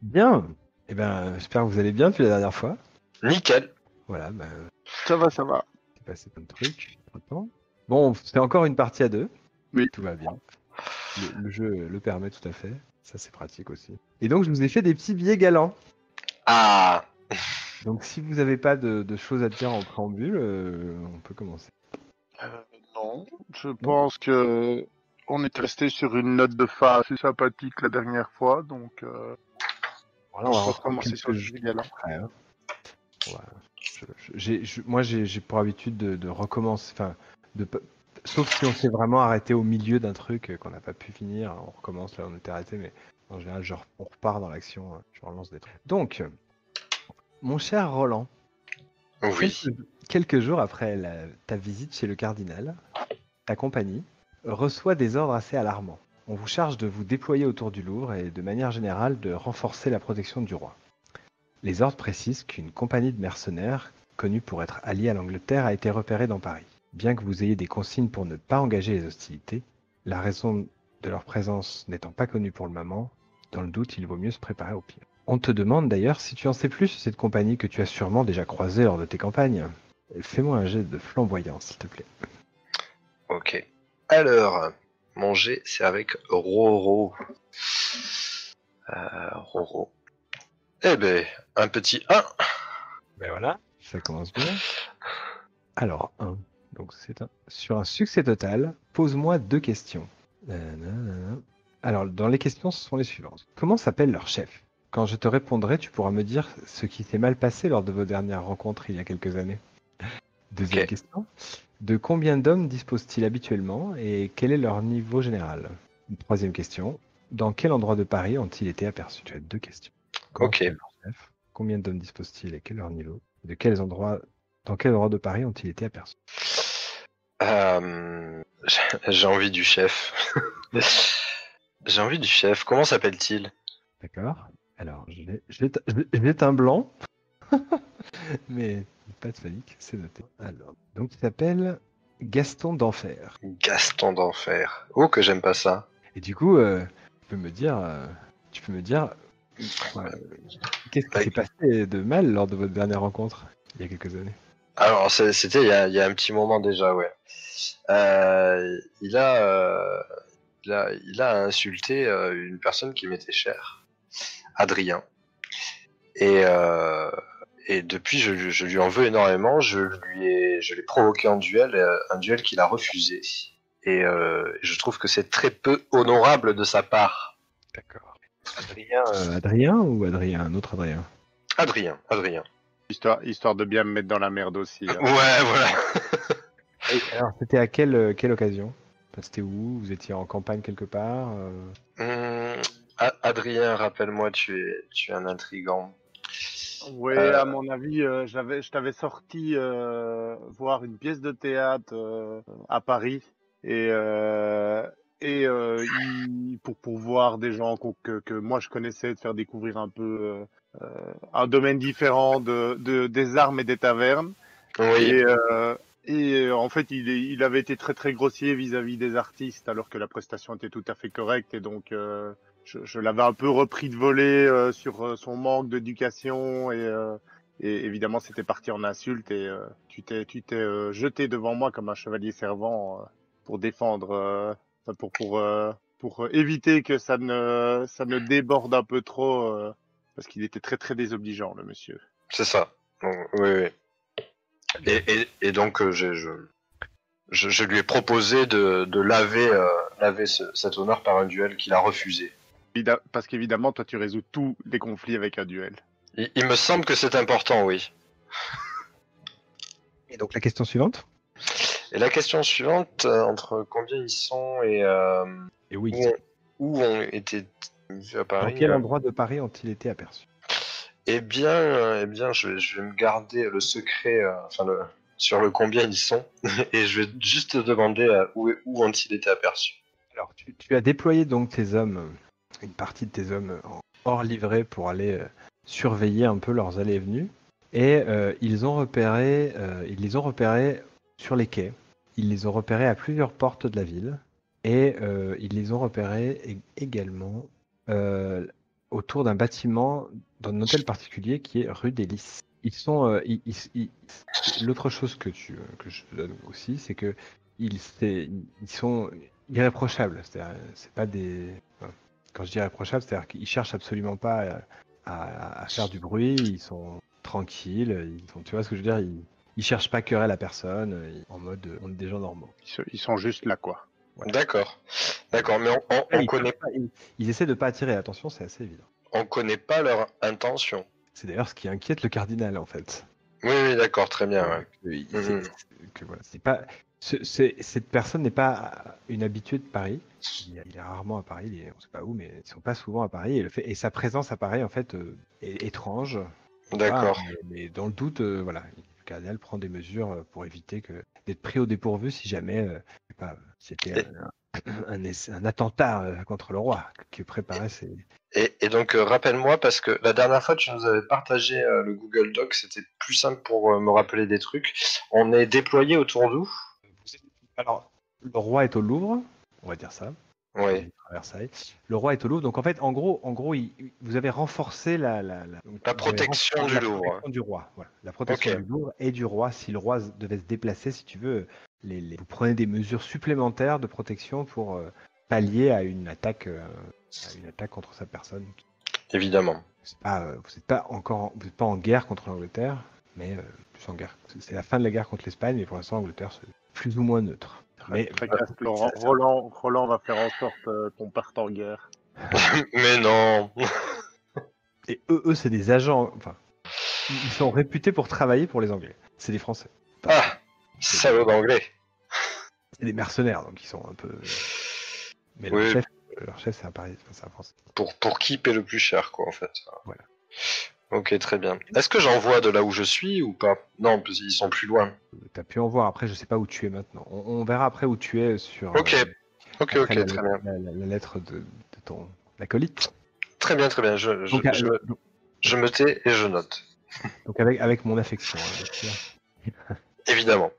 Bien. Eh ben, j'espère que vous allez bien depuis la dernière fois. Nickel. Voilà, Ça va, ça va. c'est passé plein de trucs. Content. Bon, c'est encore une partie à deux. Oui. Tout va bien. Le jeu le permet tout à fait. Ça, c'est pratique aussi. Et donc, je vous ai fait des petits billets galants. Ah, Donc, si vous n'avez pas de choses à dire en préambule, on peut commencer. Non, je Non. pense que on est resté sur une note de fin assez sympathique la dernière fois, donc Voilà, on on va peut reprendre recommencer sur quelques le jeux sujet là. après, hein. Voilà. Moi, j'ai pour habitude de recommencer. Enfin, sauf si on s'est vraiment arrêté au milieu d'un truc qu'on n'a pas pu finir, on recommence là où on était arrêté, mais en général, on repart dans l'action, je relance des trucs. Donc, mon cher Roland, oui. quelques jours après ta visite chez le cardinal, ta compagnie reçoit des ordres assez alarmants. On vous charge de vous déployer autour du Louvre et de manière générale de renforcer la protection du roi. Les ordres précisent qu'une compagnie de mercenaires, connue pour être alliée à l'Angleterre, a été repérée dans Paris. Bien que vous ayez des consignes pour ne pas engager les hostilités, la raison de leur présence n'étant pas connue pour le moment, dans le doute, il vaut mieux se préparer au pire. On te demande d'ailleurs si tu en sais plus sur cette compagnie que tu as sûrement déjà croisée lors de tes campagnes. Fais-moi un jet de flamboyance, s'il te plaît. Ok. Alors, mon jet, c'est avec Roro. Roro. Eh ben, un petit 1. Ben voilà, ça commence bien. Alors, 1. Donc sur un succès total, pose-moi 2 questions. Nanana. Alors, dans les questions, ce sont les suivantes. Comment s'appelle leur chef? Quand je te répondrai, tu pourras me dire ce qui s'est mal passé lors de vos dernières rencontres il y a quelques années. Deuxième Ok. question. De combien d'hommes disposent-ils habituellement et quel est leur niveau général? Troisième question. Dans quel endroit de Paris ont-ils été aperçus? Tu as 2 questions. Comment Ok. s'appelle leur chef? Combien d'hommes disposent-ils et quel est leur niveau? De quels endroits, dans quel endroit de Paris ont-ils été aperçus? J'ai envie du chef. J'ai envie du chef. Comment s'appelle-t-il? D'accord. Alors, je vais un blanc, mais pas de panique, c'est noté. Alors, donc il s'appelle Gaston d'Enfer. Gaston d'Enfer. Oh, que j'aime pas ça. Et du coup, tu peux me dire, euh, qu'est-ce qui Ouais. s'est passé de mal lors de votre dernière rencontre il y a quelques années? Alors, c'était il y a un petit moment déjà, ouais. Euh, il a, euh, il a insulté une personne qui m'était chère, Adrien. Et, euh, et depuis, je lui en veux énormément. Je l'ai provoqué en duel, un duel qu'il a refusé. Je trouve que c'est très peu honorable de sa part. D'accord. Adrien ou Adrien, un autre Adrien? Adrien, Adrien. Histoire de bien me mettre dans la merde aussi. Hein. Ouais, voilà. Et alors, c'était à quelle occasion? Enfin, c'était où? Vous étiez en campagne quelque part? Adrien, rappelle-moi, tu es un intrigant. Ouais, Euh, à mon avis, je t'avais sorti voir une pièce de théâtre à Paris et pour voir des gens que moi je connaissais, de faire découvrir un peu un domaine différent des armes et des tavernes. oui, Et, en fait, il avait été très très grossier vis-à-vis des artistes, alors que la prestation était tout à fait correcte. Et donc, je l'avais un peu repris de voler sur son manque d'éducation. Et évidemment, c'était parti en insulte. Et tu t'es jeté devant moi comme un chevalier servant pour défendre, enfin, pour éviter que ça ne déborde un peu trop, parce qu'il était très très désobligeant, le monsieur. c'est ça. Donc, oui, oui. Bien. Et donc, je lui ai proposé de laver cet honneur par un duel qu'il a refusé. Parce qu'évidemment, toi, tu résous tous les conflits avec un duel. Il me semble que c'est important, oui. Et donc, la question suivante? Et la question suivante, entre combien ils sont Et oui. où, où ont été vus à Dans Paris quel endroit de Paris ont-ils été aperçus? eh bien, je vais me garder le secret, sur le combien ils sont, et je vais juste te demander où ont-ils été aperçus. Alors, tu as déployé donc tes hommes, une partie de tes hommes hors livrée pour aller surveiller un peu leurs allées et venues. Et ils les ont repérés sur les quais. Ils les ont repérés à plusieurs portes de la ville. Et ils les ont repérés également euh, autour d'un bâtiment, dans un hôtel particulier qui est rue des Lys. Ils sont, l'autre chose que je te donne aussi, c'est que ils sont irréprochables. C'est-à-dire, c'est pas des. Enfin, quand je dis irréprochables, c'est-à-dire qu'ils cherchent absolument pas à faire du bruit. Ils sont tranquilles. Tu vois ce que je veux dire? Ils cherchent pas querelle à personne. En mode, on est des gens normaux. Ils sont juste là, quoi. Voilà. D'accord, mais Ils essaient de pas attirer l'attention, c'est assez évident. on connaît pas leur intention. C'est d'ailleurs ce qui inquiète le cardinal en fait. Oui, d'accord, très bien. Ouais. Voilà, c'est pas, cette personne n'est pas une habituée de Paris. Il est rarement à Paris, on sait pas où, mais ils sont pas souvent à Paris. Et sa présence à Paris en fait est étrange. D'accord. Mais dans le doute, voilà, le cardinal prend des mesures pour éviter d'être pris au dépourvu si jamais c'était un attentat contre le roi que préparait ces. Et donc, rappelle-moi, parce que la dernière fois, tu nous avais partagé le Google Doc, c'était plus simple pour me rappeler des trucs. On est déployé autour d'où? Alors, le roi est au Louvre, on va dire ça. Oui. À Versailles. Le roi est au Louvre, donc en fait, en gros, vous avez renforcé la protection du Louvre. Protection du roi, voilà. La protection du Louvre et du roi. Si le roi devait se déplacer, si tu veux, vous prenez des mesures supplémentaires de protection pour pallier à une attaque contre sa personne. Évidemment. Vous n'êtes pas en guerre contre l'Angleterre, mais plus en guerre. C'est la fin de la guerre contre l'Espagne, mais pour l'instant, l'Angleterre, c'est plus ou moins neutre. Mais Roland va faire en sorte qu'on parte en guerre. Mais non. Et eux, c'est des agents. Enfin, ils sont réputés pour travailler pour les Anglais. C'est des Français. Salaud d'anglais. C'est des mercenaires, donc ils sont un peu. Mais leur chef, c'est un Paris, c'est un Français. Pour qui paie le plus cher, quoi, en fait. Voilà. Ok, très bien. Est-ce que j'en vois de là où je suis ou pas? Non, parce qu'ils sont plus loin. T'as pu en voir. Après, je sais pas où tu es maintenant. On verra après où tu es sur. Ok, très bien. La lettre de ton acolyte. Très bien. Je me tais et je note. Donc avec mon affection, bien sûr. Évidemment.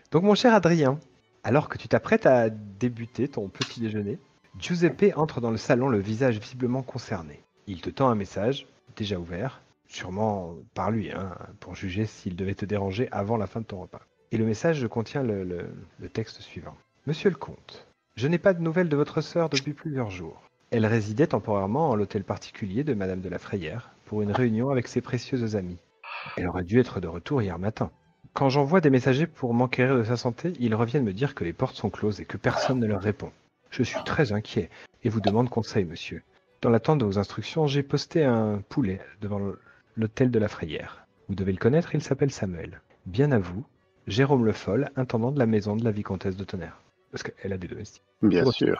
Donc mon cher Adrien, alors que tu t'apprêtes à débuter ton petit déjeuner, Giuseppe entre dans le salon, le visage visiblement concerné. Il te tend un message, déjà ouvert, sûrement par lui, pour juger s'il devait te déranger avant la fin de ton repas. Et le message contient le texte suivant. Monsieur le comte, je n'ai pas de nouvelles de votre sœur depuis plusieurs jours. Elle résidait temporairement en l'hôtel particulier de Madame de la Frayère pour une réunion avec ses précieuses amies. Elle aurait dû être de retour hier matin. Quand j'envoie des messagers pour m'enquérir de sa santé, ils reviennent me dire que les portes sont closes et que personne ne leur répond. Je suis très inquiet et vous demande conseil, monsieur. Dans l'attente de vos instructions, j'ai posté un poulet devant l'hôtel de la Frayère. Vous devez le connaître, il s'appelle Samuel. Bien à vous, Jérôme Le Foll, intendant de la maison de la vicomtesse de Tonnerre. Parce qu'elle a des domestiques. Bien sûr.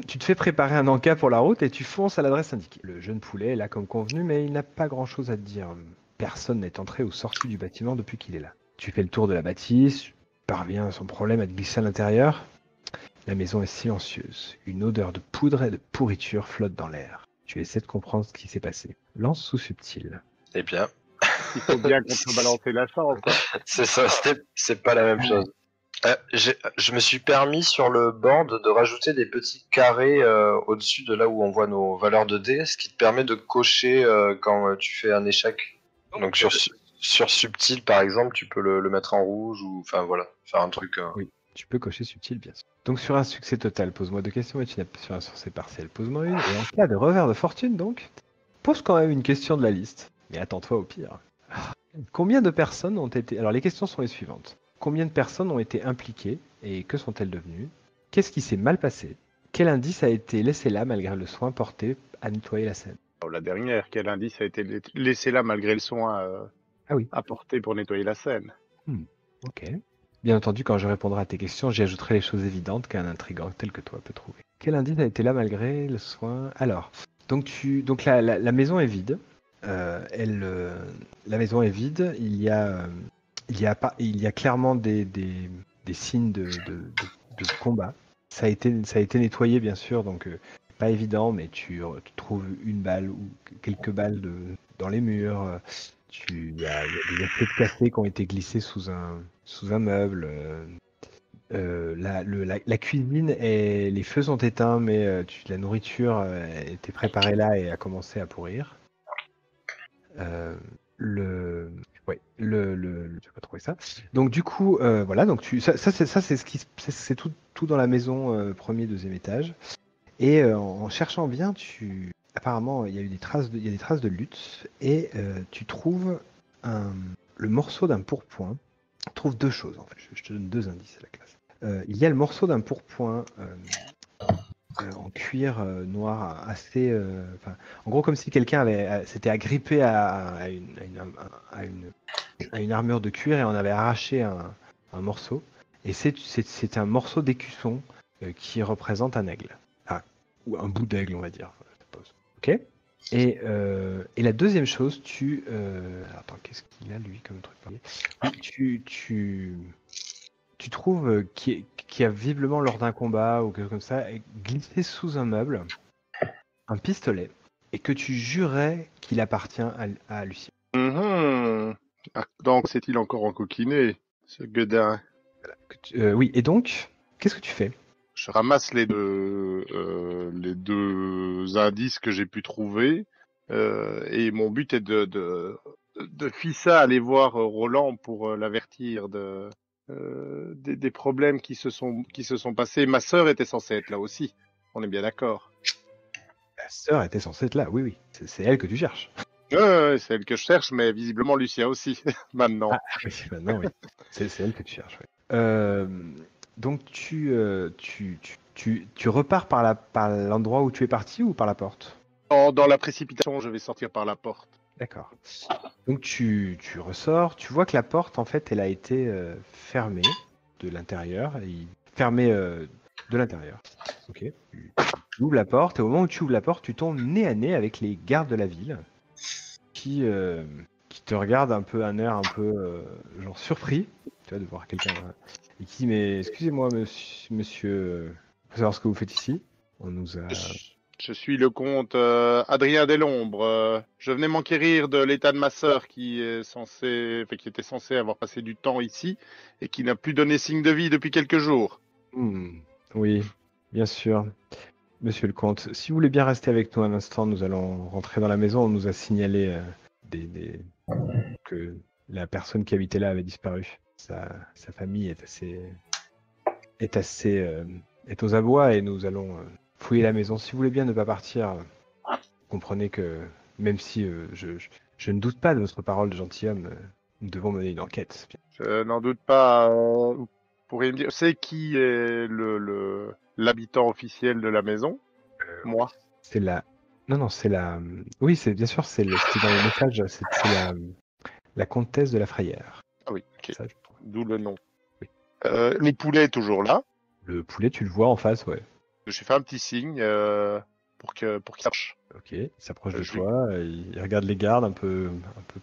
Tu te fais préparer un encas pour la route et tu fonces à l'adresse indiquée. Le jeune poulet est là comme convenu, mais il n'a pas grand-chose à te dire. Personne n'est entré ou sorti du bâtiment depuis qu'il est là. Tu fais le tour de la bâtisse, parviens sans problème à te glisser à l'intérieur. La maison est silencieuse. Une odeur de poudre et de pourriture flotte dans l'air. Tu essaies de comprendre ce qui s'est passé. Lance sous subtil. Eh bien. Il faut bien contrebalancer la chance. C'est ça, c'est pas la même chose. Je me suis permis sur le board de rajouter des petits carrés au-dessus de là où on voit nos valeurs de dés, ce qui te permet de cocher quand tu fais un échec. Donc sur subtil par exemple, tu peux le mettre en rouge ou enfin voilà, faire un truc. Oui, tu peux cocher subtil bien sûr. Donc sur un succès total, pose-moi 2 questions et tu n'as pas sur un succès partiel, pose-moi une. Et en cas de revers de fortune donc, pose quand même une question de la liste. Mais attends-toi au pire. Combien de personnes ont été... Alors les questions sont les suivantes. Combien de personnes ont été impliquées et que sont-elles devenues? Qu'est-ce qui s'est mal passé? Quel indice a été laissé là malgré le soin porté à nettoyer la scène? La dernière, quel indice a été laissé là malgré le soin apporté pour nettoyer la scène? Ok. Bien entendu, quand je répondrai à tes questions, j'y ajouterai les choses évidentes qu'un intrigant tel que toi peut trouver. Quel indice a été là malgré le soin? Alors, donc la maison est vide. La maison est vide. Il y a clairement des signes de combat. Ça a été nettoyé bien sûr, donc pas évident, mais tu trouves une balle ou quelques balles dans les murs. Il y a des assiettes de café qui ont été glissées sous un meuble. la cuisine, les feux sont éteints, mais la nourriture était préparée là et a commencé à pourrir. Euh, ouais, j'ai pas trouvé ça. Donc du coup, voilà, donc c'est c'est tout dans la maison, premier, deuxième étage. Et en cherchant bien, apparemment, il y a il y a des traces de lutte, et tu trouves le morceau d'un pourpoint. Tu trouves deux choses en fait. Je te donne deux indices à la classe. Il y a le morceau d'un pourpoint en cuir noir assez. En gros, comme si quelqu'un s'était agrippé à une armure de cuir et en avait arraché un morceau. Et c'est un morceau d'écusson qui représente un aigle. Ah, ou un bout d'aigle, on va dire. Ok. Et la deuxième chose, attends, qu'est-ce qu'il a lui comme truc? Oui, tu trouves qu'il y a visiblement lors d'un combat ou quelque chose comme ça, glissé sous un meuble, un pistolet, et que tu jurais qu'il appartient à Lucien. Mhm. Ah, donc, c'est-il encore encoquiné, ce gueudin? Oui, et donc, qu'est-ce que tu fais? Je ramasse les deux indices que j'ai pu trouver. Et mon but est de Fissa aller voir Roland pour l'avertir des problèmes qui se sont passés. Ma sœur était censée être là aussi. On est bien d'accord. La sœur était censée être là, oui, oui. C'est elle que tu cherches. Ouais, c'est elle que je cherche, mais visiblement Lucien aussi, maintenant. Ah oui, maintenant, oui. C'est elle que tu cherches, oui. Donc, tu repars par l'endroit où tu es parti ou par la porte? Dans la précipitation, je vais sortir par la porte. D'accord. Donc tu ressors, tu vois que la porte, en fait, elle a été fermée de l'intérieur, fermée de l'intérieur. Ok. Tu ouvres la porte, et au moment où tu ouvres la porte, tu tombes nez à nez avec les gardes de la ville qui te regardent un air un peu genre surpris, tu vois, de voir quelqu'un et qui dit mais excusez-moi monsieur, faut savoir ce que vous faites ici. On nous a. Je suis le comte Adrien Deslombre. Je venais m'enquérir de l'état de ma sœur qui était censée avoir passé du temps ici et qui n'a plus donné signe de vie depuis quelques jours. Oui, bien sûr. Monsieur le comte, si vous voulez bien rester avec nous un instant, nous allons rentrer dans la maison. On nous a signalé que la personne qui habitait là avait disparu. Sa famille est aux abois et nous allons fouiller la maison. Si vous voulez bien ne pas partir, comprenez que même si je ne doute pas de votre parole de gentilhomme, nous devons mener une enquête. Je n'en doute pas. Vous pourriez me dire, c'est qui est l'habitant officiel de la maison? Moi. C'est la. Non, c'est la. Oui, c'est bien sûr, c'était dans le message, c'est la comtesse de la Frayère. Ah oui, ok. Ça, D'où le nom. Oui. Le poulet est toujours là. Le poulet, tu le vois en face, ouais. Je fais un petit signe pour qu'il sache. Ok, il s'approche de toi, il regarde les gardes un peu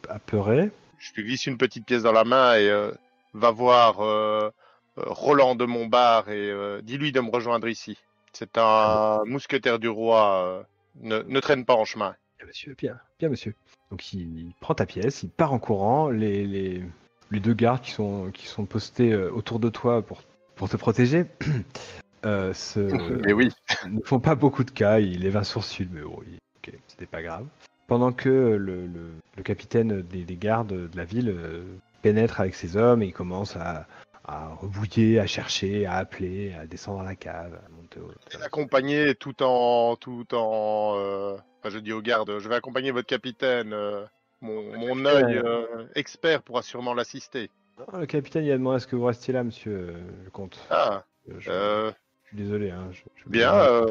apeuré. Je lui glisse une petite pièce dans la main et va voir Roland de Montbard et dis-lui de me rejoindre ici. C'est un mousquetaire du roi. Ne traîne pas en chemin. Bien, monsieur, bien, monsieur. Donc il prend ta pièce, il part en courant. Les deux gardes qui sont postés autour de toi pour te protéger Mais oui. ne font pas beaucoup de cas. Il lève un sourcil, mais bon, ok, c'était pas grave. Pendant que le capitaine des gardes de la ville pénètre avec ses hommes et il commence à rebouiller, à chercher, à appeler, à descendre dans la cave, à monter Accompagner tout en enfin, je dis aux gardes, je vais accompagner votre capitaine. Mon œil expert pourra sûrement l'assister. Non, le capitaine il a demandé à ce que vous restiez là, monsieur le comte. Ah. Je suis désolé. Hein, Bien,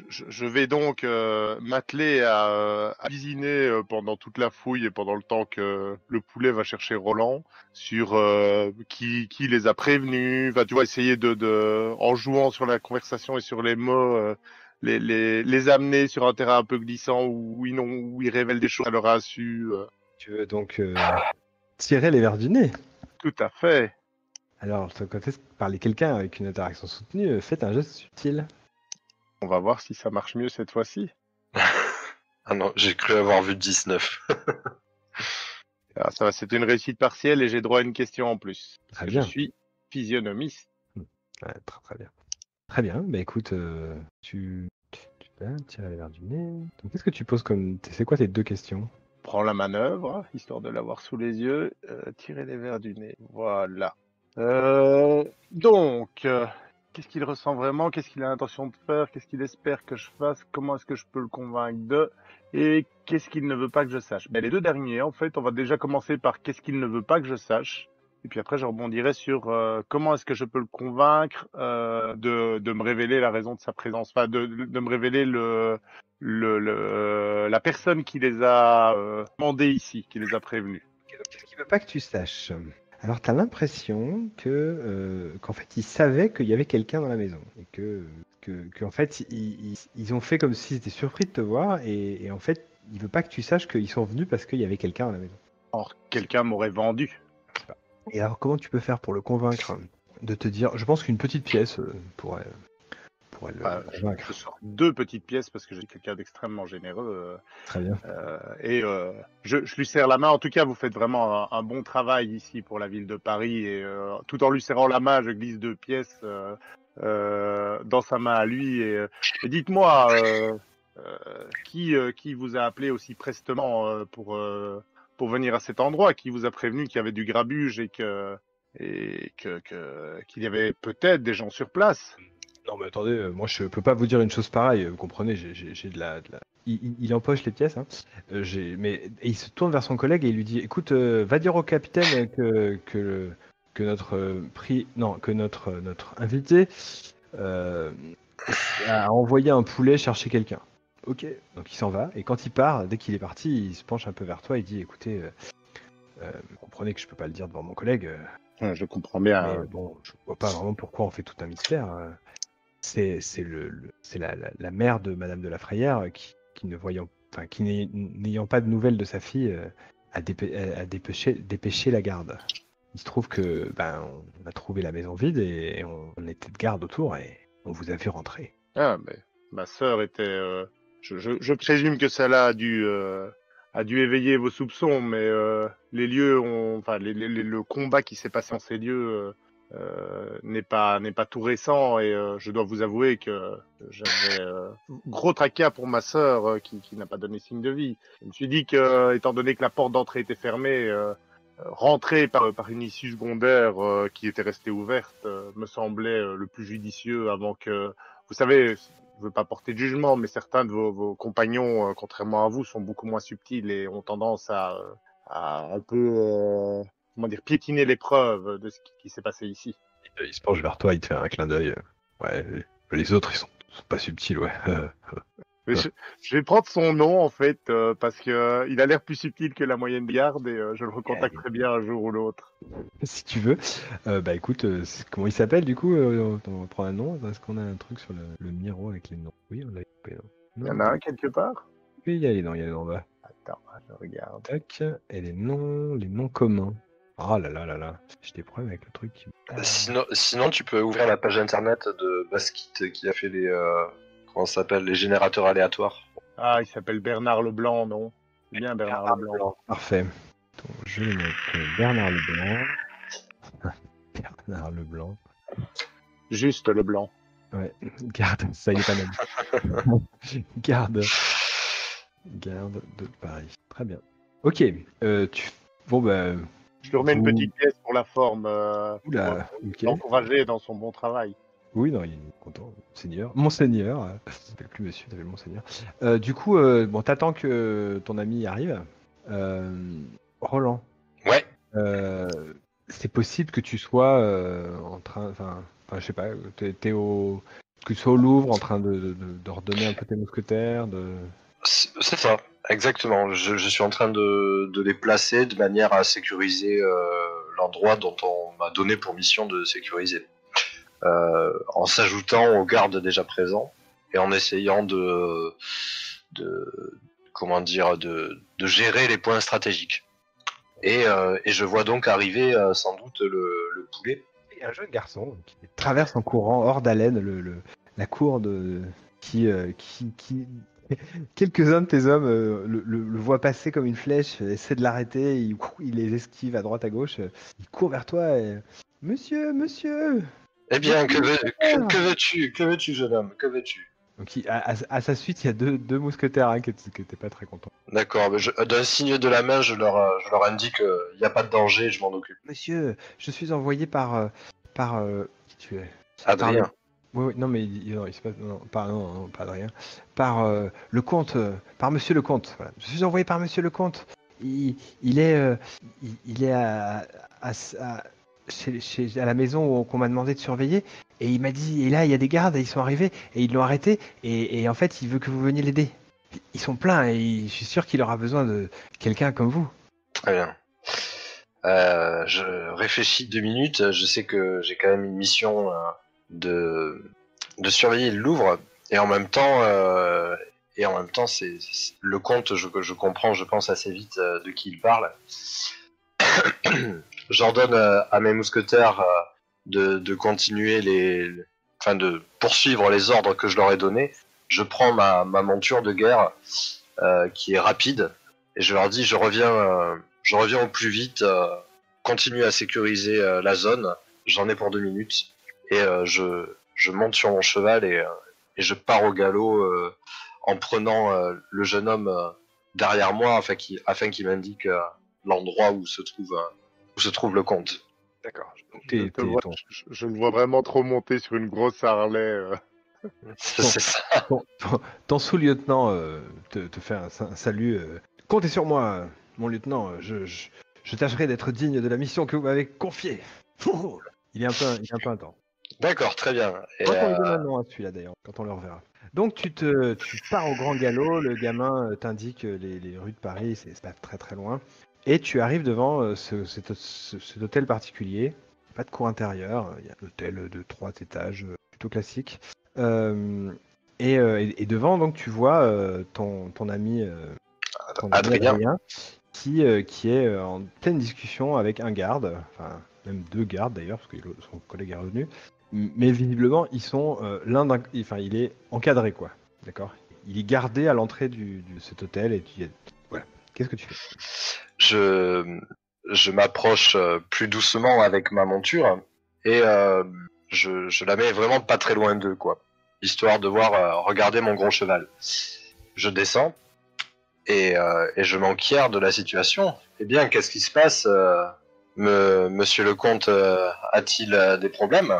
je vais donc m'atteler à cuisiner pendant toute la fouille et pendant le temps que le poulet va chercher Roland sur qui les a prévenus. Enfin, tu vois, essayer en jouant sur la conversation et sur les mots, les amener sur un terrain un peu glissant où ils révèlent des choses à leur insu. Tu veux donc tirer les verres du nez? Tout à fait. Alors, quand est-ce que parler quelqu'un avec une interaction soutenue, faites un geste subtil. On va voir si ça marche mieux cette fois-ci. Ah non, j'ai cru avoir vu 19. Alors, ça va, c'était une réussite partielle et j'ai droit à une question en plus. Très bien. Je suis physionomiste. Ouais, très très bien. Très bien, bah écoute, tu vas tirer les verres du nez. Donc qu'est-ce que tu poses comme... C'est quoi tes 2 questions? Prends la manœuvre, histoire de l'avoir sous les yeux. Tirer les verres du nez. Voilà. Donc, qu'est-ce qu'il ressent vraiment? Qu'est-ce qu'il a l'intention de faire? Qu'est-ce qu'il espère que je fasse? Comment est-ce que je peux le convaincre de? Et qu'est-ce qu'il ne veut pas que je sache? Ben, les 2 derniers, en fait, on va déjà commencer par qu'est-ce qu'il ne veut pas que je sache. Et puis après, je rebondirai sur comment est-ce que je peux le convaincre de me révéler la raison de sa présence, enfin de me révéler la personne qui les a mandés ici, qui les a prévenus. Qu'est-ce qu'il veut pas que tu saches? Alors t'as l'impression que qu'en fait ils savaient qu'il y avait quelqu'un dans la maison et que en fait ils ont fait comme s'ils étaient surpris de te voir et en fait il veut pas que tu saches qu'ils sont venus parce qu'il y avait quelqu'un dans la maison. Or, quelqu'un m'aurait vendu. Et alors comment tu peux faire pour le convaincre de te dire? Je pense qu'une petite pièce pourrait le convaincre. Je sors 2 petites pièces parce que j'ai quelqu'un d'extrêmement généreux. Très bien. Je lui serre la main. En tout cas, vous faites vraiment un bon travail ici pour la ville de Paris. Et tout en lui serrant la main, je glisse 2 pièces dans sa main à lui. Et dites-moi, qui vous a appelé aussi prestement pour venir à cet endroit? Qui vous a prévenu qu'il y avait du grabuge et qu'il y avait peut-être des gens sur place? Non mais attendez, moi je peux pas vous dire une chose pareille, vous comprenez, j'ai de la... Il empoche les pièces, hein. Et il se tourne vers son collègue et il lui dit, écoute, va dire au capitaine que notre invité a envoyé un poulet chercher quelqu'un. Ok, donc il s'en va, et quand il part, dès qu'il est parti, il se penche un peu vers toi, il dit, écoutez, vous comprenez que je peux pas le dire devant mon collègue, Je comprends bien. mais bon, je vois pas vraiment pourquoi on fait tout un mystère. C'est la mère de Madame de la Frayère qui n'ayant pas de nouvelles de sa fille, a dépêché la garde. Il se trouve que on a trouvé la maison vide et on était de garde autour et on vous a vu rentrer. Ah, mais ma sœur était. Je présume que cela a dû éveiller vos soupçons, mais les lieux enfin le combat qui s'est passé dans ces lieux n'est pas tout récent et je dois vous avouer que j'avais gros tracas pour ma sœur qui n'a pas donné signe de vie. Je me suis dit que, étant donné que la porte d'entrée était fermée, rentrer par une issue secondaire qui était restée ouverte me semblait le plus judicieux avant que, vous savez, je ne veux pas porter de jugement, mais certains de vos compagnons, contrairement à vous, sont beaucoup moins subtils et ont tendance à un peu comment dire, piétiner les preuves de ce qui s'est passé ici. Il se penche vers toi, il te fait un clin d'œil. Ouais, les autres, ils sont pas subtils, ouais. Mais je vais prendre son nom, en fait, parce que il a l'air plus subtil que la moyenne des gardes et je le recontacterai bien un jour ou l'autre. Si tu veux. Écoute, comment il s'appelle du coup? On va prendre un nom. Est-ce qu'on a un truc sur le miro avec les noms? Oui, on l'a coupé. Il y en a un quelque part? Oui, il y a les noms en bas. Attends, je regarde. Tac, et les noms communs. Ah là là là là, j'ai des problèmes avec le truc. Sinon, tu peux ouvrir la page internet de Baskit qui a fait les comment ça s'appelle, les générateurs aléatoires. Ah, il s'appelle Bernard Leblanc, non? C'est bien Bernard Leblanc. Parfait. Donc, je vais mettre Bernard Leblanc. Bernard Leblanc. Juste Leblanc. Ouais, garde, ça y est pas mal. Garde de Paris. Très bien. Ok, bon bah. Je lui remets une petite pièce pour la forme, pour l'encourager dans son bon travail. Oui, non, il est content. Monseigneur, je t'appelle plus monsieur, t'appelles Monseigneur. Du coup, t'attends que ton ami arrive. Roland. Ouais. C'est possible que tu sois en train, je sais pas, que tu sois au Louvre en train d'ordonner un peu tes mousquetaires, C'est ça, exactement. Je suis en train de les placer de manière à sécuriser l'endroit dont on m'a donné pour mission de sécuriser. En s'ajoutant aux gardes déjà présents et en essayant de gérer les points stratégiques. Et je vois donc arriver sans doute le poulet. Et un jeune garçon qui traverse en courant hors d'haleine la cour qui quelques-uns de tes hommes le voient passer comme une flèche, essaient de l'arrêter, il les esquive à droite à gauche, il court vers toi et... Monsieur, Eh bien, que veux-tu? Que veux-tu, jeune homme? Que veux-tu? Donc, à sa suite, il y a deux mousquetaires hein, qui étaient pas très contents. D'accord, d'un signe de la main, je leur indique qu'il n'y a pas de danger, je m'en occupe. Monsieur, je suis envoyé par qui tu es? Par Adrien. oui, non, mais il se passe, non, pas Adrien. Par le comte, par Monsieur le comte. Voilà. Je suis envoyé par Monsieur le comte. Il est, il est à la maison qu'on m'a demandé de surveiller. Et il m'a dit, et là, il y a des gardes, et ils sont arrivés, et ils l'ont arrêté. Et en fait, il veut que vous veniez l'aider. Ils sont pleins, et je suis sûr qu'il aura besoin de quelqu'un comme vous. Très bien. Je réfléchis 2 minutes. Je sais que j'ai quand même une mission de surveiller le Louvre et en même temps c'est le comte. Je comprends, je pense assez vite de qui il parle. J'ordonne à mes mousquetaires de continuer de poursuivre les ordres que je leur ai donnés. Je prends ma monture de guerre qui est rapide et je leur dis je reviens au plus vite. Continue à sécuriser la zone. J'en ai pour 2 minutes et je monte sur mon cheval et je pars au galop en prenant le jeune homme derrière moi afin qu'il m'indique l'endroit où se trouve le comte. D'accord. Je le vois vraiment trop monter sur une grosse Harley. C'est ça. Ton sous-lieutenant te fait un salut. Comptez sur moi, mon lieutenant. Je tâcherai d'être digne de la mission que vous m'avez confiée. Il est un peu intense. D'accord, très bien. On va lui donner un nom à celui-là d'ailleurs, quand on le reverra. Donc tu pars au grand galop, le gamin t'indique les rues de Paris, c'est pas très très loin. Et tu arrives devant cet hôtel particulier. Pas de cour intérieure, il y a un hôtel de 3 étages, plutôt classique. Et devant, donc, tu vois ton ami Adrien. qui est en pleine discussion avec un garde, enfin même 2 gardes d'ailleurs, parce que son collègue est revenu. Mais visiblement, ils sont il est encadré, quoi. D'accord. Il est gardé à l'entrée de cet hôtel et voilà. Qu'est-ce que tu fais? Je m'approche plus doucement avec ma monture et je la mets vraiment pas très loin d'eux, quoi, histoire de voir regarder mon gros cheval. Je descends et je m'enquière de la situation. Eh bien, qu'est-ce qui se passe Monsieur le comte a-t-il des problèmes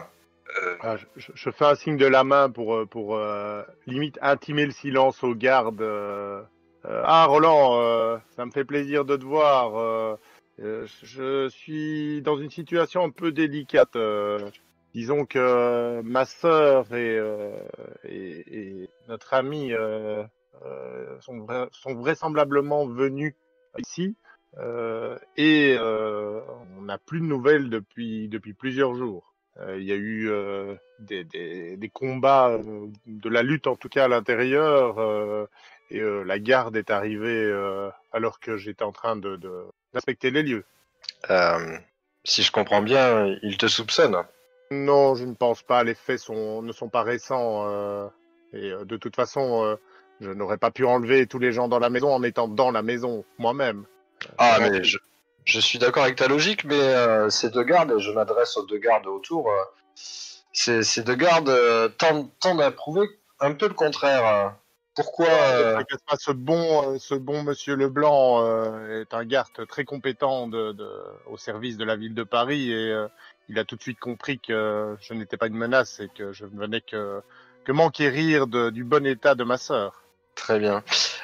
Je fais un signe de la main pour limite intimer le silence aux gardes. Ah, Roland, ça me fait plaisir de te voir. Je suis dans une situation un peu délicate. Disons que ma sœur et notre ami sont vraisemblablement venus ici et on n'a plus de nouvelles depuis plusieurs jours. Il y a eu des combats, de la lutte en tout cas à l'intérieur, et la garde est arrivée alors que j'étais en train d'inspecter les lieux. Si je comprends bien, il te soupçonne. Non, je ne pense pas. Les faits ne sont pas récents. Et de toute façon, je n'aurais pas pu enlever tous les gens dans la maison en étant dans la maison moi-même. Ah, mais je suis d'accord avec ta logique, mais ces 2 gardes, je m'adresse aux 2 gardes autour, ces 2 gardes tendent à prouver un peu le contraire. Pourquoi Ne t'inquiète pas, ce bon monsieur Leblanc est un garde très compétent au service de la ville de Paris et il a tout de suite compris que je n'étais pas une menace et que je ne venais que m'enquérir du bon état de ma sœur. Très bien.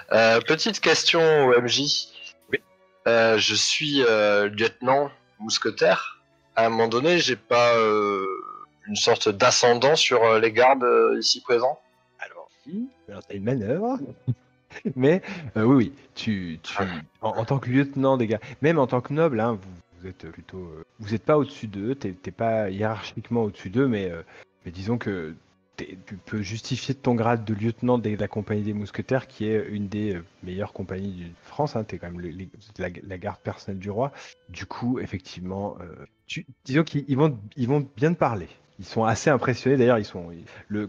Petite question au MJ. Oui. Je suis lieutenant mousquetaire. À un moment donné, j'ai pas une sorte d'ascendant sur les gardes ici présents? Alors, si, t'as une manœuvre. Mais oui, en tant que lieutenant des gars, même en tant que noble, hein, vous êtes plutôt, vous n'êtes pas au-dessus d'eux, t'es pas hiérarchiquement au-dessus d'eux, mais disons que tu peux justifier de ton grade de lieutenant de la compagnie des mousquetaires, qui est une des meilleures compagnies de France. Hein, t'es quand même la garde personnelle du roi. Du coup, effectivement, disons qu'ils vont bien te parler. Ils sont assez impressionnés. D'ailleurs,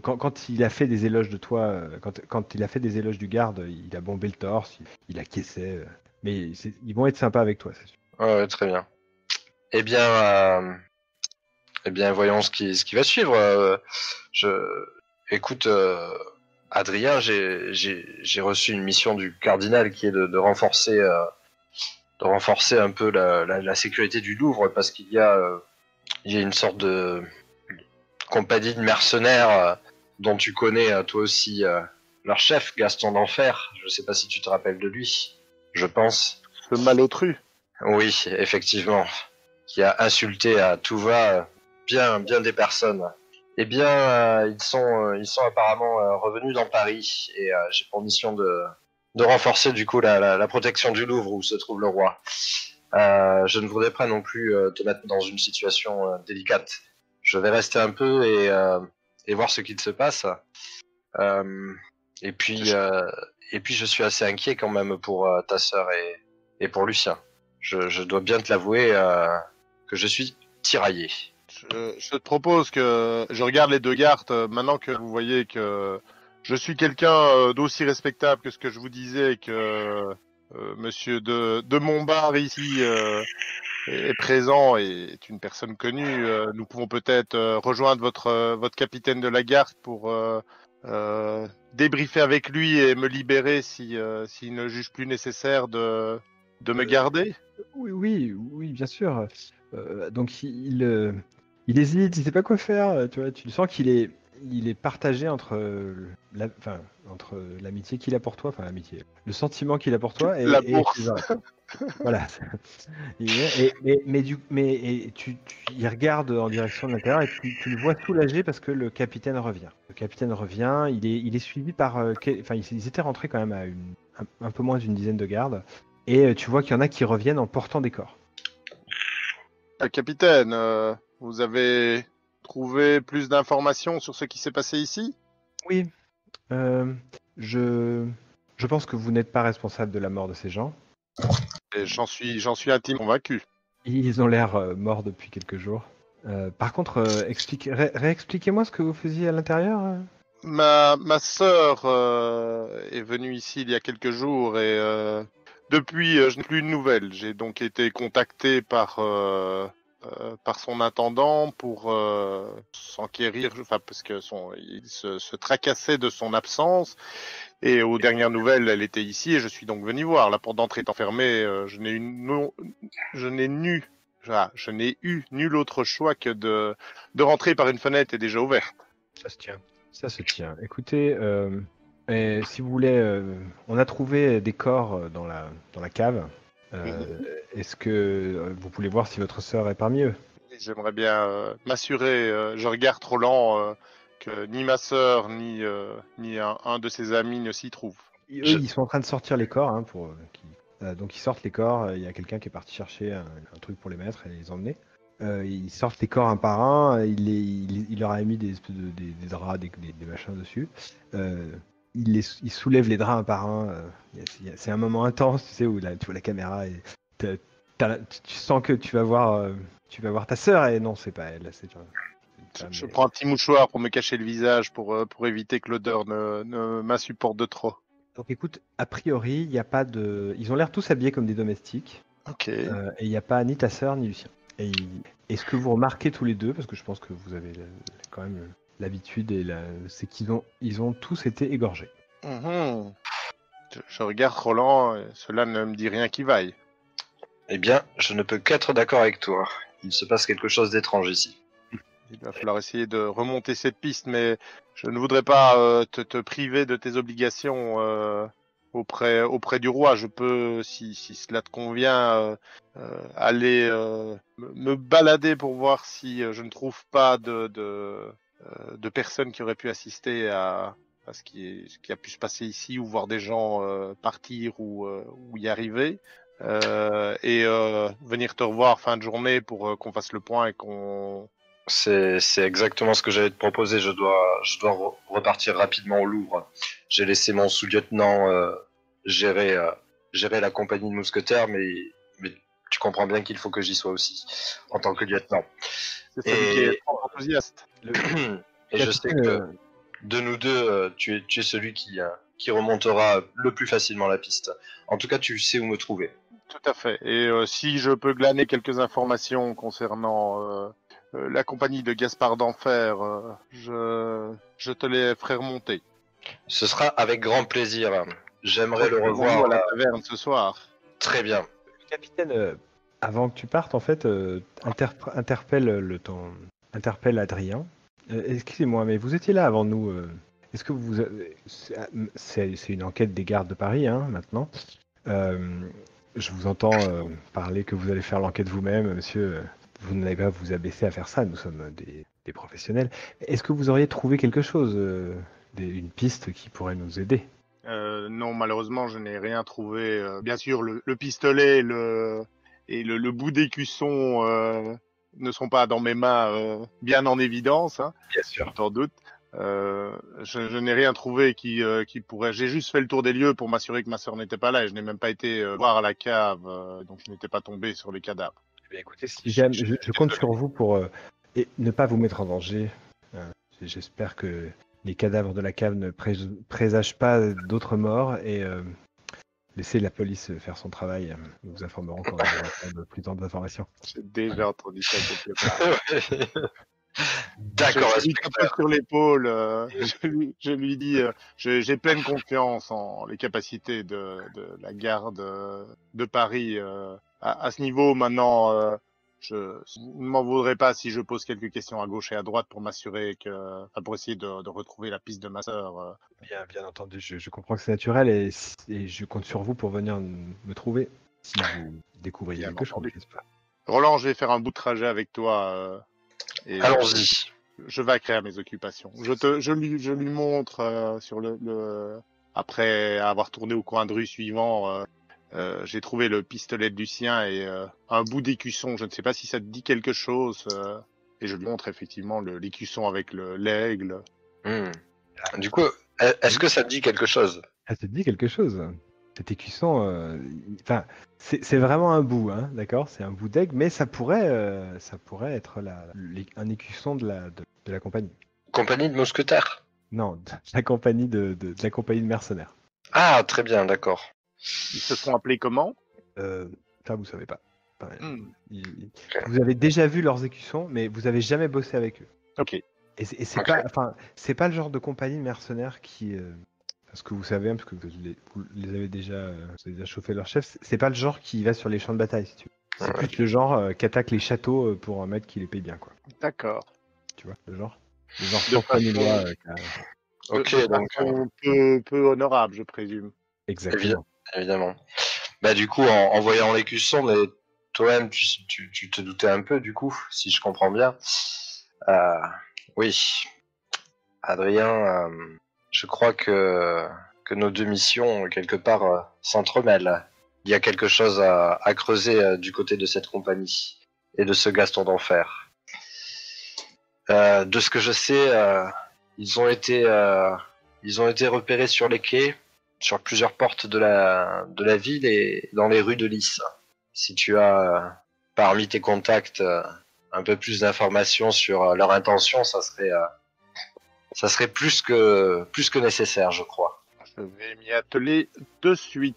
quand il a fait des éloges de toi, quand il a fait des éloges du garde, il a bombé le torse, il acquiesçait. Mais ils vont être sympas avec toi, c'est sûr. Ouais, très bien. Eh bien, Eh bien, voyons ce qui va suivre. Je... Écoute, Adrien, j'ai reçu une mission du cardinal qui est de renforcer un peu la sécurité du Louvre parce il y a une sorte de compagnie de mercenaires dont tu connais toi aussi leur chef, Gaston d'Enfer. Je sais pas si tu te rappelles de lui. Je pense. Ce malotru. Oui, effectivement. Qui a insulté à tout va bien des personnes. Eh bien, ils sont apparemment revenus dans Paris et j'ai pour mission de renforcer du coup la protection du Louvre où se trouve le roi. Je ne voudrais pas non plus te mettre dans une situation délicate. Je vais rester un peu et voir ce qu'il se passe. Euh, et puis, je suis assez inquiet quand même pour ta sœur et pour Lucien. Je dois bien te l'avouer que je suis tiraillé. Je te propose que je regarde les deux gardes maintenant que vous voyez que je suis quelqu'un d'aussi respectable que ce que je vous disais et que Monsieur de Montbard ici est présent et est une personne connue. Nous pouvons peut-être rejoindre votre capitaine de la garde pour débriefer avec lui et me libérer si s'il ne juge plus nécessaire de me garder. Oui, bien sûr. Donc il hésite, il sait pas quoi faire. Tu vois, tu sens il est partagé entre entre l'amitié qu'il a pour toi, enfin l'amitié, le sentiment qu'il a pour toi La et ses bourse. oreilles. Voilà. Il regarde en direction de l'intérieur et tu le vois soulagé parce que le capitaine revient. Le capitaine revient, il est suivi par, enfin ils étaient rentrés quand même à un peu moins d'une dizaine de gardes et tu vois qu'il y en a qui reviennent en portant des corps. Capitaine, vous avez trouvé plus d'informations sur ce qui s'est passé ici? Oui, euh, je je pense que vous n'êtes pas responsable de la mort de ces gens. Et j'en suis intimement convaincu. Ils ont l'air morts depuis quelques jours. Par contre, réexpliquez-moi ce que vous faisiez à l'intérieur. Ma sœur est venue ici il y a quelques jours et depuis je n'ai plus de nouvelles. J'ai donc été contacté par son intendant pour s'enquérir, enfin parce que il se tracassait de son absence. Et aux dernières nouvelles, elle était ici et je suis donc venu voir. La porte d'entrée est enfermée. Je n'ai eu nul autre choix que de rentrer par une fenêtre est déjà ouverte. Ça se tient. Ça se tient. Écoutez, et si vous voulez, on a trouvé des corps dans la cave. Est-ce que vous voulez voir si votre sœur est parmi eux? J'aimerais bien m'assurer. Je regarde Roland que ni ma sœur ni un de ses amis ne s'y trouvent. Eux, ils sont en train de sortir les corps. Hein, donc ils sortent les corps. Il y a quelqu'un qui est parti chercher un truc pour les mettre et les emmener. Ils sortent les corps un par un. Il leur a mis des espèces des draps, des machins dessus. Il soulève les draps un par un. C'est un moment intense, tu sais, où là, tu vois la caméra et tu sens que tu vas voir ta sœur et non, c'est pas elle. Là, c'est Je prends un petit mouchoir pour me cacher le visage pour éviter que l'odeur ne m'insupporte de trop. Donc écoute, a priori, il n'y a pas de. Ils ont l'air tous habillés comme des domestiques. Ok. Et il n'y a pas ni ta sœur ni Lucien. Et ce que vous remarquez tous les deux, parce que je pense que vous avez quand même l'habitude, c'est ils ont tous été égorgés. Mhm. Je regarde Roland, et cela ne me dit rien qui vaille. Eh bien, je ne peux qu'être d'accord avec toi. Il se passe quelque chose d'étrange ici. Il va falloir essayer de remonter cette piste, mais je ne voudrais pas te priver de tes obligations auprès du roi. Je peux, si cela te convient, aller me balader pour voir si je ne trouve pas de personnes qui auraient pu assister à ce qui a pu se passer ici, ou voir des gens partir ou y arriver. Et venir te revoir fin de journée pour qu'on fasse le point et qu'on... C'est exactement ce que j'allais te proposer. Je dois repartir rapidement au Louvre. J'ai laissé mon sous-lieutenant gérer, gérer la compagnie de mousquetaires, mais tu comprends bien qu'il faut que j'y sois aussi, en tant que lieutenant. C'est celui qui est enthousiaste. Et je sais que de nous deux, tu es celui qui remontera le plus facilement la piste. En tout cas, tu sais où me trouver. Tout à fait. Et si je peux glaner quelques informations concernant la compagnie de Gaspard d'Enfer, je te les ferai remonter. Ce sera avec grand plaisir. J'aimerais le Retrouvons-nous revoir. à la taverne ce soir. Très bien. Le capitaine, avant que tu partes, en fait, interpelle Adrien. Excusez-moi, mais vous étiez là avant nous. Est-ce que vous... c'est une enquête des gardes de Paris, hein, maintenant. Je vous entends parler que vous allez faire l'enquête vous-même, monsieur. Vous n'allez pas vous abaisser à faire ça, nous sommes des professionnels. Est-ce que vous auriez trouvé quelque chose, une piste qui pourrait nous aider? Non, malheureusement, je n'ai rien trouvé. Bien sûr, le pistolet et le bout d'écusson ne sont pas dans mes mains bien en évidence, hein, Bien sûr. sans doute. Je n'ai rien trouvé qui pourrait. J'ai juste fait le tour des lieux pour m'assurer que ma sœur n'était pas là et je n'ai même pas été voir la cave, donc je n'étais pas tombé sur les cadavres. Eh bien, écoutez, si jamais, je compte sur vous pour ne pas vous mettre en danger. J'espère que les cadavres de la cave ne présagent pas d'autres morts et laissez la police faire son travail. Nous vous informerons quand on aura plus d'informations. J'ai déjà entendu ça quelque part. D'accord, Je lui tape sur l'épaule, je lui dis j'ai pleine confiance en les capacités de la garde de Paris à ce niveau. Maintenant, vous ne m'en voudrez pas si je pose quelques questions à gauche et à droite pour m'assurer pour essayer de retrouver la piste de ma sœur. Bien entendu, je comprends que c'est naturel et je compte sur vous pour venir me trouver si vous découvrez Bien quelque chose, entendu. j'espère. Roland, je vais faire un bout de trajet avec toi. Et Allons-y. je vais à mes occupations. Je lui montre sur après avoir tourné au coin de rue suivant, j'ai trouvé le pistolet de Lucien et un bout d'écusson. Je ne sais pas si ça te dit quelque chose. Et je lui montre effectivement l'écusson avec l'aigle. Du coup, est-ce que ça te dit quelque chose? Ça te dit quelque chose? Cet écusson, enfin, c'est vraiment un bout, hein, d'accord? C'est un bout d'aigle, mais ça pourrait être un écusson de la compagnie. Compagnie de mousquetaires? Non, de la compagnie de la compagnie de mercenaires. Ah, très bien, d'accord. Ils se sont appelés comment? Ça, vous savez pas. Enfin, Ok. vous avez déjà vu leurs écussons, mais vous avez jamais bossé avec eux. Ok. Et c'est Ok. pas, enfin, c'est pas le genre de compagnie de mercenaires qui, parce que vous savez, parce que vous les avez déjà chauffé leur chef, c'est pas le genre qui va sur les champs de bataille, si tu veux. C'est plus le genre qui attaque les châteaux pour un mec qui les paye bien, quoi. D'accord. Tu vois, le genre sans De premier façon- doigt. Ok, de donc façon peu honorable, je présume. Exactement. évidemment. Bah du coup, en voyant l'écusson, mais toi-même, tu te doutais un peu, du coup, si je comprends bien. Oui, Adrien, je crois que nos deux missions, quelque part, s'entremêlent. Il y a quelque chose à creuser du côté de cette compagnie et de ce Gaston d'Enfer. De ce que je sais, ils ont été repérés sur les quais, sur plusieurs portes de la ville et dans les rues de Lys. Si tu as parmi tes contacts un peu plus d'informations sur leur intention, ça serait plus que nécessaire, je crois. Je vais m'y atteler de suite.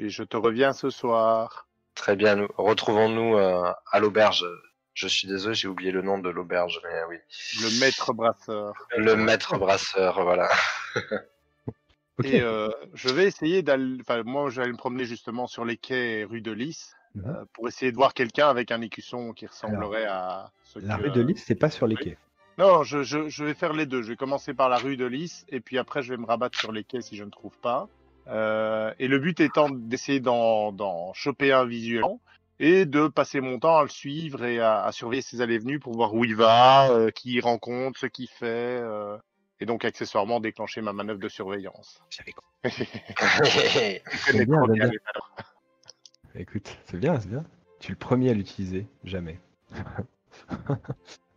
Et je te reviens ce soir. Très bien, retrouvons-nous à l'auberge. Je suis désolé, j'ai oublié le nom de l'auberge, mais oui. Le maître brasseur. Le maître brasseur, voilà. Ok. Et je vais essayer d'aller. Enfin, moi, j'allais me promener justement sur les quais rue de Lys pour essayer de voir quelqu'un avec un écusson qui ressemblerait à ce La que. rue de Lys, c'est pas sur les oui. quais. Non, je vais faire les deux. Je vais commencer par la rue de Lys et puis après, je vais me rabattre sur les quais si je ne trouve pas. Et le but étant d'essayer d'en choper un visuellement et de passer mon temps à le suivre et à surveiller ses allées et venues pour voir où il va, qui il rencontre, ce qu'il fait. Et donc, accessoirement, déclencher ma manœuvre de surveillance. J'avais compris. Je connais bien, trop j'aime bien bien. les valeurs. Écoute, c'est bien. Tu es le premier à l'utiliser, jamais.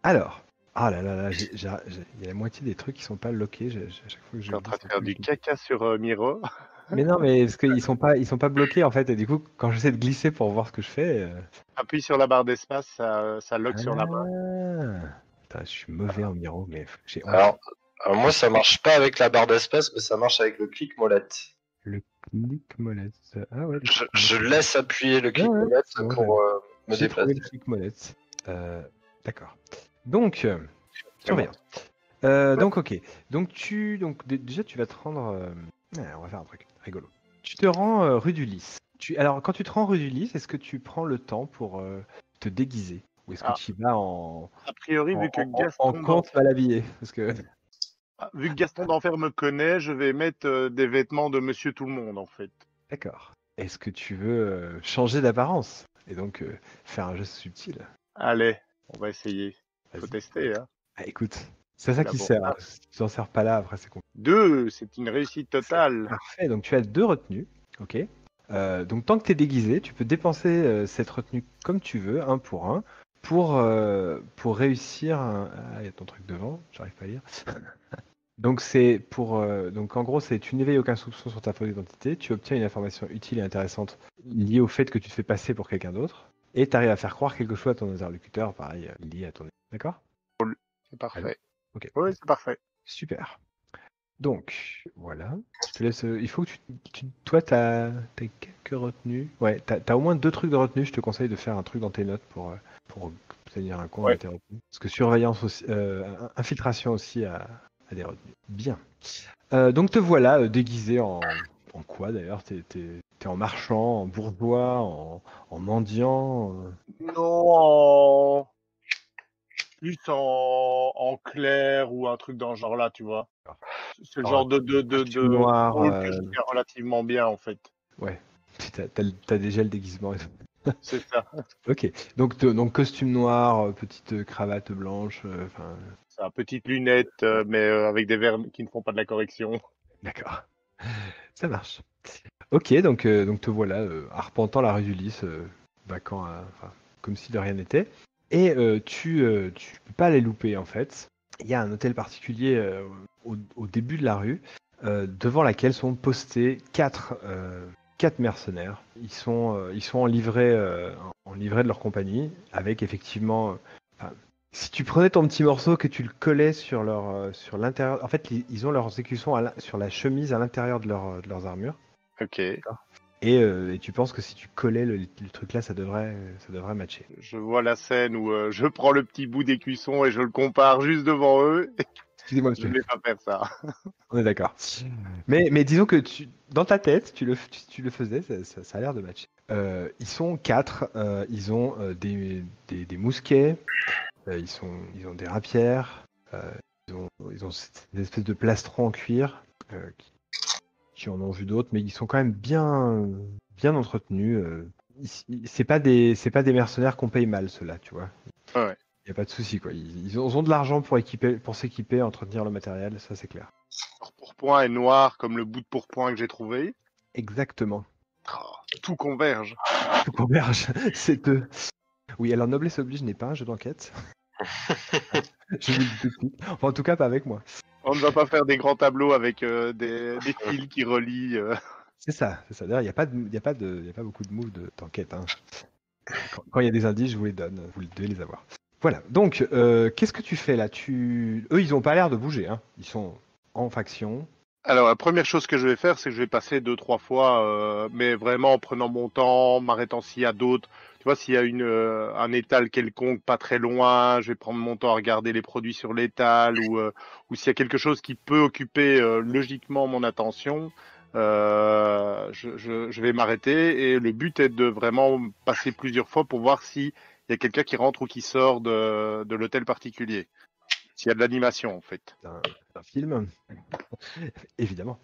Alors, ah là, il y a la moitié des trucs qui sont pas loqués. À chaque fois que Je je suis en le train dis, de c'est faire plus du caca sur Miro. Mais non, mais parce qu'ils sont pas bloqués en fait. Et du coup, quand j'essaie de glisser pour voir ce que je fais. Appuie sur la barre d'espace, ça lock sur la main. Putain, je suis mauvais en miro, mais j'ai honte. Alors, moi, ça marche pas avec la barre d'espace, mais ça marche avec le clic molette. Le clic molette. Ah ouais. Je laisse appuyer le clic molette bon, pour me J'ai trouvé déplacer. le clic molette. D'accord. Donc, surveillance. Donc, ok. Déjà, tu vas te rendre. On va faire un truc rigolo. Tu te rends rue du Lys. Alors, quand tu te rends rue du Lys, est-ce que tu prends le temps pour te déguiser? Ou est-ce que Ah, tu y vas en, a priori, en, en conte mal habillé? Parce que. Vu que Gaston d'Enfer me connaît, je vais mettre des vêtements de Monsieur Tout-le-Monde, en fait. D'accord. Est-ce que tu veux changer d'apparence? Et donc faire un geste subtil? Allez, on va essayer. Faut Vas-y. tester, hein. Ah, écoute, c'est ça qui D'abord. sert. Si tu t'en sers pas là, après c'est compliqué. 2, c'est une réussite totale. Parfait, donc tu as 2 retenues, ok. Donc tant que tu es déguisé, tu peux dépenser cette retenue comme tu veux, un pour réussir Ah, il y a ton truc devant, j'arrive pas à lire. Donc donc en gros, c'est tu n'éveilles aucun soupçon sur ta fausse identité, tu obtiens une information utile et intéressante liée au fait que tu te fais passer pour quelqu'un d'autre, et tu arrives à faire croire quelque chose à ton interlocuteur, pareil, lié à ton... D'accord? C'est parfait. Ok, Oui, c'est parfait. super. Donc, voilà. Je te laisse. Il faut que toi, t'as quelques retenues. Ouais, t'as au moins 2 trucs de retenue. Je te conseille de faire un truc dans tes notes pour tenir un compte de Ouais. tes retenues. Parce que surveillance aussi, infiltration aussi a des retenues. Bien. Donc te voilà déguisé en quoi d'ailleurs? T'es en marchand, en bourgeois, en mendiant. Non, plus en clair ou un truc dans ce genre-là, tu vois. C'est le Alors, genre costume de noir. rôle que je fais relativement bien, en fait. Ouais. T'as déjà le déguisement. C'est ça. Ok, donc costume noir, petite cravate blanche, enfin, C'est une petite lunette, mais avec des verres qui ne font pas de la correction. d'accord, ça marche. Ok, donc te voilà arpentant la rue du Lys, enfin, comme si de rien n'était. Et tu peux pas les louper en fait. Il y a un hôtel particulier au début de la rue, devant laquelle sont postés quatre mercenaires. Ils sont en livret de leur compagnie, avec effectivement. Enfin, si tu prenais ton petit morceau que tu le collais sur l'intérieur, en fait, ils ont leurs écussons sur la chemise à l'intérieur de leurs armures. Ok. Et tu penses que si tu collais le truc là, ça devrait matcher. Je vois la scène où je prends le petit bout des cuissons et je le compare juste devant eux. Excusez-moi, Je ne monsieur. vais pas faire ça. On est d'accord. Mais disons que dans ta tête, tu le faisais, ça a l'air de matcher. Ils sont 4, ils ont des mousquets, ils ont des rapières, ils ont cette espèce de plastron en cuir, qui en ont vu d'autres, mais ils sont quand même bien entretenus. C'est pas des mercenaires qu'on paye mal, ceux-là, tu vois. Ouais. Il n'y a pas de souci, quoi. Ils ont de l'argent pour s'équiper, entretenir le matériel, ça c'est clair. Leur pourpoint est noir comme le bout de pourpoint que j'ai trouvé. Exactement. Oh, tout converge. Tout converge, c'est eux. Oui, alors Noblesse oblige n'est pas un jeu d'enquête. Je vous le dis tout de suite. Enfin, en tout cas, pas avec moi. On ne va pas faire des grands tableaux avec des fils qui relient. C'est ça, c'est ça. D'ailleurs, il y a pas beaucoup de moves d'enquête, hein. Quand il y a des indices, je vous les donne. Vous devez les avoir. Voilà. Donc, qu'est-ce que tu fais là? Eux, ils ont pas l'air de bouger, hein. Ils sont en faction. Alors, la première chose que je vais faire, c'est que je vais passer 2-3 fois, mais vraiment en prenant mon temps, m'arrêtant s'il y a d'autres. Tu vois, s'il y a un étal quelconque pas très loin, je vais prendre mon temps à regarder les produits sur l'étal ou s'il y a quelque chose qui peut occuper logiquement mon attention, je vais m'arrêter. Et le but est de vraiment passer plusieurs fois pour voir s'il y a quelqu'un qui rentre ou qui sort de l'hôtel particulier. S'il y a de l'animation, en fait. d'un film, évidemment.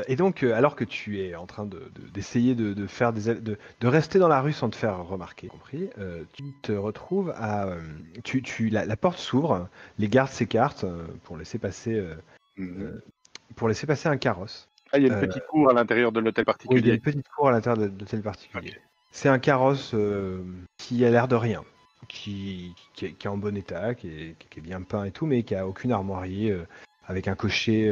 Et donc, alors que tu es en train d'essayer de faire de rester dans la rue sans te faire remarquer, compris, tu te retrouves la porte s'ouvre, les gardes s'écartent pour laisser passer un carrosse. Ah, il y a une petite cour à l'intérieur de l'hôtel Oui, il y a particulier. une petite cour à l'intérieur de l'hôtel particulier. Ok. C'est un carrosse qui a l'air de rien, qui est en bon état, qui est bien peint et tout, mais qui a aucune armoirie, avec un cocher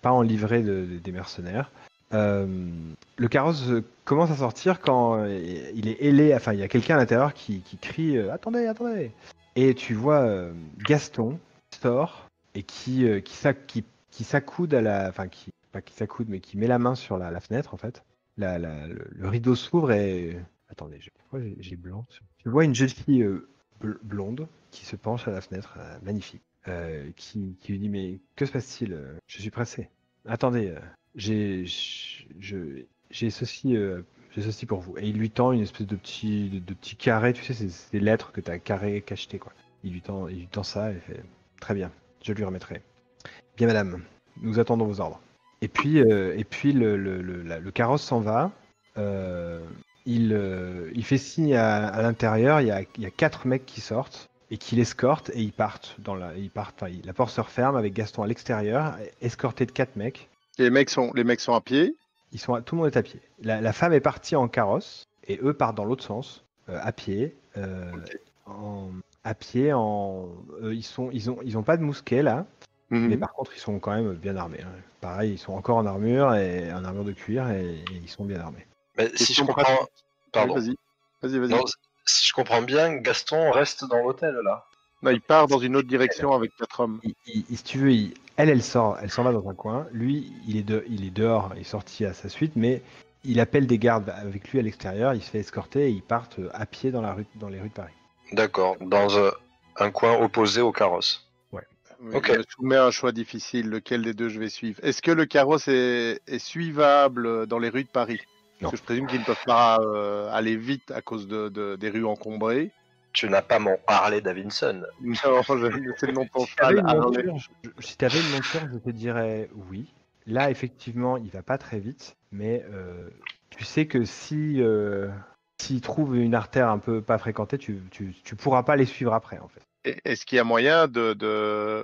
pas en livrée des mercenaires. Le carrosse commence à sortir quand il est ailé, enfin il y a quelqu'un à l'intérieur qui crie attendez, attendez. Et tu vois Gaston qui sort et qui s'accoude enfin pas qui s'accoude, mais qui met la main sur la fenêtre en fait. Le rideau s'ouvre et Attendez, pourquoi j'ai blanc? Tu vois une jeune fille blonde qui se penche à la fenêtre, magnifique, qui lui dit mais que se passe-t-il? Je suis pressé. Attendez, j'ai ceci pour vous. Et il lui tend une espèce de petit carré, tu sais, c'est des lettres que tu as carré cacheté quoi. Il lui tend ça et il fait très bien, je lui remettrai. Bien madame, nous attendons vos ordres. Et puis le carrosse s'en va. Euh, il fait signe à l'intérieur. Il y a 4 mecs qui sortent et qui l'escortent et ils partent la porte se referme avec Gaston à l'extérieur, escorté de 4 mecs. Les mecs sont à pied. Tout le monde est à pied. La femme est partie en carrosse et eux partent dans l'autre sens, à pied. À pied, ils ont pas de mousquet là. Mhm. Mais par contre, ils sont quand même bien armés. Hein. Pareil, ils sont encore en armure de cuir et ils sont bien armés. Mais si je Question comprends, pratique. pardon. Oui, vas-y. Non, si je comprends bien, Gaston reste dans l'hôtel là. Non, il part dans une autre direction avec 4 hommes. Si tu veux, elle s'en va dans un coin. Lui, il est dehors, il est sorti à sa suite, mais il appelle des gardes avec lui à l'extérieur. Il se fait escorter et ils partent à pied dans les rues de Paris. D'accord, dans un coin opposé au carrosse. Oui, Ok. je me soumets à un choix difficile. Lequel des deux je vais suivre? Est-ce que le carrosse est suivable dans les rues de Paris? Non. Parce que je présume qu'ils ne peuvent pas aller vite à cause des rues encombrées. Tu n'as pas mon Harley Davidson. Non, c'est le nom de ton Si t'avais cheval. une monture, je te dirais oui. Là, effectivement, il va pas très vite, mais tu sais que s'il trouve une artère un peu pas fréquentée, tu pourras pas les suivre après, en fait. Est-ce qu'il y a moyen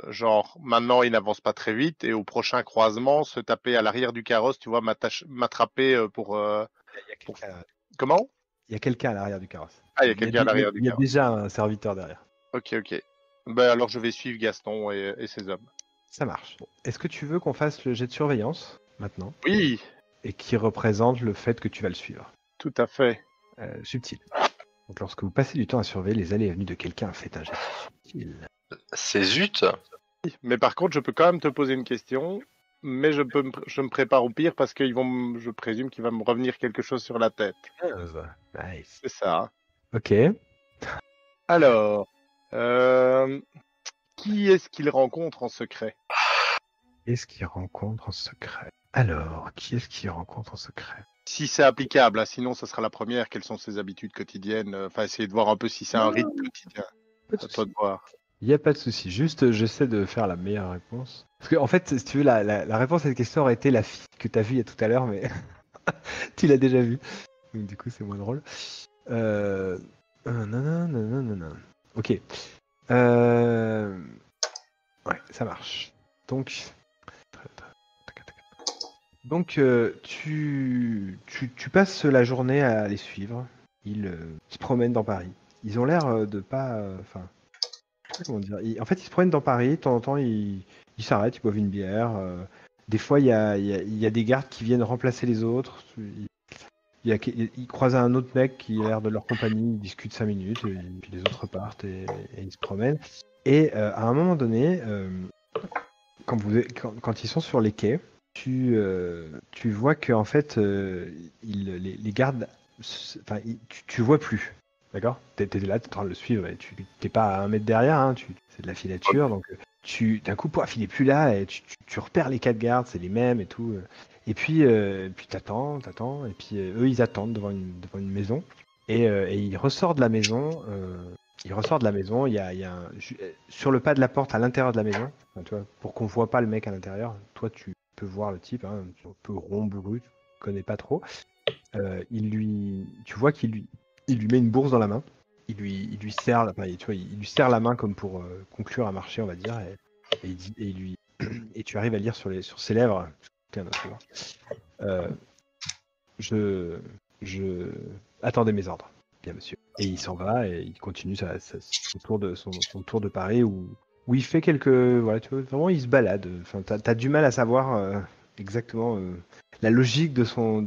genre, maintenant il n'avance pas très vite et au prochain croisement, se taper à l'arrière du carrosse, tu vois, m'attraper pour. Comment? Il y a quelqu'un à l'arrière du carrosse. Ah, il y a quelqu'un à l'arrière du Il y a carrosse. déjà un serviteur derrière. Ok. Ben alors je vais suivre Gaston et ses hommes. Ça marche. Est-ce que tu veux qu'on fasse le jet de surveillance maintenant Oui, et qui représente le fait que tu vas le suivre? tout à fait. Subtil. Donc, lorsque vous passez du temps à surveiller les allées et venues de quelqu'un, faites un jet subtil. C'est zut. Mais par contre, je peux quand même te poser une question, mais je me prépare au pire parce je présume qu'il va me revenir quelque chose sur la tête. 15. Nice. C'est ça. Hein. Ok. Alors, qui est-ce qu'il rencontre en secret? Qu'est-ce qu'il rencontre en secret? Alors, qui est-ce qu'il rencontre en secret? Si c'est applicable, hein, sinon ça sera la première. Quelles sont ses habitudes quotidiennes? Enfin, essayer de voir un peu si c'est un rythme quotidien. Pas de À toi souci. de voir. Il n'y a pas de souci. Juste, j'essaie de faire la meilleure réponse. Parce que, en fait, si tu veux, la réponse à cette question aurait été la fille que tu as vue il y a tout à l'heure, mais tu l'as déjà vue. Donc, du coup, c'est moins drôle. Nanana. Ok. Ouais, ça marche. Donc, tu passes la journée à les suivre. Ils se promènent dans Paris. Ils ont l'air de pas. Enfin, je sais pas comment dire. En fait, ils se promènent dans Paris. De temps en temps, ils s'arrêtent, ils boivent une bière. Des fois, il y a des gardes qui viennent remplacer les autres. Ils croisent un autre mec qui a l'air de leur compagnie. Ils discutent 5 minutes. Et puis les autres repartent et ils se promènent. Et à un moment donné, quand ils sont sur les quais, tu vois que en fait, les gardes, tu vois plus. D'accord? T'es là, t'es en train de le suivre et tu t'es pas à 1 mètre derrière, hein, c'est de la filature, donc d'un coup, poif, il est plus là et tu repères les 4 gardes, c'est les mêmes et tout. Et puis t'attends, et puis eux ils attendent devant une maison et ils ressortent de la maison. Il y a sur le pas de la porte à l'intérieur de la maison, enfin, tu vois, pour qu'on voit pas le mec à l'intérieur. Toi, tu peux voir le type, hein, un peu rond, bourru, tu connais pas trop. Tu vois il lui met une bourse dans la main. Il lui serre, enfin, tu vois, il lui serre la main comme pour conclure à marcher, on va dire, et tu arrives à lire sur ses lèvres. Je attendez mes ordres. Bien, monsieur. Et il s'en va et il continue son tour de Paris où il fait quelques. Voilà, tu vois, vraiment, il se balade. Enfin, t'as du mal à savoir exactement la logique de son.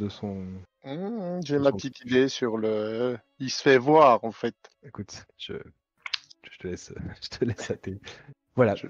J'ai ma petite idée sur le. Il se fait voir en fait. Écoute, je te laisse, je te laisse à tes. Voilà. Je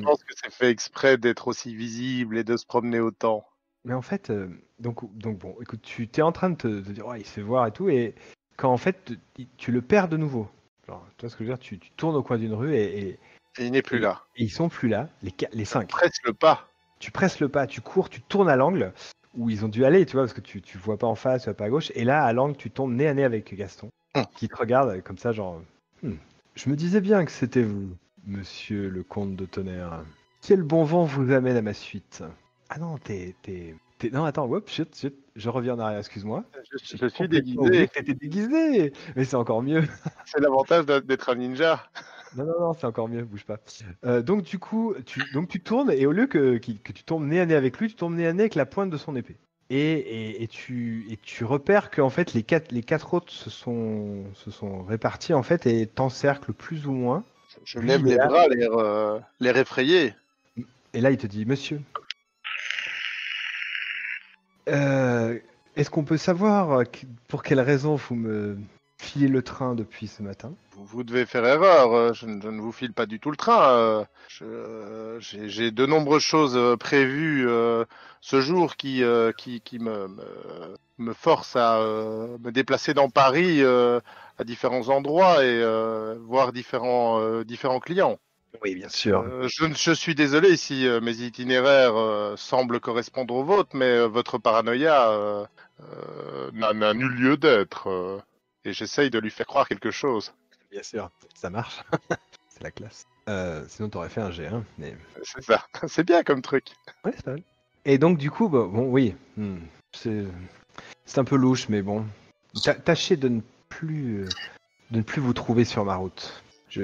pense que c'est fait exprès d'être aussi visible et de se promener autant. Mais en fait, donc bon, écoute, tu es en train de te dire, ouais, il se fait voir et tout, et quand en fait tu le perds de nouveau. Genre, tu vois ce que je veux dire, tu tournes au coin d'une rue et Et il n'est plus là. ils sont plus là, les 5. Presse le pas. Tu presses le pas, tu cours, tu tournes à l'angle où ils ont dû aller, tu vois, parce que tu vois pas en face, tu vois pas à gauche, et là, à l'angle, tu tombes nez à nez avec Gaston, qui te regarde comme ça, genre, je me disais bien que c'était vous, monsieur le comte de Tonnerre. Quel bon vent vous amène à ma suite. Ah non, non, attends, hop, chut, je reviens en arrière, excuse-moi. Je J'ai suis complètement oublié déguisé. que t'étais déguisé, mais c'est encore mieux. C'est l'avantage d'être un ninja. Non, c'est encore mieux, bouge pas. Donc du coup, tu tournes et au lieu que tu tombes nez à nez avec lui, tu tombes nez à nez avec la pointe de son épée. Et tu repères que en fait les quatre autres se sont répartis en fait et t'encerclent plus ou moins. Je Lui, lève il est les là. bras, l'air effrayé. Et là il te dit, monsieur, euh, est-ce qu'on peut savoir pour quelle raison vous me filez le train depuis ce matin? Vous devez faire erreur. Je ne vous file pas du tout le train. J'ai de nombreuses choses prévues ce jour qui me forcent à me déplacer dans Paris à différents endroits et voir différents clients. Oui, bien sûr. Je suis désolé si mes itinéraires semblent correspondre aux vôtres, mais votre paranoïa n'a nul lieu d'être. Et j'essaye de lui faire croire quelque chose. Bien sûr, ça marche. C'est la classe. Sinon, t'aurais fait un G1, mais... C'est ça. C'est bien comme truc. Ouais, c'est pas mal. Et donc, du coup, bon, oui, c'est un peu louche, mais bon. Tâchez de ne plus vous trouver sur ma route. Je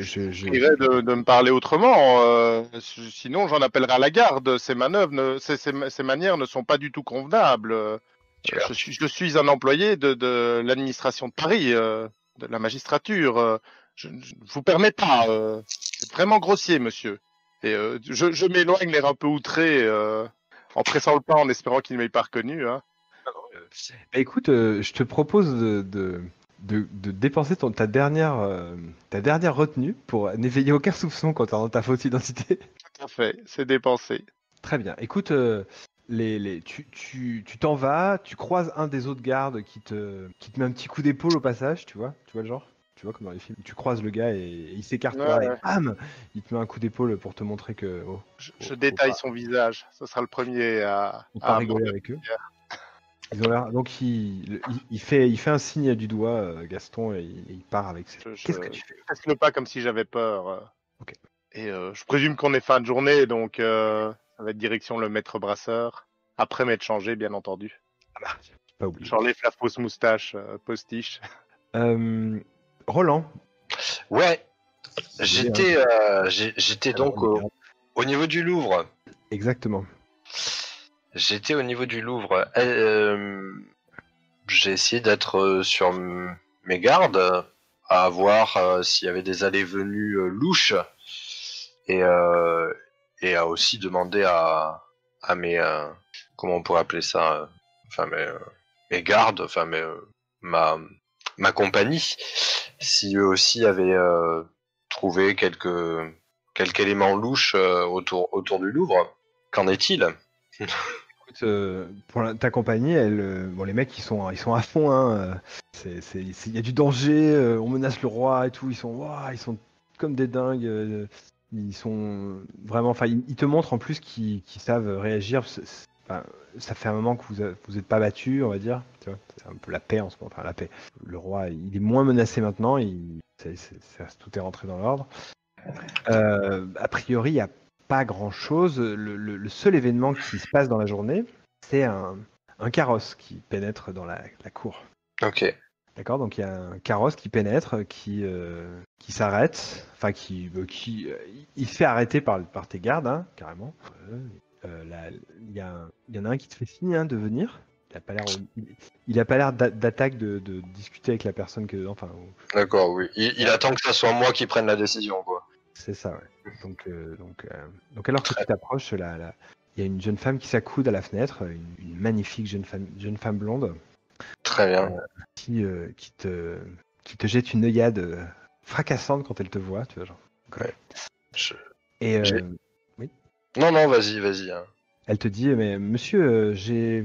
prierai de me parler autrement. Sinon, j'en appellerai à la garde. Ces manières ne sont pas du tout convenables. Je suis un employé de l'administration de Paris, de la magistrature. Je ne vous permets pas. C'est vraiment grossier, monsieur. Et je m'éloigne, l'air un peu outré, en pressant le pas, en espérant qu'il ne m'ait pas reconnu. Hein. Bah, écoute, je te propose de dépenser ta dernière retenue pour n'éveiller aucun soupçon concernant ta fausse identité. Tout à fait, c'est dépensé. Très bien. Écoute, tu t'en vas, tu croises un des autres gardes qui te met un petit coup d'épaule au passage, tu vois le genre? Tu vois comme dans les films. Tu croises le gars et il s'écarte Ouais, pas et ouais. bam! Il te met un coup d'épaule pour te montrer que Je détaille son visage. Ce sera le premier faut pas à rigoler avec eux. Ils ont l'air. Donc il fait un signe du doigt, Gaston, et il part avec ses. Qu'est-ce que tu fais? presse le pas comme si j'avais peur. Ok. Et je présume qu'on est fin de journée, donc ça va être direction le maître brasseur. Après m'être changé, bien entendu. Ah bah, j'ai pas oublié. J'enlève la fausse moustache postiche. Roland. Ouais, j'étais donc au niveau du Louvre. Exactement. J'étais au niveau du Louvre. J'ai essayé d'être sur mes gardes, à voir s'il y avait des allées-venues louches, et à aussi demander à mes comment on pourrait appeler ça, enfin mes gardes, enfin ma compagnie, si eux aussi avaient trouvé quelques éléments louches autour du Louvre. Qu'en est-il? Écoute, pour ta compagnie, bon, les mecs ils sont à fond, hein. Il y a du danger, on menace le roi et tout. Ils sont comme des dingues. Ils sont vraiment, enfin, ils te montrent en plus qu'ils savent réagir. Enfin, ça fait un moment que vous êtes pas battus, on va dire. Tu vois, c'est un peu la paix en ce moment. Enfin, la paix. Le roi, il est moins menacé maintenant. Tout est rentré dans l'ordre. A priori, il y a pas grand chose. Le seul événement qui se passe dans la journée, c'est un carrosse qui pénètre dans la cour. Ok. D'accord, donc il y a un carrosse qui pénètre, qui s'arrête, enfin il se fait arrêter par tes gardes, hein, carrément. Il y en a un qui te fait signe, hein, de venir. Il a pas l'air d'attaque de discuter avec la personne que, enfin. D'accord, oui. Il attend que ça soit moi qui prenne la décision, quoi. C'est ça, ouais. Donc alors que tu t'approches, il y a une jeune femme qui s'accoude à la fenêtre, une magnifique jeune femme blonde. Très bien. Qui te jette une œillade fracassante quand elle te voit, tu vois, genre. Ouais. Oui. Non, vas-y. Hein. Elle te dit, mais monsieur, j'ai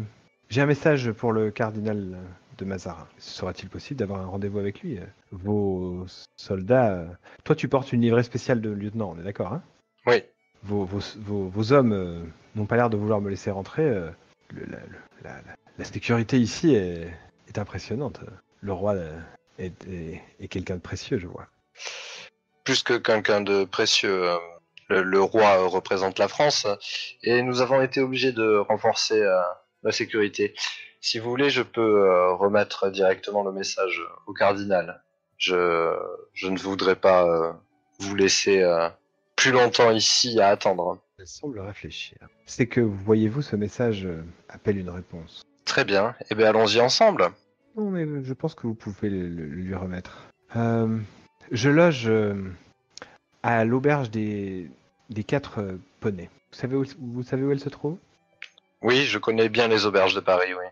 un message pour le cardinal de Mazarin. Sera-t-il possible d'avoir un rendez-vous avec lui? Vos soldats... Toi, tu portes une livrée spéciale de lieutenant, on est d'accord, hein? Oui. Vos hommes n'ont pas l'air de vouloir me laisser rentrer. La sécurité ici est impressionnante. Le roi est quelqu'un de précieux, je vois. Plus que quelqu'un de précieux, le roi représente la France et nous avons été obligés de renforcer la sécurité. Si vous voulez, je peux remettre directement le message au cardinal. Je ne voudrais pas vous laisser plus longtemps ici à attendre. Elle semble réfléchir. C'est que, voyez-vous, ce message appelle une réponse. Très bien. Eh bien, allons-y ensemble. Non, mais je pense que vous pouvez lui remettre. Je loge à l'auberge des 4 poneys. Vous savez où elle se trouve? Oui, je connais bien les auberges de Paris, oui.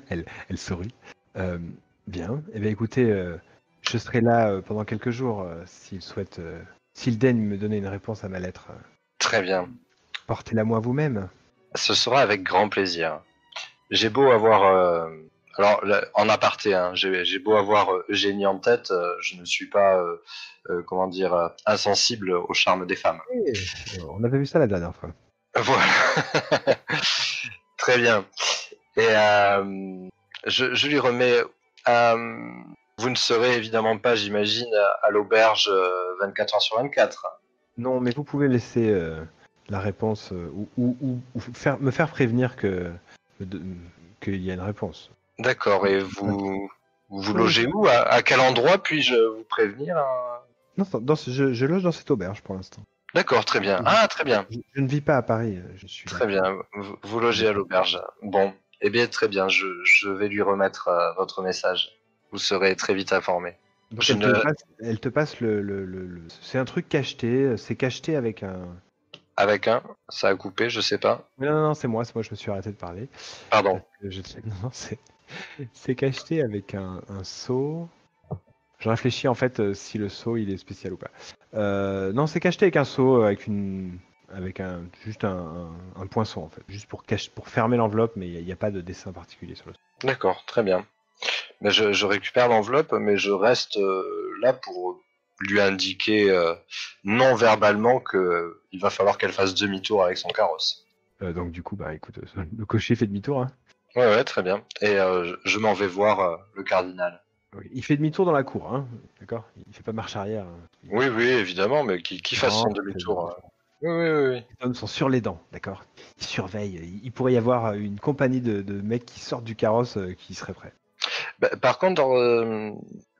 Elle sourit. Bien. Eh bien, écoutez, je serai là pendant quelques jours s'il daigne me donner une réponse à ma lettre. Très bien. Portez-la moi vous-même. Ce sera avec grand plaisir. J'ai beau avoir... Alors, en aparté, hein, j'ai beau avoir Eugénie en tête, je ne suis pas, comment dire, insensible au charme des femmes. On avait vu ça la dernière fois. Voilà. Très bien. Et je lui remets... vous ne serez évidemment pas, j'imagine, à l'auberge 24 heures sur 24. Non, mais vous pouvez laisser la réponse ou me faire prévenir qu'il y a une réponse. D'accord, et vous logez où? À quel endroit puis-je vous prévenir? Non, je loge dans cette auberge pour l'instant. D'accord, très bien. Ah, très bien. Je ne vis pas à Paris. Je suis très bien, vous logez à l'auberge. Bon, eh bien très bien, je vais lui remettre votre message. Vous serez très vite informé. Donc elle te passe le... C'est un truc cacheté, c'est cacheté avec un... Avec un? Ça a coupé, je sais pas. Non, c'est moi, je me suis arrêté de parler. Pardon. Non, c'est cacheté avec un seau. Je réfléchis en fait si le seau il est spécial ou pas. Non, c'est cacheté avec un seau, juste un poinçon en fait, juste pour fermer l'enveloppe, mais il n'y a pas de dessin particulier sur le seau. D'accord, très bien. Mais je récupère l'enveloppe, mais je reste là pour lui indiquer non verbalement que il va falloir qu'elle fasse demi-tour avec son carrosse. Donc du coup, bah écoute, le cocher fait demi-tour. Hein. Ouais, très bien. Et je m'en vais voir le cardinal. Oui, il fait demi-tour dans la cour, hein, d'accord? Il fait pas marche arrière. Hein. Oui, évidemment, mais qu'il fasse son demi-tour. Oui. Les hommes sont sur les dents, d'accord? Ils surveillent. Il pourrait y avoir une compagnie de mecs qui sortent du carrosse qui seraient prêts. Bah, par contre,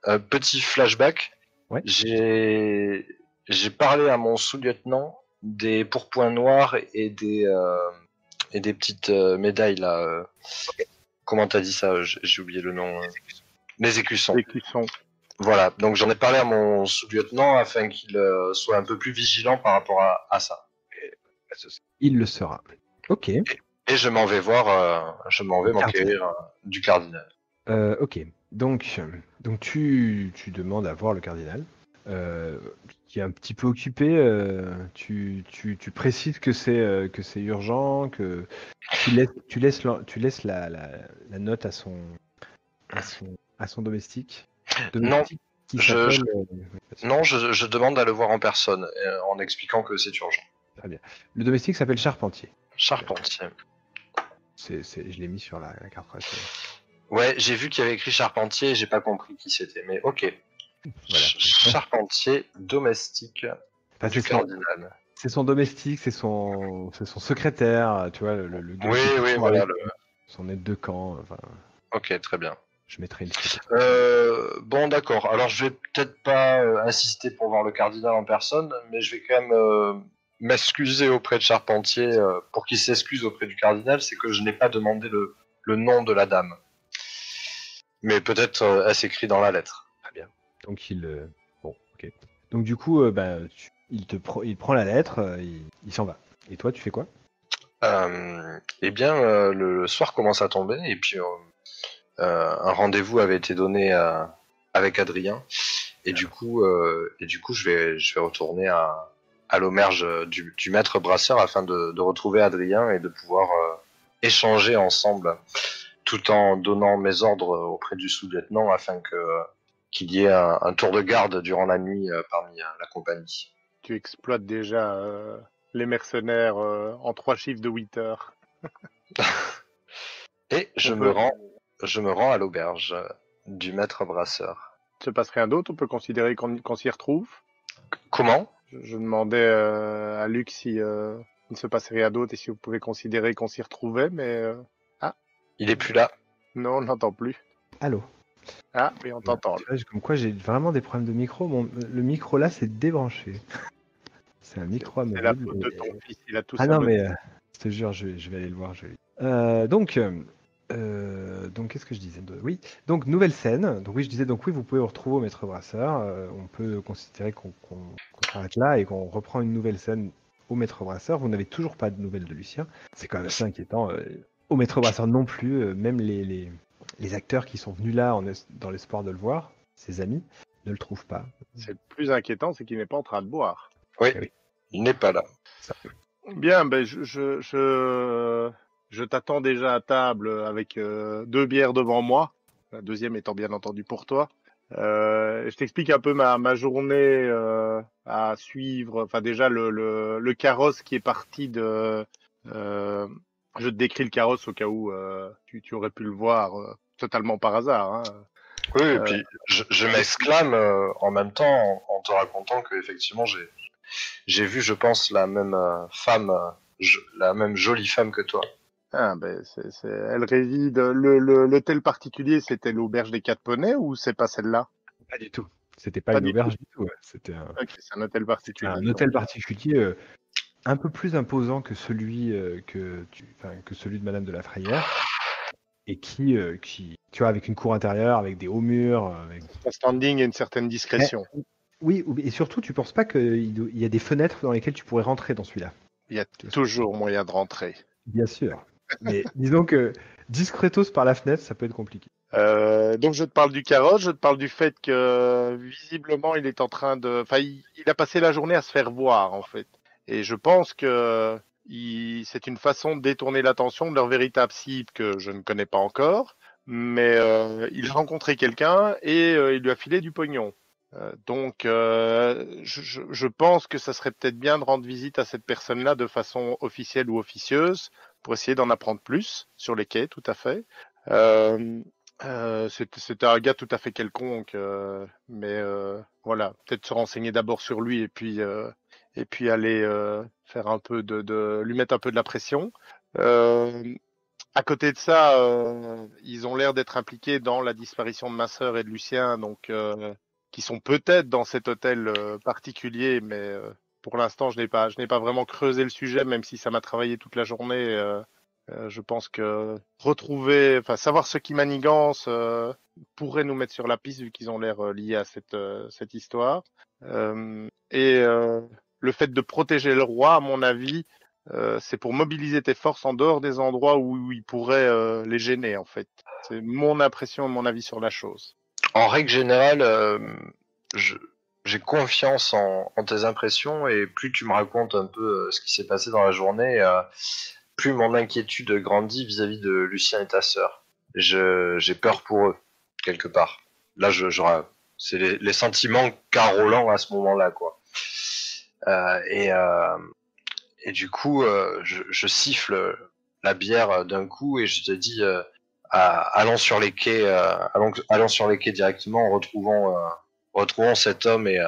un petit flashback. Ouais. J'ai parlé à mon sous-lieutenant des pourpoints noirs et des petites médailles là. Okay. Comment t'as dit ça? J'ai oublié le nom. Les écussons. Voilà, donc j'en ai parlé à mon sous-lieutenant afin qu'il soit un peu plus vigilant par rapport à ça. Il le sera. Ok. Et je m'en vais m'enquérir du cardinal. Ok. Donc tu demandes à voir le cardinal. Qui est un petit peu occupé. Tu précises que c'est urgent, que tu laisses la note à son domestique. Non, je demande à le voir en personne, en expliquant que c'est urgent. Très bien. Le domestique s'appelle Charpentier. Charpentier. Je l'ai mis sur la carte. Ouais, j'ai vu qu'il y avait écrit Charpentier, j'ai pas compris qui c'était, mais ok. Voilà. Charpentier, domestique du cardinal. C'est son domestique, c'est son secrétaire, tu vois, le gars. Oui, voilà. Son aide de camp. Enfin... Ok, très bien. Je mettrai une bon, d'accord. Alors, je vais peut-être pas insister pour voir le cardinal en personne, mais je vais quand même m'excuser auprès de Charpentier pour qu'il s'excuse auprès du cardinal. C'est que je n'ai pas demandé le nom de la dame. Mais peut-être elle s'écrit dans la lettre. Très bien. Donc, bon, ok. Donc, du coup, il prend la lettre, il s'en va. Et toi, tu fais quoi? Eh bien, le soir commence à tomber, et puis... un rendez-vous avait été donné avec Adrien et du coup je vais retourner à l'auberge du maître brasseur afin de retrouver Adrien et de pouvoir échanger ensemble tout en donnant mes ordres auprès du sous-lieutenant afin qu'il y ait un tour de garde durant la nuit parmi la compagnie. Tu exploites déjà les mercenaires en 3 chiffres de 8 heures. Et je me rends à l'auberge du maître brasseur. Il se passe rien d'autre, on peut considérer qu'on s'y retrouve. Comment? Je demandais à Luc si il ne se passait rien d'autre et si vous pouvez considérer qu'on s'y retrouvait, mais Il est plus là. non, on n'entend plus. Allô. Ah, mais on t'entend. Tu vois, comme quoi j'ai vraiment des problèmes de micro. Le micro là, c'est débranché. C'est un micro C'est la amovible. faute de ton fils, il a tout Ah ça. non, mais je te jure, je vais aller le voir. Donc, qu'est-ce que je disais? Oui, donc nouvelle scène. Donc oui, je disais, donc oui, vous pouvez vous retrouver au maître brasseur. On peut considérer qu'on s'arrête là et qu'on reprend une nouvelle scène au maître brasseur. Vous n'avez toujours pas de nouvelles de Lucien. C'est quand même assez inquiétant. Au maître brasseur non plus. Même les acteurs qui sont venus là dans l'espoir de le voir, ses amis, ne le trouvent pas. C'est le plus inquiétant, c'est qu'il n'est pas en train de boire. Oui, Oui. il n'est pas là. Bien, ben je t'attends déjà à table avec 2 bières devant moi, la deuxième étant bien entendu pour toi. Je t'explique un peu ma journée à suivre. Enfin déjà le carrosse qui est parti de. Je te décris le carrosse au cas où tu aurais pu le voir totalement par hasard. Hein. Oui, et puis je m'exclame en même temps en te racontant que effectivement j'ai vu, je pense, la même femme, la même jolie femme que toi. Ah ben elle réside. L'hôtel particulier, c'était l'auberge des 4 poneys ou c'est pas celle-là? Pas du tout. C'était pas Pas une du auberge du tout. C'était Ok, c'est un hôtel particulier. un hôtel particulier un peu plus imposant que celui que celui de Madame de la Frayère, et qui, tu vois, avec une cour intérieure, avec des hauts murs, avec... Un standing et une certaine discrétion. Oui, et surtout, tu penses pas qu'il y a des fenêtres dans lesquelles tu pourrais rentrer dans celui-là? Il y a toujours moyen de rentrer. Bien sûr. Mais disons que discretos par la fenêtre, ça peut être compliqué. Donc je te parle du carrosse, je te parle du fait que visiblement il est en train de, enfin il a passé la journée à se faire voir en fait. Et je pense que c'est une façon de détourner l'attention de leur véritable cible que je ne connais pas encore, mais il a rencontré quelqu'un et il lui a filé du pognon. Donc je pense que ça serait peut-être bien de rendre visite à cette personne-là de façon officielle ou officieuse pour essayer d'en apprendre plus sur les quais, tout à fait. C'était un gars tout à fait quelconque, mais voilà, peut-être se renseigner d'abord sur lui et puis aller faire un peu lui mettre un peu de la pression. À côté de ça, ils ont l'air d'être impliqués dans la disparition de ma sœur et de Lucien, donc qui sont peut-être dans cet hôtel particulier, mais pour l'instant, je n'ai pas vraiment creusé le sujet, même si ça m'a travaillé toute la journée. Je pense que savoir ce qui manigance pourrait nous mettre sur la piste vu qu'ils ont l'air liés à cette histoire. Le fait de protéger le roi, à mon avis, c'est pour mobiliser tes forces en dehors des endroits où ils pourraient les gêner, en fait. C'est mon impression et mon avis sur la chose. En règle générale, j'ai confiance en tes impressions et plus tu me racontes un peu ce qui s'est passé dans la journée, plus mon inquiétude grandit vis-à-vis de Lucien et ta sœur. J'ai peur pour eux, quelque part. Là, c'est les sentiments qu'a Roland à ce moment-là, quoi. Et du coup, je siffle la bière d'un coup et je te dis allons sur les quais, allons sur les quais directement, retrouvons cet homme et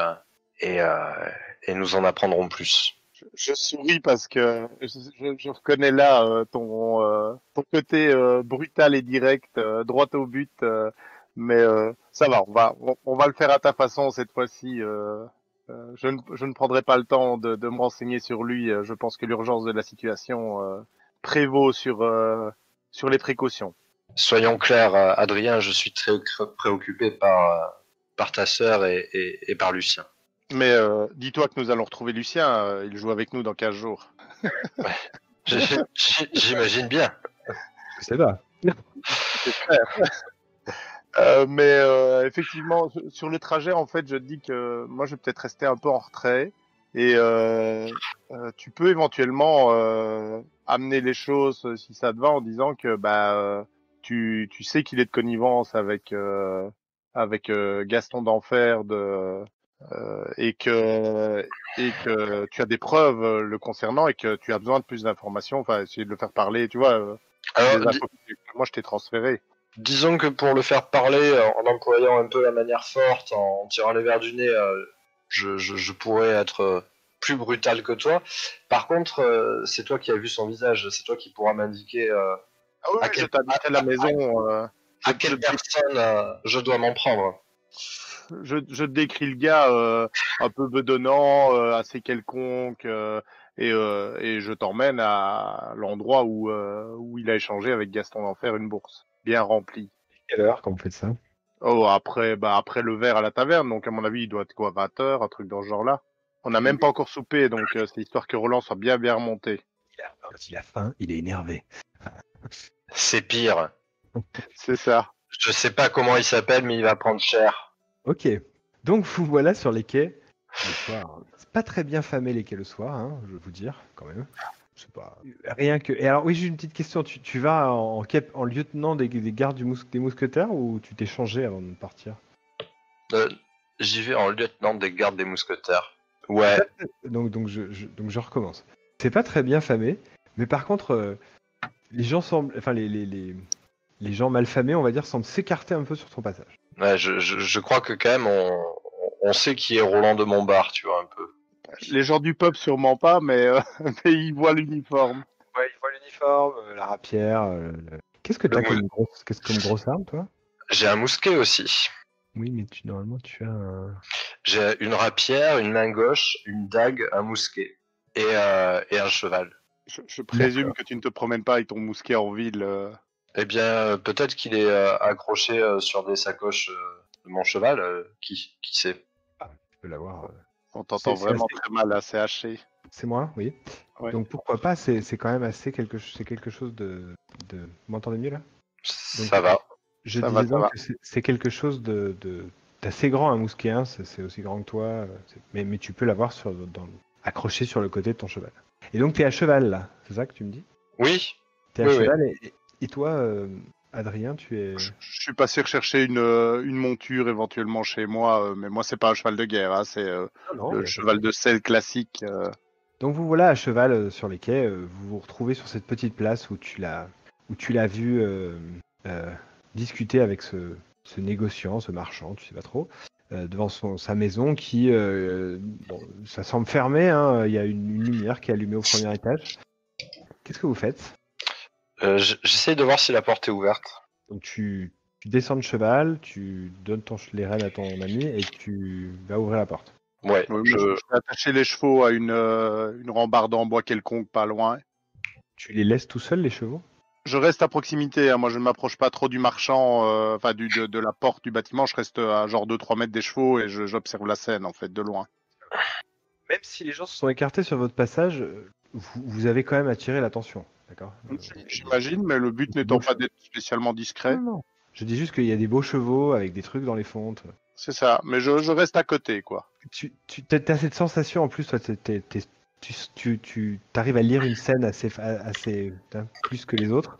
nous en apprendrons plus. Je souris parce que je reconnais là ton côté brutal et direct, droit au but, mais ça va, on va le faire à ta façon cette fois-ci. Je ne prendrai pas le temps de me renseigner sur lui. Je pense que l'urgence de la situation prévaut sur les précautions. Soyons clairs, Adrien, je suis très préoccupé par ta sœur et par Lucien. Mais dis-toi que nous allons retrouver Lucien, il joue avec nous dans 15 jours. Ouais. J'imagine bien. Je sais pas. C'est clair. Mais effectivement, sur le trajet, en fait, je te dis que moi, je vais peut-être rester un peu en retrait. Et tu peux éventuellement amener les choses, si ça te va, en disant que tu sais qu'il est de connivence avec Gaston d'Enfer et que tu as des preuves le concernant et que tu as besoin de plus d'informations, enfin essayer de le faire parler, tu vois, Alors, des infos que moi je t'ai transférées. disons que pour le faire parler, en employant un peu la manière forte, en tirant les verres du nez, je pourrais être plus brutal que toi. Par contre, c'est toi qui as vu son visage, c'est toi qui pourras m'indiquer Ah oui, à oui, quel- je t'inviterai à la maison. à quelle personne je dois m'en prendre. Je te décris le gars un peu bedonnant, assez quelconque, et je t'emmène à l'endroit où il a échangé avec Gaston d'Enfer une bourse bien remplie. Quelle heure quand vous faites ça? Oh, après le verre à la taverne, donc à mon avis, il doit être quoi, 20 heures, un truc dans ce genre-là. On n'a même pas encore soupé, donc c'est histoire que Roland soit bien remonté. Quand il a faim, il est énervé. C'est pire. C'est ça. Je sais pas comment il s'appelle, mais il va prendre cher. Ok. Donc vous voilà sur les quais le soir. C'est pas très bien famé les quais le soir, hein, je vais vous dire, quand même. C'est pas rien que. Et alors oui, j'ai une petite question. Tu vas en lieutenant des gardes des mousquetaires ou tu t'es changé avant de partir? J'y vais en lieutenant des gardes des mousquetaires. Ouais. Donc je recommence. C'est pas très bien famé, mais par contre, les gens semblent, enfin les gens mal famés, on va dire, semblent s'écarter un peu sur ton passage. Ouais, je crois que quand même on sait qui est Roland de Montbard, tu vois un peu. Les gens du pub sûrement pas, mais, mais ils voient l'uniforme. Ouais, ils voient l'uniforme, la rapière. Qu'est-ce que Le t'as mou- comme grosse arme, toi? J'ai un mousquet aussi. Oui, mais normalement, tu as un. J'ai une rapière, une main gauche, une dague, un mousquet et un cheval. Je présume que tu ne te promènes pas avec ton mousquet en ville. Eh bien, peut-être qu'il est accroché sur des sacoches de mon cheval. Qui sait? Tu peux l'avoir. On t'entend C'est vraiment assez- très mal, là, c'est haché. C'est moi, oui. Ouais. Donc pourquoi pas? C'est quand même assez c'est quelque chose de. Vous m'entendez mieux là? Donc, Ça va. Je Ça disais va, ça donc va. que c'est quelque chose d'assez grand, un mousquet, hein, c'est aussi grand que toi, mais tu peux l'avoir accroché sur le côté de ton cheval. Et donc tu es à cheval là, c'est ça que tu me dis? Oui, Tu es à oui, oui. cheval et toi, Adrien, tu es. Je suis passé rechercher une monture éventuellement chez moi, mais moi c'est pas un cheval de guerre, hein, c'est Non, non, le mais cheval de selle classique. donc vous voilà à cheval sur les quais, vous vous retrouvez sur cette petite place où tu l'as vu euh, discuter avec ce négociant, ce marchand, tu sais pas trop, devant sa maison qui, bon, ça semble fermé, hein, il y a une lumière qui est allumée au premier étage. Qu'est-ce que vous faites? J'essaye de voir si la porte est ouverte. Donc tu descends de cheval, tu donnes les rênes à ton ami et tu vas ouvrir la porte. Ouais, Oui, je vais attacher les chevaux à une rambarde en bois quelconque pas loin. Tu les laisses tout seuls, les chevaux? Je reste à proximité, hein, moi je ne m'approche pas trop du marchand, enfin de la porte du bâtiment, je reste à genre 2-3 mètres des chevaux et j'observe la scène en fait de loin. Même si les gens se sont écartés sur votre passage, vous avez quand même attiré l'attention, d'accord? J'imagine, mais le but n'étant pas d'être spécialement discret. Non, non. Je dis juste qu'il y a des beaux chevaux avec des trucs dans les fontes. C'est ça, mais je reste à côté, quoi. Tu as cette sensation en plus, toi, tu arrives à lire une scène assez plus que les autres.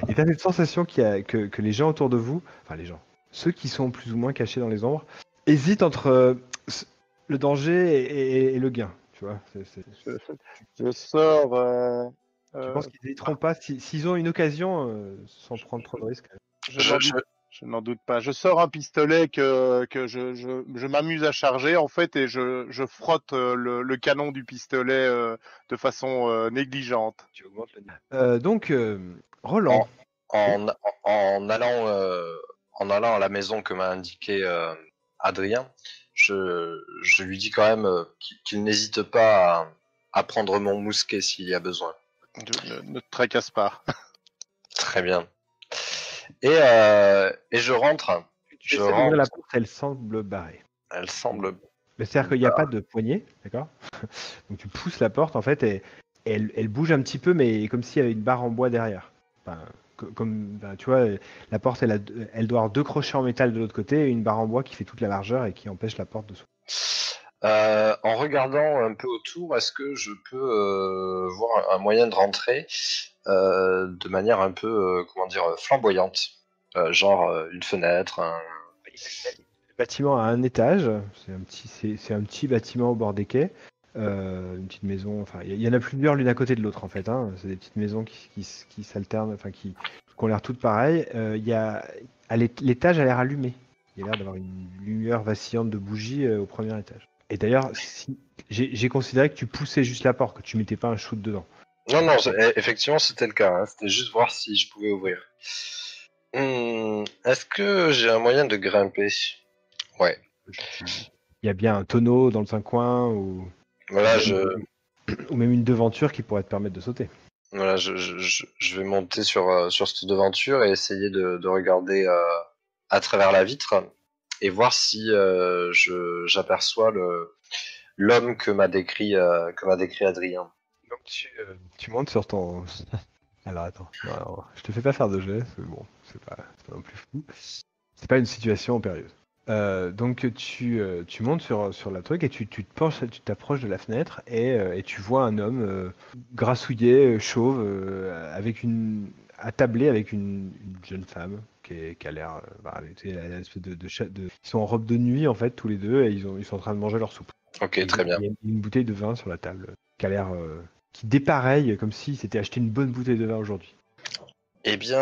Et tu as cette sensation que les gens autour de vous, enfin les gens, ceux qui sont plus ou moins cachés dans les ombres, hésitent entre le danger et le gain. Tu vois, Je sors. je pense qu'ils n'hésiteront pas s'ils ont une occasion sans prendre trop de risques. Je n'en doute pas. Je sors un pistolet que je m'amuse à charger en fait et je frotte le canon du pistolet de façon négligente. Tu augmentes le niveau. Donc, Roland. En, en allant à la maison que m'a indiqué Adrien, je lui dis quand même qu'il n'hésite pas à prendre mon mousquet s'il y a besoin. Ne te tracasse pas. Très bien. Et je rentre. Tu essaies d'ouvrir la porte, elle semble barrée. Elle semble. C'est-à-dire qu'il n'y a pas de poignée, d'accord? Donc tu pousses la porte en fait et elle bouge un petit peu, mais comme s'il y avait une barre en bois derrière. Enfin, tu vois, la porte elle doit avoir deux crochets en métal de l'autre côté et une barre en bois qui fait toute la largeur et qui empêche la porte de s'ouvrir. En regardant un peu autour, est-ce que je peux voir un moyen de rentrer de manière un peu, flamboyante, genre une fenêtre, Le bâtiment a un étage, c'est un petit bâtiment au bord des quais, une petite maison, enfin il y en a plusieurs l'une à côté de l'autre en fait, hein. C'est des petites maisons qui s'alternent, enfin qui ont l'air toutes pareilles. L'étage a l'air allumé, il y a l'air d'avoir une lumière vacillante de bougies au premier étage. Et d'ailleurs, j'ai considéré que tu poussais juste la porte, que tu mettais pas un shoot dedans. Non, effectivement, c'était le cas. Hein. C'était juste voir si je pouvais ouvrir. Est-ce que j'ai un moyen de grimper? Ouais. Il y a bien un tonneau dans le coin ou Voilà, ou même une devanture qui pourrait te permettre de sauter. voilà, je vais monter sur cette devanture et essayer de regarder à travers la vitre et voir si j'aperçois l'homme que m'a décrit Adrien. Donc tu montes sur ton. Alors attends, non, je te fais pas faire de jet, parce que bon, c'est pas non plus fou. C'est pas une situation périlleuse. Donc tu montes sur la truc et tu te penches, tu t'approches de la fenêtre et tu vois un homme grassouillet, chauve, attablé avec une jeune femme qui a l'air, elle a une espèce ils sont en robe de nuit en fait tous les deux et ils sont en train de manger leur soupe. Ok, très bien. Il y a une bouteille de vin sur la table qui a l'air qui dépareille comme s'il s'était acheté une bonne bouteille de vin aujourd'hui. Eh bien,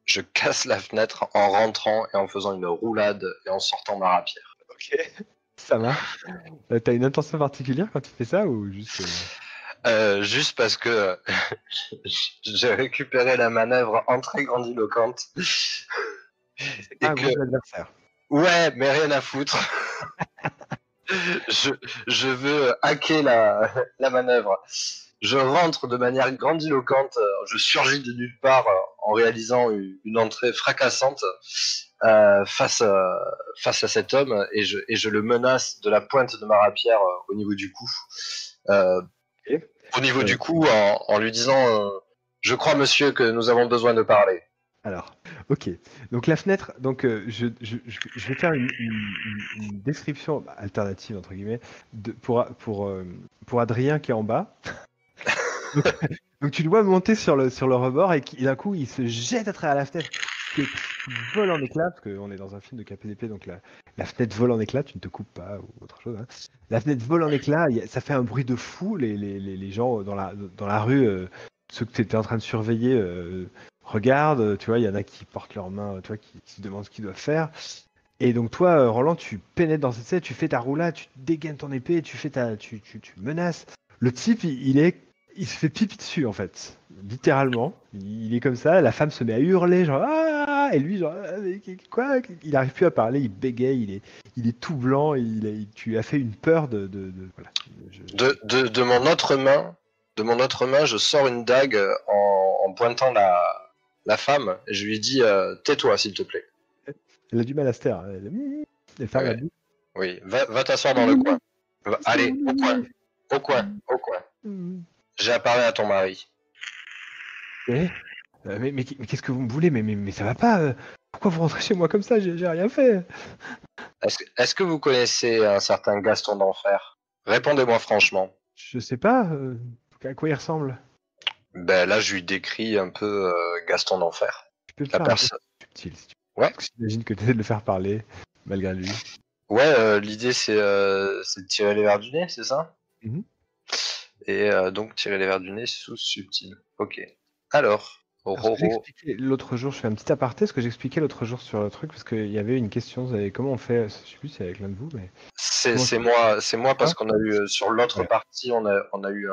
je casse la fenêtre en rentrant et en faisant une roulade et en sortant ma rapière. Ok, ça marche. T'as une intention particulière quand tu fais ça ou juste Juste parce que j'ai récupéré la manœuvre en très grandiloquente. c'est pas un gros adversaire. Ouais, mais rien à foutre. je veux hacker la manœuvre. Je rentre de manière grandiloquente, je surgis de nulle part en réalisant une entrée fracassante face à cet homme et je le menace de la pointe de ma rapière au niveau du cou. Okay. Au niveau du cou, en lui disant je crois, monsieur, que nous avons besoin de parler. Alors, ok. Donc la fenêtre, donc je vais faire une description alternative entre guillemets pour Adrien qui est en bas. donc tu le vois monter sur le rebord et d'un coup il se jette à travers la fenêtre qui vole en éclats parce qu'on est dans un film de KPDP donc la fenêtre vole en éclats, tu ne te coupes pas ou autre chose. Hein. La fenêtre vole en éclats, ça fait un bruit de fou. Les gens dans la rue, ceux que tu étais en train de surveiller. Regarde, tu vois, il y en a qui portent leurs mains, tu vois, qui se demandent ce qu'ils doivent faire. Et donc toi, Roland, tu pénètres dans cette scène, tu fais ta roulade, tu dégaines ton épée, tu menaces. Le type, il se fait pipi dessus en fait, littéralement. Il est comme ça, la femme se met à hurler, genre ah, et lui genre mais quoi. Il n'arrive plus à parler, il bégaye, il est tout blanc, tu as fait une peur voilà. De mon autre main, je sors une dague en pointant la femme et je lui dis tais-toi s'il te plaît. Elle a du mal à se taire. Elle ferme la bouche. Oui, va t'asseoir dans le coin. Allez, au coin. J'ai à parler à ton mari. Mais qu'est-ce que vous me voulez mais ça va pas. Pourquoi vous rentrez chez moi comme ça? J'ai rien fait. Est-ce que vous connaissez un certain Gaston d'Enfer? Répondez-moi franchement. Je sais pas. À quoi il ressemble? Ben là, je lui décris un peu Gaston d'Enfer. Tu peux me faire un peu subtil si tu veux. Ouais. Parce que j'imagine que tu essaies de le faire parler, malgré lui. Ouais, l'idée c'est de tirer les verres du nez, c'est ça? Mm-hmm. Et donc tirer les verres du nez sous subtil. Ok. Alors, l'autre jour, je fais un petit aparté, ce que j'expliquais l'autre jour sur le truc, parce qu'il y avait une question, comment on fait, je sais plus si c'est avec l'un de vous, mais... C'est moi parce qu'on a eu, sur l'autre partie, on a eu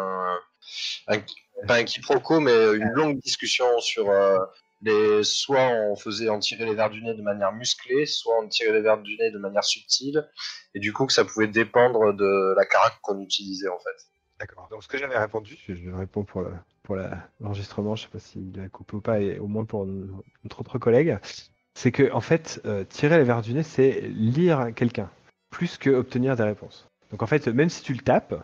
pas un quiproquo, mais une longue discussion sur soit on tirait les verres du nez de manière musclée, soit on tirait les verres du nez de manière subtile, et du coup que ça pouvait dépendre de la carac qu'on utilisait en fait. D'accord. Donc ce que j'avais répondu, je réponds pour l'enregistrement, je sais pas s'il a coupé ou pas, et au moins pour notre autre collègue, c'est que en fait, tirer les verres du nez, c'est lire quelqu'un, plus que obtenir des réponses. Donc en fait, même si tu le tapes,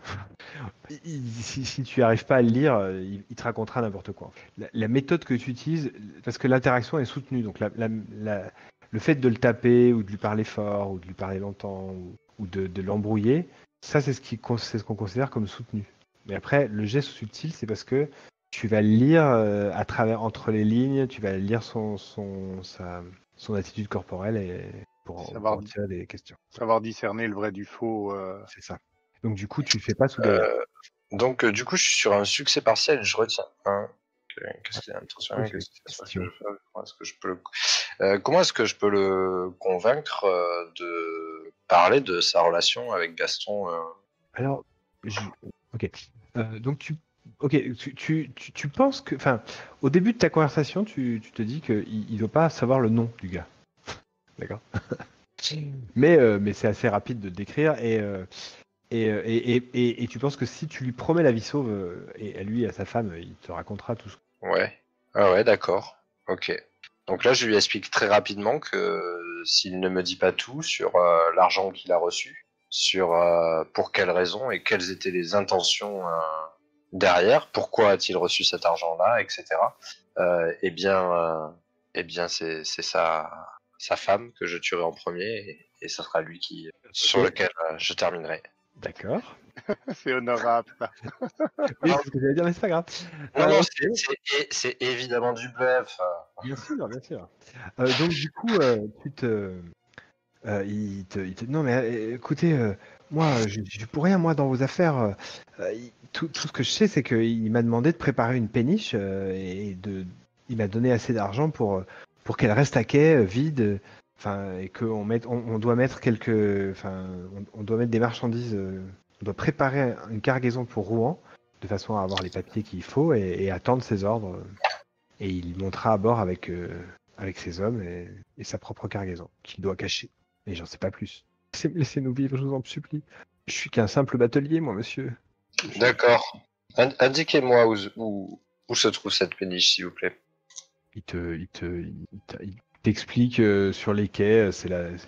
si tu n'arrives pas à le lire, il te racontera n'importe quoi. La méthode que tu utilises, parce que l'interaction est soutenue, donc le fait de le taper ou de lui parler fort ou de lui parler longtemps ou de l'embrouiller, ça c'est c'est ce qu'on considère comme soutenu. Mais après, le geste subtil, c'est parce que tu vas lire à travers entre les lignes, tu vas lire son attitude corporelle et pour en tirer des questions. Savoir discerner le vrai du faux. C'est ça. Donc du coup, tu le fais pas sous derrière. Donc du coup, je suis sur un succès partiel. Je retiens un. Qu'est-ce qu'il y a attention, comment est-ce que je peux le convaincre de parler de sa relation avec Gaston Alors, ok. Donc tu penses que, enfin, au début de ta conversation, tu te dis qu'il ne doit pas savoir le nom du gars. D'accord. Mais c'est assez rapide de décrire et tu penses que si tu lui promets la vie sauve et à lui et à sa femme, il te racontera tout ce. Ouais. Ah ouais, d'accord. Ok. Donc là, je lui explique très rapidement que s'il ne me dit pas tout sur l'argent qu'il a reçu, sur pour quelles raisons et quelles étaient les intentions derrière, pourquoi a-t-il reçu cet argent-là, etc. Eh bien, c'est sa femme que je tuerai en premier et ce sera lui sur lequel je terminerai. D'accord. C'est honorable, ça. Oui, c'est ce que j'allais dire, mais c'est pas grave. Non, c'est évidemment du bluff. Bien sûr, bien sûr. Donc du coup, non mais écoutez, moi, je suis pour rien moi dans vos affaires. Tout ce que je sais, c'est qu'il m'a demandé de préparer une péniche il m'a donné assez d'argent pour qu'elle reste à quai, vide. Enfin, et on doit mettre on doit mettre des marchandises. On doit préparer une cargaison pour Rouen de façon à avoir les papiers qu'il faut et attendre ses ordres. Et il montera à bord avec ses hommes et sa propre cargaison qu'il doit cacher. Et j'en sais pas plus. Laissez-nous vivre, je vous en supplie. Je suis qu'un simple batelier, moi, monsieur. D'accord. Indiquez-moi où se trouve cette péniche, s'il vous plaît. Il t'explique sur les quais,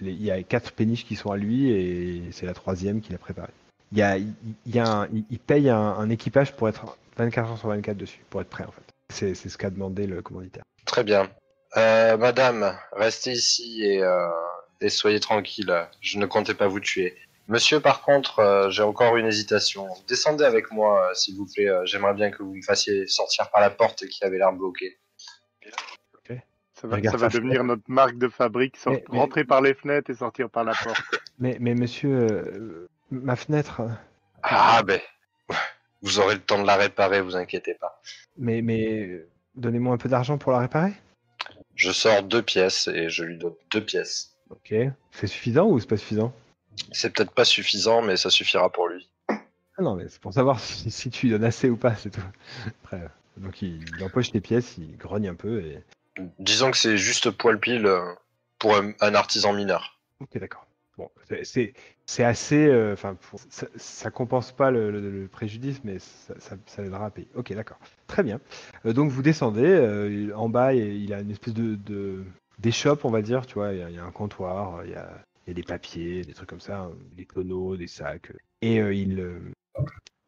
il y a 4 péniches qui sont à lui et c'est la 3e qu'il a préparée. Il paye un équipage pour être 24 heures sur 24 dessus, pour être prêt en fait. C'est ce qu'a demandé le commanditaire. Très bien. Madame, restez ici et soyez tranquille. Je ne comptais pas vous tuer. Monsieur, par contre, j'ai encore une hésitation. Descendez avec moi, s'il vous plaît. J'aimerais bien que vous me fassiez sortir par la porte qui avait l'air bloquée. Okay. Ça va devenir notre marque de fabrique, rentrer par les fenêtres et sortir par la porte. Mais monsieur, ma fenêtre... Ah ben, vous aurez le temps de la réparer, vous inquiétez pas. Mais donnez-moi un peu d'argent pour la réparer. Je sors 2 pièces et je lui donne 2 pièces. Ok. C'est suffisant ou c'est pas suffisant? C'est peut-être pas suffisant, mais ça suffira pour lui. Ah non, mais c'est pour savoir si tu lui donnes assez ou pas, c'est tout. Après, donc il empoche les pièces, il grogne un peu et... Disons que c'est juste poil pile pour un artisan mineur. Ok, d'accord. Bon, c'est assez... ça compense pas le préjudice, mais ça l'aidera à payer. Ok, d'accord. Très bien. Donc vous descendez, en bas, il a une espèce d'échoppe, on va dire, tu vois, il y a un comptoir, il y a des papiers, des trucs comme ça, des tonneaux, des sacs. Et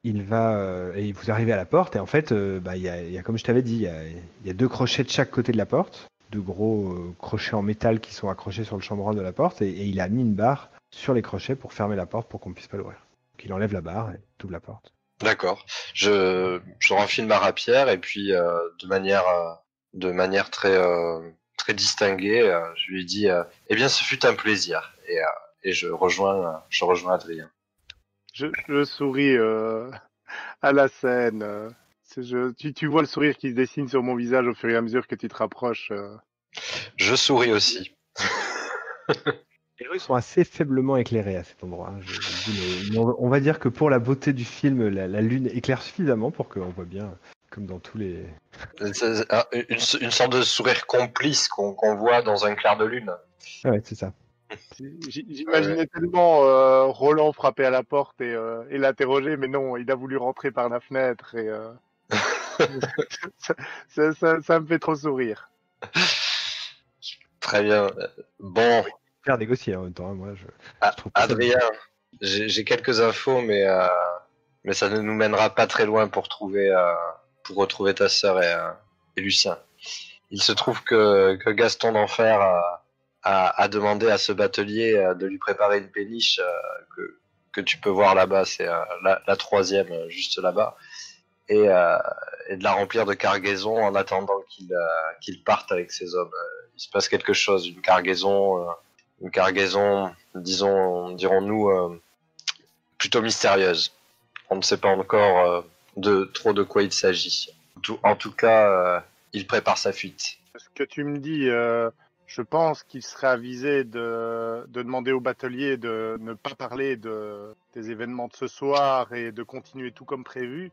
il va et vous arrivez à la porte et en fait, il y a comme je t'avais dit, il y a 2 crochets de chaque côté de la porte, 2 gros crochets en métal qui sont accrochés sur le chambranle de la porte et il a mis une barre sur les crochets pour fermer la porte pour qu'on puisse pas l'ouvrir. Donc il enlève la barre et ouvre la porte. D'accord. Je renfile ma rapière et puis de manière très distinguée, je lui dis eh bien ce fut un plaisir et je rejoins Adrien. Je souris à la scène. Tu vois le sourire qui se dessine sur mon visage au fur et à mesure que tu te rapproches. Je souris aussi. Les rues sont assez faiblement éclairées à cet endroit. On va dire que pour la beauté du film, la lune éclaire suffisamment pour qu'on voit bien, comme dans tous les... Une sorte de sourire complice qu'on voit dans un clair de lune. Ouais, c'est ça. J'imaginais tellement Roland frapper à la porte et l'interroger, mais non, il a voulu rentrer par la fenêtre et ça me fait trop sourire. Très bien. Bon. Faire négocier en même temps, moi je trouve Adrien, j'ai quelques infos, mais ça ne nous mènera pas très loin pour retrouver ta sœur et Lucien. Il se trouve que Gaston d'Enfer à demander à ce batelier de lui préparer une péniche que tu peux voir là-bas, c'est la troisième juste là-bas, et de la remplir de cargaison en attendant qu'il parte avec ses hommes. Il se passe quelque chose, une cargaison, dirons-nous, plutôt mystérieuse. On ne sait pas encore trop de quoi il s'agit. En tout cas, il prépare sa fuite. Ce que tu me dis, je pense qu'il serait avisé de demander au batelier de ne pas parler des événements de ce soir et de continuer tout comme prévu,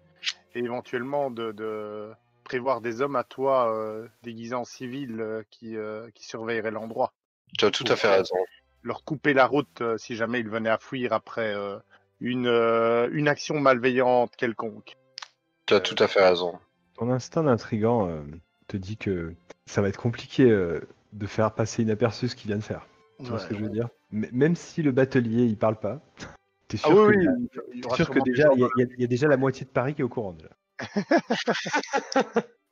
et éventuellement de prévoir des hommes à toi déguisés en civil qui surveilleraient l'endroit. Tu as tout à fait raison. Leur couper la route si jamais ils venaient à fuir après une action malveillante quelconque. Tu as tout à fait raison. Ton instinct d'intrigant te dit que ça va être compliqué de faire passer inaperçu ce qu'il vient de faire. Tu vois ce que je veux dire? Même si le batelier il parle pas, t'es sûr que déjà il y a déjà la moitié de Paris qui est au courant déjà.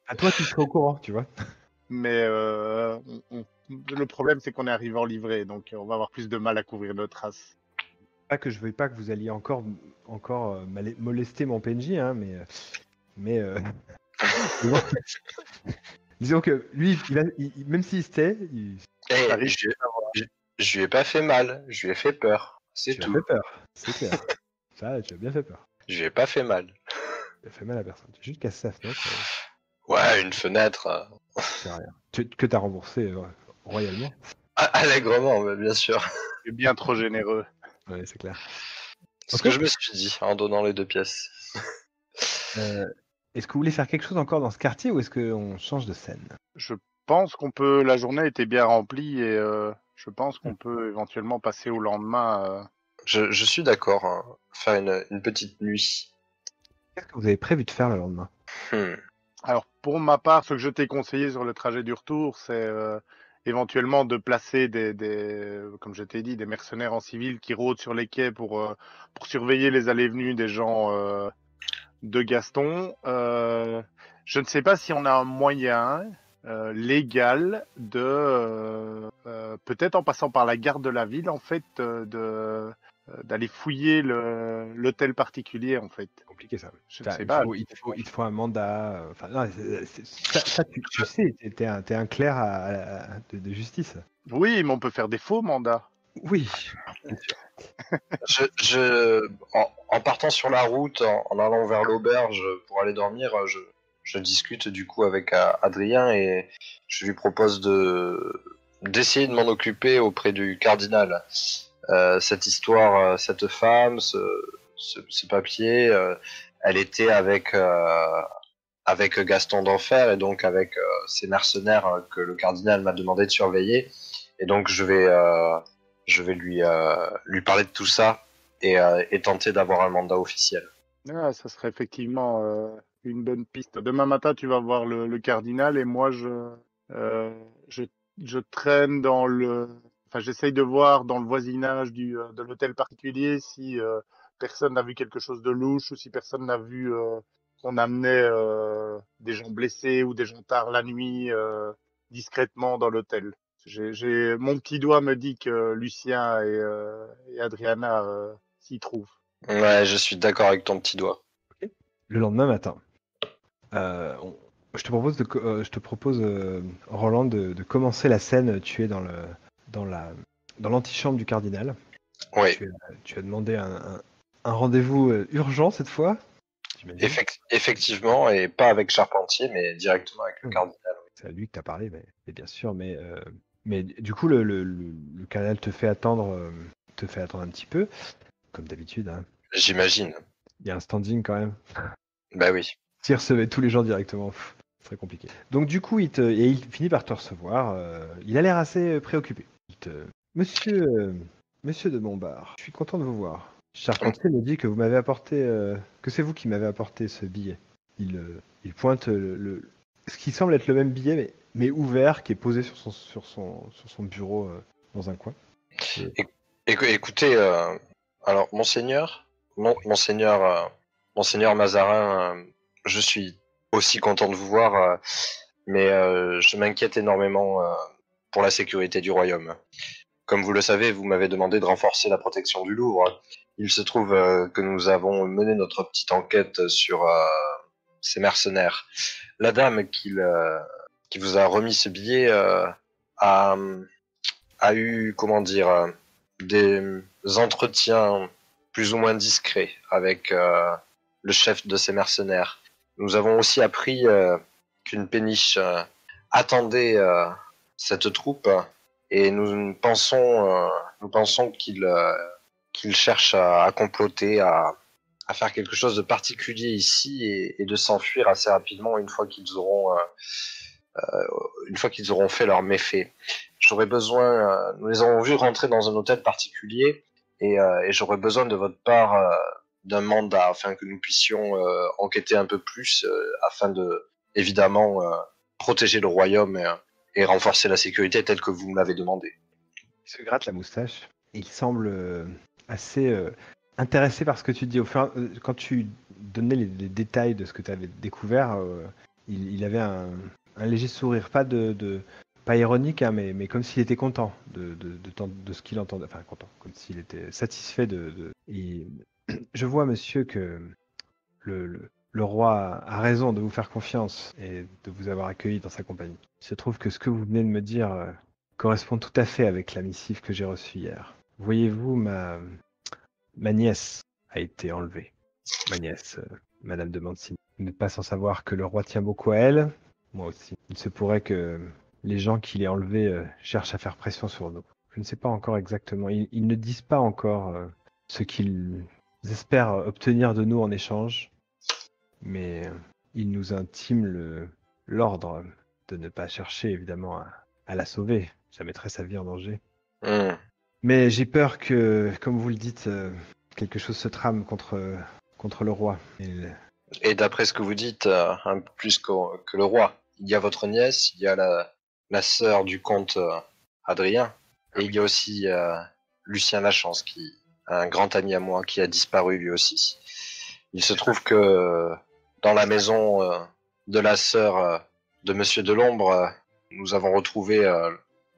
À toi tu serais au courant, tu vois. Mais le problème c'est qu'on est arrivé en livrée, donc on va avoir plus de mal à couvrir nos traces. Pas que je veuille pas que vous alliez encore molester mon PNJ, hein, mais disons que lui, même s'il se tait, je lui ai pas fait mal, je lui ai fait peur. C'est tout. Tu as fait peur, c'est clair. Ça, tu as bien fait peur. Je lui ai pas fait mal. Tu as fait mal à personne. Tu as juste cassé sa fenêtre. Ouais, une fenêtre. C'est rien. Que t'as remboursé royalement. Allègrement, bien sûr. C'est bien trop généreux. Ouais, c'est clair. C'est ce que je me suis dit en donnant les 2 pièces. Est-ce que vous voulez faire quelque chose encore dans ce quartier ou est-ce qu'on change de scène? Je pense qu'on peut. La journée était bien remplie et je pense qu'on peut éventuellement passer au lendemain. Je suis d'accord. Hein. Faire une petite nuit. Qu'est-ce que vous avez prévu de faire le lendemain? Alors, pour ma part, ce que je t'ai conseillé sur le trajet du retour, c'est éventuellement de placer comme je t'ai dit, des mercenaires en civil qui rôdent sur les quais pour surveiller les allées et venues des gens de Gaston. Je ne sais pas si on a un moyen légal de, peut-être en passant par la garde de la ville, en fait, d'aller fouiller l'hôtel particulier, en fait. Compliqué ça. Je ne sais pas. Il te faut un mandat. Enfin, non, ça, tu sais, t'es un clerc de justice. Oui, mais on peut faire des faux mandats. Oui. En partant sur la route, en allant vers l'auberge pour aller dormir, je discute du coup avec Adrien et je lui propose d'essayer de m'en occuper auprès du cardinal. Cette histoire, cette femme, ce papier, elle était avec Gaston d'Enfer et donc avec ces mercenaires que le cardinal m'a demandé de surveiller. Et donc je vais lui parler de tout ça et tenter d'avoir un mandat officiel. Ah, ça serait effectivement une bonne piste. Demain matin, tu vas voir le cardinal et moi, je traîne dans le... Enfin, j'essaye de voir dans le voisinage de l'hôtel particulier si personne n'a vu quelque chose de louche ou si personne n'a vu qu'on amenait des gens blessés ou des gens tard la nuit discrètement dans l'hôtel. Mon petit doigt me dit que Lucien et Adriana s'y trouvent. Ouais, je suis d'accord avec ton petit doigt. Le lendemain matin, je te propose Roland, de commencer la scène. Tu es dans l'antichambre du cardinal. Oui. Tu as demandé un rendez-vous urgent cette fois. Effectivement, et pas avec Charpentier, mais directement avec le cardinal. Oui. C'est à lui que tu as parlé, mais bien sûr. Mais du coup, le cardinal te fait attendre un petit peu, comme d'habitude. Hein. J'imagine. Il y a un standing quand même. Bah oui. S'il recevait tous les gens directement, ce serait compliqué. Donc du coup, il finit par te recevoir. Il a l'air assez préoccupé. Monsieur de Montbard, je suis content de vous voir. Charpentier me dit que vous m'avez apporté, que c'est vous qui m'avez apporté ce billet. Il pointe ce qui semble être le même billet, mais ouvert, qui est posé sur son bureau dans un coin. Écoutez, alors monseigneur Mazarin, je suis aussi content de vous voir, mais je m'inquiète énormément pour la sécurité du royaume. Comme vous le savez, vous m'avez demandé de renforcer la protection du Louvre. Il se trouve que nous avons mené notre petite enquête sur ces mercenaires. La dame qui vous a remis ce billet a eu, comment dire, des entretiens plus ou moins discrets avec le chef de ces mercenaires. Nous avons aussi appris qu'une péniche attendait cette troupe et nous pensons qu'il cherche à comploter, à faire quelque chose de particulier ici et de s'enfuir assez rapidement une fois qu'ils auront fait leur méfait. J'aurais besoin, nous les avons vus rentrer dans un hôtel particulier et j'aurais besoin de votre part d'un mandat afin que nous puissions enquêter un peu plus afin de, évidemment, protéger le royaume et renforcer la sécurité telle que vous me l'avez demandé. Il se gratte la moustache. Il semble assez intéressé par ce que tu dis. Quand tu donnais les détails de ce que tu avais découvert, il avait un léger sourire, pas ironique, hein, mais comme s'il était content de ce qu'il entendait. Enfin, content, comme s'il était satisfait Et je vois, monsieur, que le roi a raison de vous faire confiance et de vous avoir accueilli dans sa compagnie. Il se trouve que ce que vous venez de me dire correspond tout à fait avec la missive que j'ai reçue hier. Voyez-vous, ma nièce a été enlevée. Ma nièce, Madame de Mancini. Vous n'êtes pas sans savoir que le roi tient beaucoup à elle. Moi aussi. Il se pourrait que les gens qui l'aient enlevée cherchent à faire pression sur nous. Je ne sais pas encore exactement. Ils ne disent pas encore ce qu'ils espèrent obtenir de nous en échange. Mais ils nous intiment l'ordre de ne pas chercher, évidemment, à la sauver. Ça mettrait sa vie en danger. Mais j'ai peur que, comme vous le dites, quelque chose se trame contre le roi. Et d'après ce que vous dites, un peu plus que le roi, il y a votre nièce, il y a la sœur du comte Adrien, et il y a aussi Lucien Lachance, qui un grand ami à moi, qui a disparu lui aussi. Il se trouve que dans la maison de la sœur de Monsieur de l'Ombre, nous avons retrouvé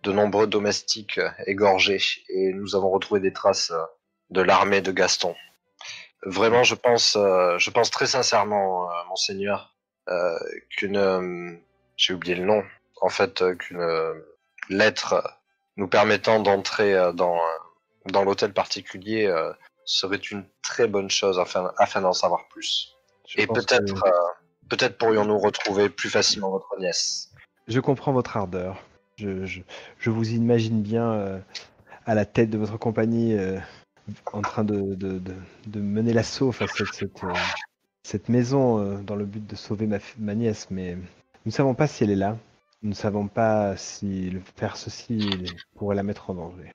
de nombreux domestiques égorgés et nous avons retrouvé des traces de l'armée de Gaston. Vraiment, je pense très sincèrement, monseigneur, j'ai oublié le nom, en fait, qu'une lettre nous permettant d'entrer dans l'hôtel particulier serait une très bonne chose afin d'en savoir plus. Et peut-être pourrions-nous retrouver plus facilement votre nièce. Je comprends votre ardeur. Je vous imagine bien à la tête de votre compagnie en train de mener l'assaut face à cette maison dans le but de sauver ma nièce. Mais nous ne savons pas si elle est là. Nous ne savons pas si faire ceci pourrait la mettre en danger.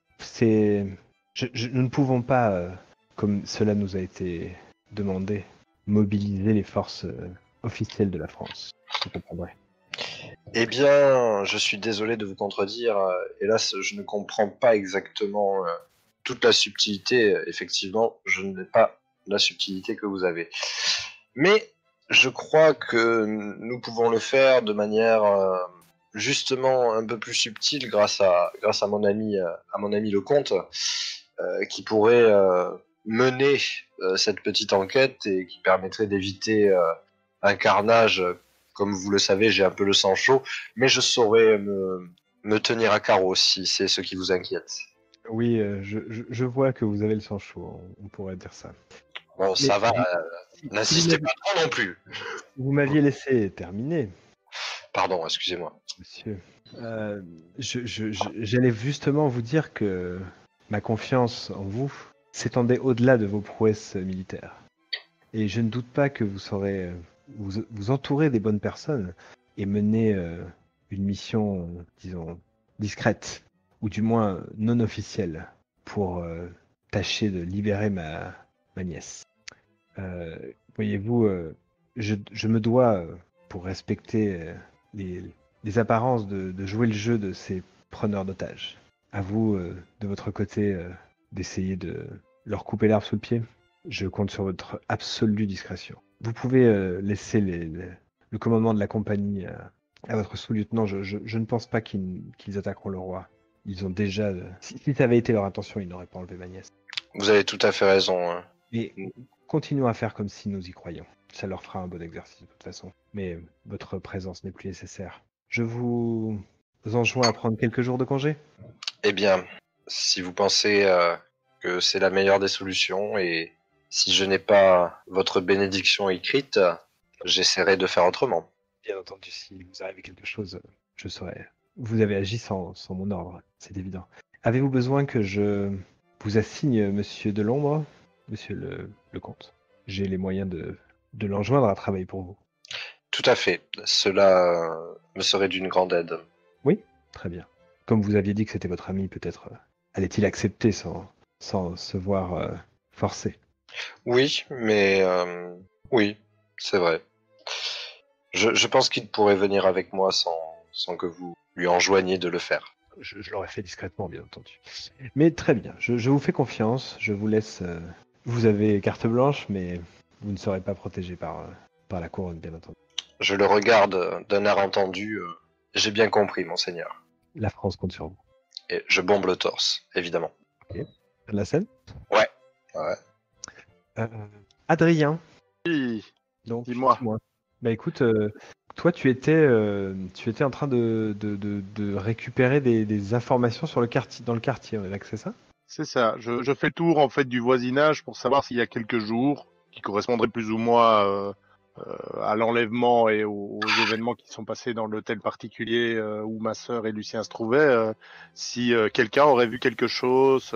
Nous ne pouvons pas, comme cela nous a été demandé, mobiliser les forces officielles de la France. Vous comprendrez. Eh bien, je suis désolé de vous contredire. Hélas, je ne comprends pas exactement toute la subtilité. Effectivement, je n'ai pas la subtilité que vous avez. Mais je crois que nous pouvons le faire de manière justement un peu plus subtile grâce à mon ami le comte, qui pourrait mener cette petite enquête et qui permettrait d'éviter un carnage. Comme vous le savez, j'ai un peu le sang chaud, mais je saurais me tenir à carreau si c'est ce qui vous inquiète. Oui, je vois que vous avez le sang chaud, on pourrait dire ça. Bon, mais ça va, n'insistez pas trop non plus. Vous m'aviez laissé terminer. Pardon, excusez-moi. Monsieur, j'allais justement vous dire que ma confiance en vous s'étendait au-delà de vos prouesses militaires. Et je ne doute pas que vous saurez vous entourer des bonnes personnes et mener une mission, disons, discrète, ou du moins non officielle, pour tâcher de libérer ma nièce. Voyez-vous, je me dois, pour respecter les apparences, de jouer le jeu de ces preneurs d'otages. À vous, de votre côté, d'essayer de leur couper l'herbe sous le pied. Je compte sur votre absolue discrétion. Vous pouvez laisser le commandement de la compagnie À votre sous-lieutenant, je ne pense pas qu'ils attaqueront le roi. Ils ont déjà... Si ça avait été leur intention, ils n'auraient pas enlevé ma nièce. Vous avez tout à fait raison. Hein. Mais continuons à faire comme si nous y croyions. Ça leur fera un bon exercice de toute façon. Mais votre présence n'est plus nécessaire. Je vous enjoins à prendre quelques jours de congé. Eh bien, si vous pensez que c'est la meilleure des solutions et si je n'ai pas votre bénédiction écrite, j'essaierai de faire autrement. Bien entendu, si vous arrive quelque chose, je saurai. Vous avez agi sans mon ordre, c'est évident. Avez-vous besoin que je vous assigne Monsieur de l'Ombre, Monsieur le Comte? J'ai les moyens de l'enjoindre à travailler pour vous. Tout à fait. Cela me serait d'une grande aide. Oui, très bien. Comme vous aviez dit que c'était votre ami, peut-être allait-il accepter sans se voir forcé. Oui, mais oui, c'est vrai. Je pense qu'il pourrait venir avec moi sans que vous lui enjoigniez de le faire. Je l'aurais fait discrètement, bien entendu. Mais très bien, je vous fais confiance, je vous laisse... vous avez carte blanche, mais vous ne serez pas protégé par la couronne, bien entendu. Je le regarde d'un air entendu. J'ai bien compris, monseigneur. La France compte sur vous. Et je bombe le torse, évidemment. Ok. La scène Ouais. Adrien. Oui, Donc, dis-moi. Bah écoute, toi tu étais en train de récupérer des informations sur dans le quartier, on est là que c'est ça? C'est ça. Je fais le tour en fait du voisinage pour savoir s'il y a quelques jours qui correspondraient plus ou moins à l'enlèvement et aux événements qui sont passés dans l'hôtel particulier où ma sœur et Lucien se trouvaient, si quelqu'un aurait vu quelque chose.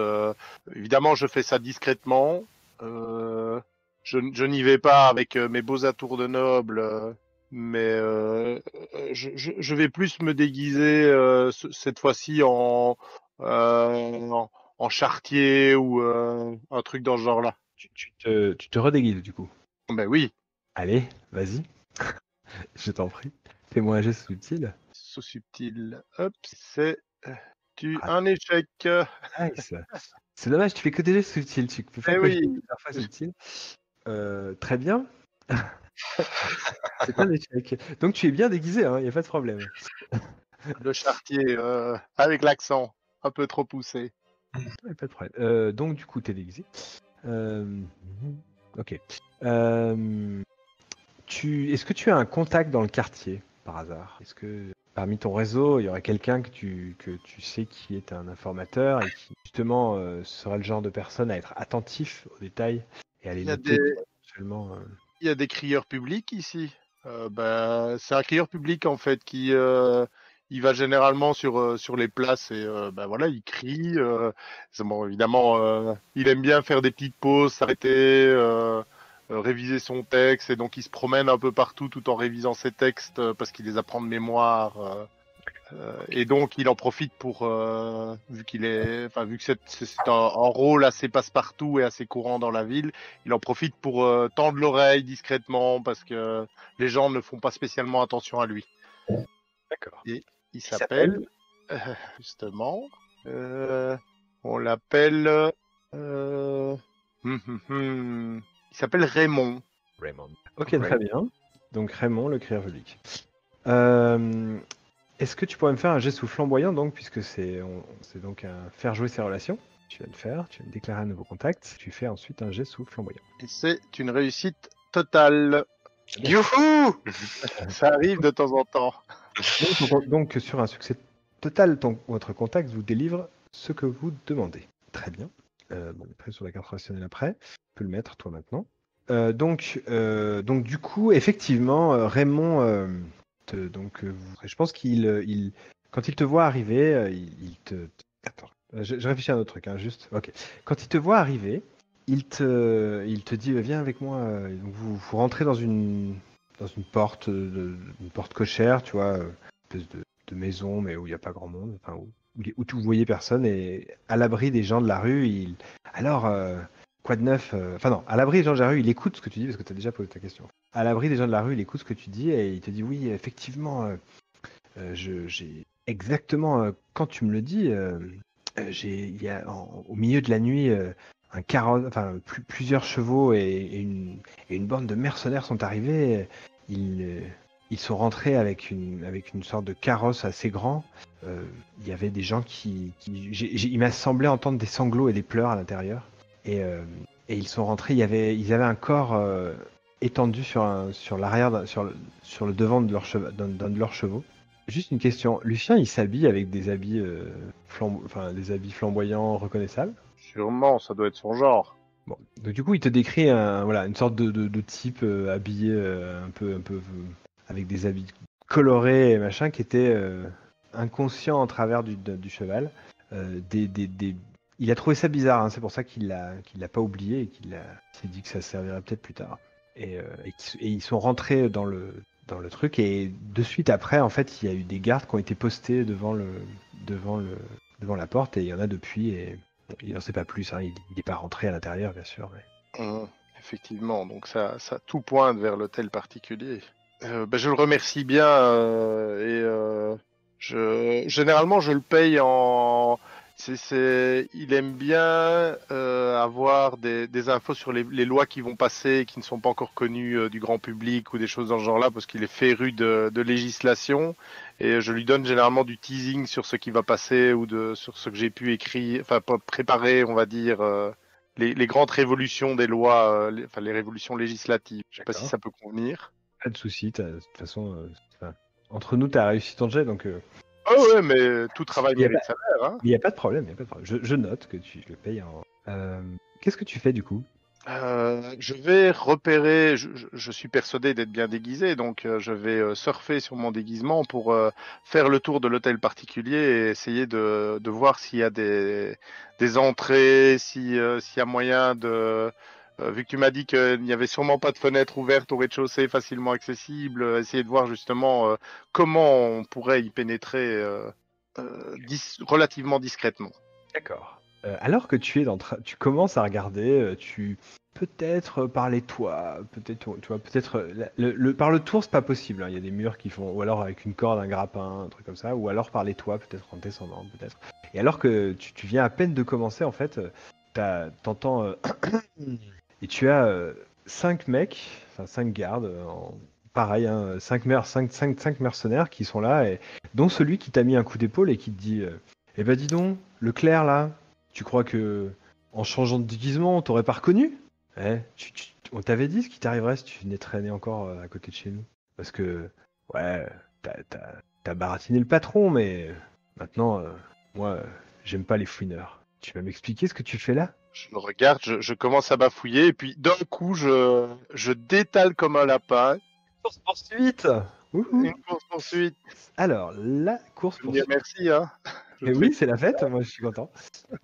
Évidemment, je fais ça discrètement. Je n'y vais pas avec mes beaux atours de noble, mais je vais plus me déguiser cette fois-ci en charretier ou un truc dans ce genre-là. Tu te redéguises du coup. Ben oui. Allez, vas-y, je t'en prie. Fais-moi un geste subtil. Sous subtil. Hop, c'est Ah, un échec. nice. C'est dommage, tu fais que des gestes subtils, tu peux faire Eh que oui. des parfois subtils. Très bien. C'est un échec. Donc tu es bien déguisé, il n'y a pas de problème. Le charretier avec l'accent un peu trop poussé. Ouais, pas de problème. Donc du coup, tu es déguisé. Ok. Est-ce que tu as un contact dans le quartier, par hasard? Est-ce que parmi ton réseau, il y aurait quelqu'un que tu sais qui est un informateur et qui, justement, serait le genre de personne à être attentif aux détails et à les Il y a noter des, éventuellement il y a des crieurs publics ici. C'est un crieur public en fait qui il va généralement sur les places et voilà, il crie. Bon, évidemment, il aime bien faire des petites pauses, s'arrêter, réviser son texte et donc il se promène un peu partout tout en révisant ses textes parce qu'il les apprend de mémoire. Et donc il en profite pour vu que c'est un rôle assez passe-partout et assez courant dans la ville, il en profite pour tendre l'oreille discrètement parce que les gens ne font pas spécialement attention à lui. D'accord. Et il s'appelle justement, on l'appelle, il s'appelle Raymond. Raymond. Ok, Raymond. très bien. Donc Raymond, le crieur public. Est-ce que tu pourrais me faire un geste sous flamboyant, donc, puisque c'est donc un faire jouer ses relations? Tu vas le faire, tu vas me déclarer un nouveau contact. Tu fais ensuite un geste sous flamboyant. Et c'est une réussite totale. Youhou! Ça arrive de temps en temps. Donc, sur un succès total, votre contact vous délivre ce que vous demandez. Très bien. Bon, après sur la carte relationnelle après. Tu peux le mettre toi maintenant. Donc du coup, effectivement, Raymond, je pense qu'il, quand il te voit arriver, il te... Attends, je réfléchis à un autre truc, juste. Ok. Quand il te voit arriver, il te dit, viens avec moi. Donc vous rentrez dans une porte, une porte cochère, tu vois, une espèce de maison, mais où il n'y a pas grand monde, enfin où vous voyez personne, et à l'abri des gens de la rue, alors, quoi de neuf? Enfin non, à l'abri des gens de la rue, il écoute ce que tu dis, parce que tu as déjà posé ta question. À l'abri des gens de la rue, il écoute ce que tu dis, et il te dit, oui, effectivement, j'ai exactement, quand tu me le dis, il y a au milieu de la nuit, plusieurs chevaux et une bande de mercenaires sont arrivés. Ils ils sont rentrés avec une sorte de carrosse assez grand. Il y avait des gens il m'a semblé entendre des sanglots et des pleurs à l'intérieur. Et ils sont rentrés, ils avaient un corps étendu sur l'arrière, sur le devant de d'un de leurs chevaux. Juste une question, Lucien, il s'habille avec des habits, des habits flamboyants, reconnaissables. Sûrement, ça doit être son genre. Bon, donc du coup, il te décrit une sorte de type habillé un peu avec des habits colorés et machin, qui était inconscient en travers du cheval. Il a trouvé ça bizarre, hein, c'est pour ça qu'il l'a pas oublié et s'est dit que ça servirait peut-être plus tard. Et ils sont rentrés dans le truc, et de suite après, en fait, il y a eu des gardes qui ont été postés devant la porte, et il y en a depuis, et bon, il n'en sait pas plus, hein, il n'est pas rentré à l'intérieur, bien sûr. Mais... Effectivement, donc ça tout pointe vers l'hôtel particulier. Je le remercie bien généralement je le paye en. Il aime bien avoir des infos sur les lois qui vont passer, qui ne sont pas encore connues du grand public ou des choses dans ce genre-là, parce qu'il est féru de législation. Et je lui donne généralement du teasing sur ce qui va passer ou sur ce que j'ai pu écrire, enfin préparer, on va dire. Les grandes révolutions des lois, les révolutions législatives. Je sais pas si ça peut convenir. Pas de souci, de toute façon, entre nous, tu as réussi ton jet, donc... Oh ouais, mais tout travail mérite salaire. Hein. Il n'y a pas de problème, Je note que tu le payes en... Qu'est-ce que tu fais du coup? Je vais repérer, je suis persuadé d'être bien déguisé, donc je vais surfer sur mon déguisement pour faire le tour de l'hôtel particulier et essayer de voir s'il y a des entrées, s'il y a moyen de... vu que tu m'as dit qu'il n'y avait sûrement pas de fenêtre ouverte au rez-de-chaussée facilement accessible, essayer de voir justement comment on pourrait y pénétrer relativement discrètement. D'accord. Alors que tu commences à regarder, peut-être par les toits, peut-être, tu vois, peut-être par le tour, c'est pas possible, hein. Il y a des murs qui font, ou alors avec une corde, un grappin, un truc comme ça, ou alors par les toits, peut-être en descendant, peut-être. Et alors que tu viens à peine de commencer, en fait, t'entends et tu as 5 mecs, enfin 5 gardes, pareil, hein, 5 mercenaires qui sont là, et dont celui qui t'a mis un coup d'épaule et qui te dit eh ben dis donc, le clerc là, tu crois que en changeant de déguisement, on t'aurait pas reconnu? On t'avait dit ce qui t'arriverait si tu venais traîner encore à côté de chez nous. Parce que, ouais, t'as baratiné le patron, mais maintenant, moi, j'aime pas les fouineurs. Tu vas m'expliquer ce que tu fais là? Je le regarde, je commence à bafouiller, et puis d'un coup, je détale comme un lapin. Course-poursuite! Une course-poursuite. Alors, la course-poursuite. Merci, hein. Et oui, c'est la fête, moi je suis content.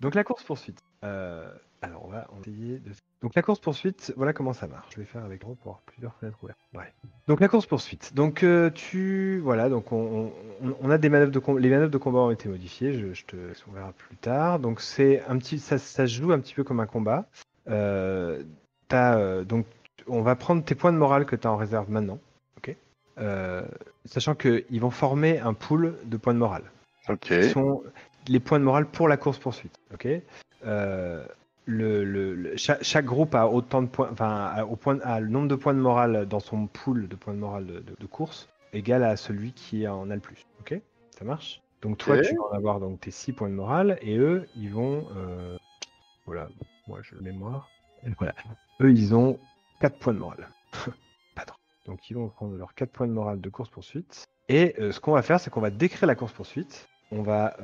Donc la course-poursuite. Alors on va essayer de... Donc la course-poursuite, voilà comment ça marche. Je vais faire avec pour avoir plusieurs fenêtres ouvertes. Ouais. Donc la course-poursuite. Donc Voilà, donc on a des manœuvres de combat. Les manœuvres de combat ont été modifiées, on verra plus tard. Donc c'est un petit... ça se joue un petit peu comme un combat. Donc on va prendre tes points de morale que tu as en réserve maintenant. Ok. Sachant qu'ils vont former un pool de points de morale. Ok. Qui sont les points de morale pour la course-poursuite. Ok. Chaque groupe a autant de points, a le nombre de points de morale dans son pool de points de morale de course égal à celui qui en a le plus. Ok. Ça marche. Donc toi, tu vas en avoir donc tes 6 points de morale, et eux, ils vont... Voilà, moi je le mémoire. Et voilà. Eux, ils ont 4 points de morale. Pas trop. Donc ils vont prendre leurs 4 points de morale de course-poursuite. Et ce qu'on va faire, c'est qu'on va décrire la course-poursuite. On va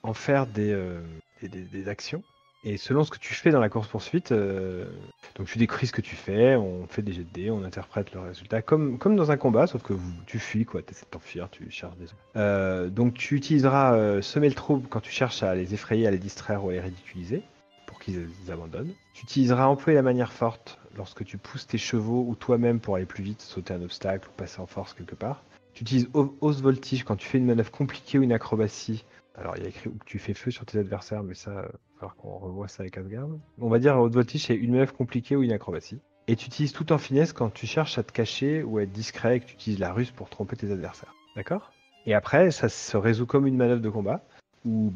en faire des actions. Et selon ce que tu fais dans la course-poursuite, donc tu décris ce que tu fais, on fait des jets de dés, on interprète le résultat, comme dans un combat, sauf que tu fuis, quoi, tu essaies de t'enfuir, tu cherches des autres. Donc tu utiliseras semer le trouble quand tu cherches à les effrayer, à les distraire ou à les ridiculiser, pour qu'ils abandonnent. Tu utiliseras employer la manière forte lorsque tu pousses tes chevaux ou toi-même pour aller plus vite, sauter un obstacle ou passer en force quelque part. Tu utilises hausse voltige quand tu fais une manœuvre compliquée ou une acrobatie. Alors il y a écrit que tu fais feu sur tes adversaires, mais ça, il va falloir qu'on revoie ça avec Asgard. On va dire haute voltige, c'est une manœuvre compliquée ou une acrobatie. Et tu utilises tout en finesse quand tu cherches à te cacher ou à être discret et que tu utilises la ruse pour tromper tes adversaires. D'accord? Et après, ça se résout comme une manœuvre de combat, où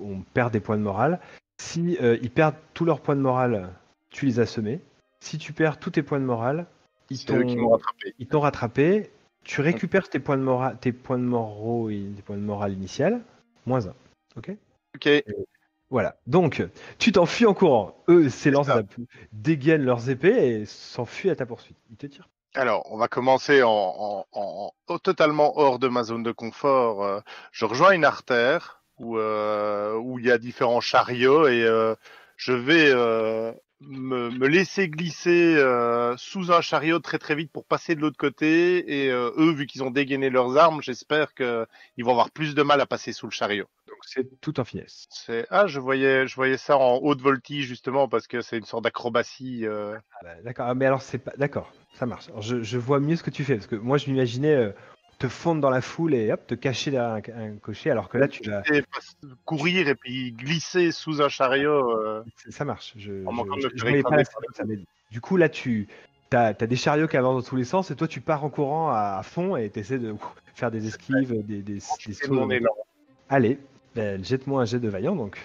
on perd des points de morale. Si ils perdent tous leurs points de morale, tu les as semés. Si tu perds tous tes points de morale, ils t'ont rattrapé. Tu récupères tes points de morale, tes points de morale initial, -1. Ok. Ok. Voilà. Donc, tu t'enfuis en courant. Eux s'élancent, ça. dégainent leurs épées et s'enfuient à ta poursuite. Ils te tirent. Alors, on va commencer totalement hors de ma zone de confort. Je rejoins une artère où il y a différents chariots et je vais me laisser glisser sous un chariot très très vite pour passer de l'autre côté. Et eux, vu qu'ils ont dégainé leurs armes, j'espère qu'ils vont avoir plus de mal à passer sous le chariot. Donc, c'est tout en finesse. Je voyais ça en haute voltige justement parce que c'est une sorte d'acrobatie. Ah bah, d'accord. Ah, mais alors, c'est pas. D'accord. Ça marche. Alors, je vois mieux ce que tu fais. Parce que moi, je m'imaginais te fondre dans la foule et hop, te cacher derrière un cocher. Alors que là, tu vas. Et courir et puis glisser sous un chariot Ça marche. Je, en manquant de me je faire voyais pas la écraser par scène le comme ça. coup. Mais du coup, là, t'as des chariots qui avancent dans tous les sens et toi, tu pars en courant à fond et t'essaies de faire des esquives, des Profiter de sauts. mon élan. Allez, ben, jette-moi un jet de vaillant donc.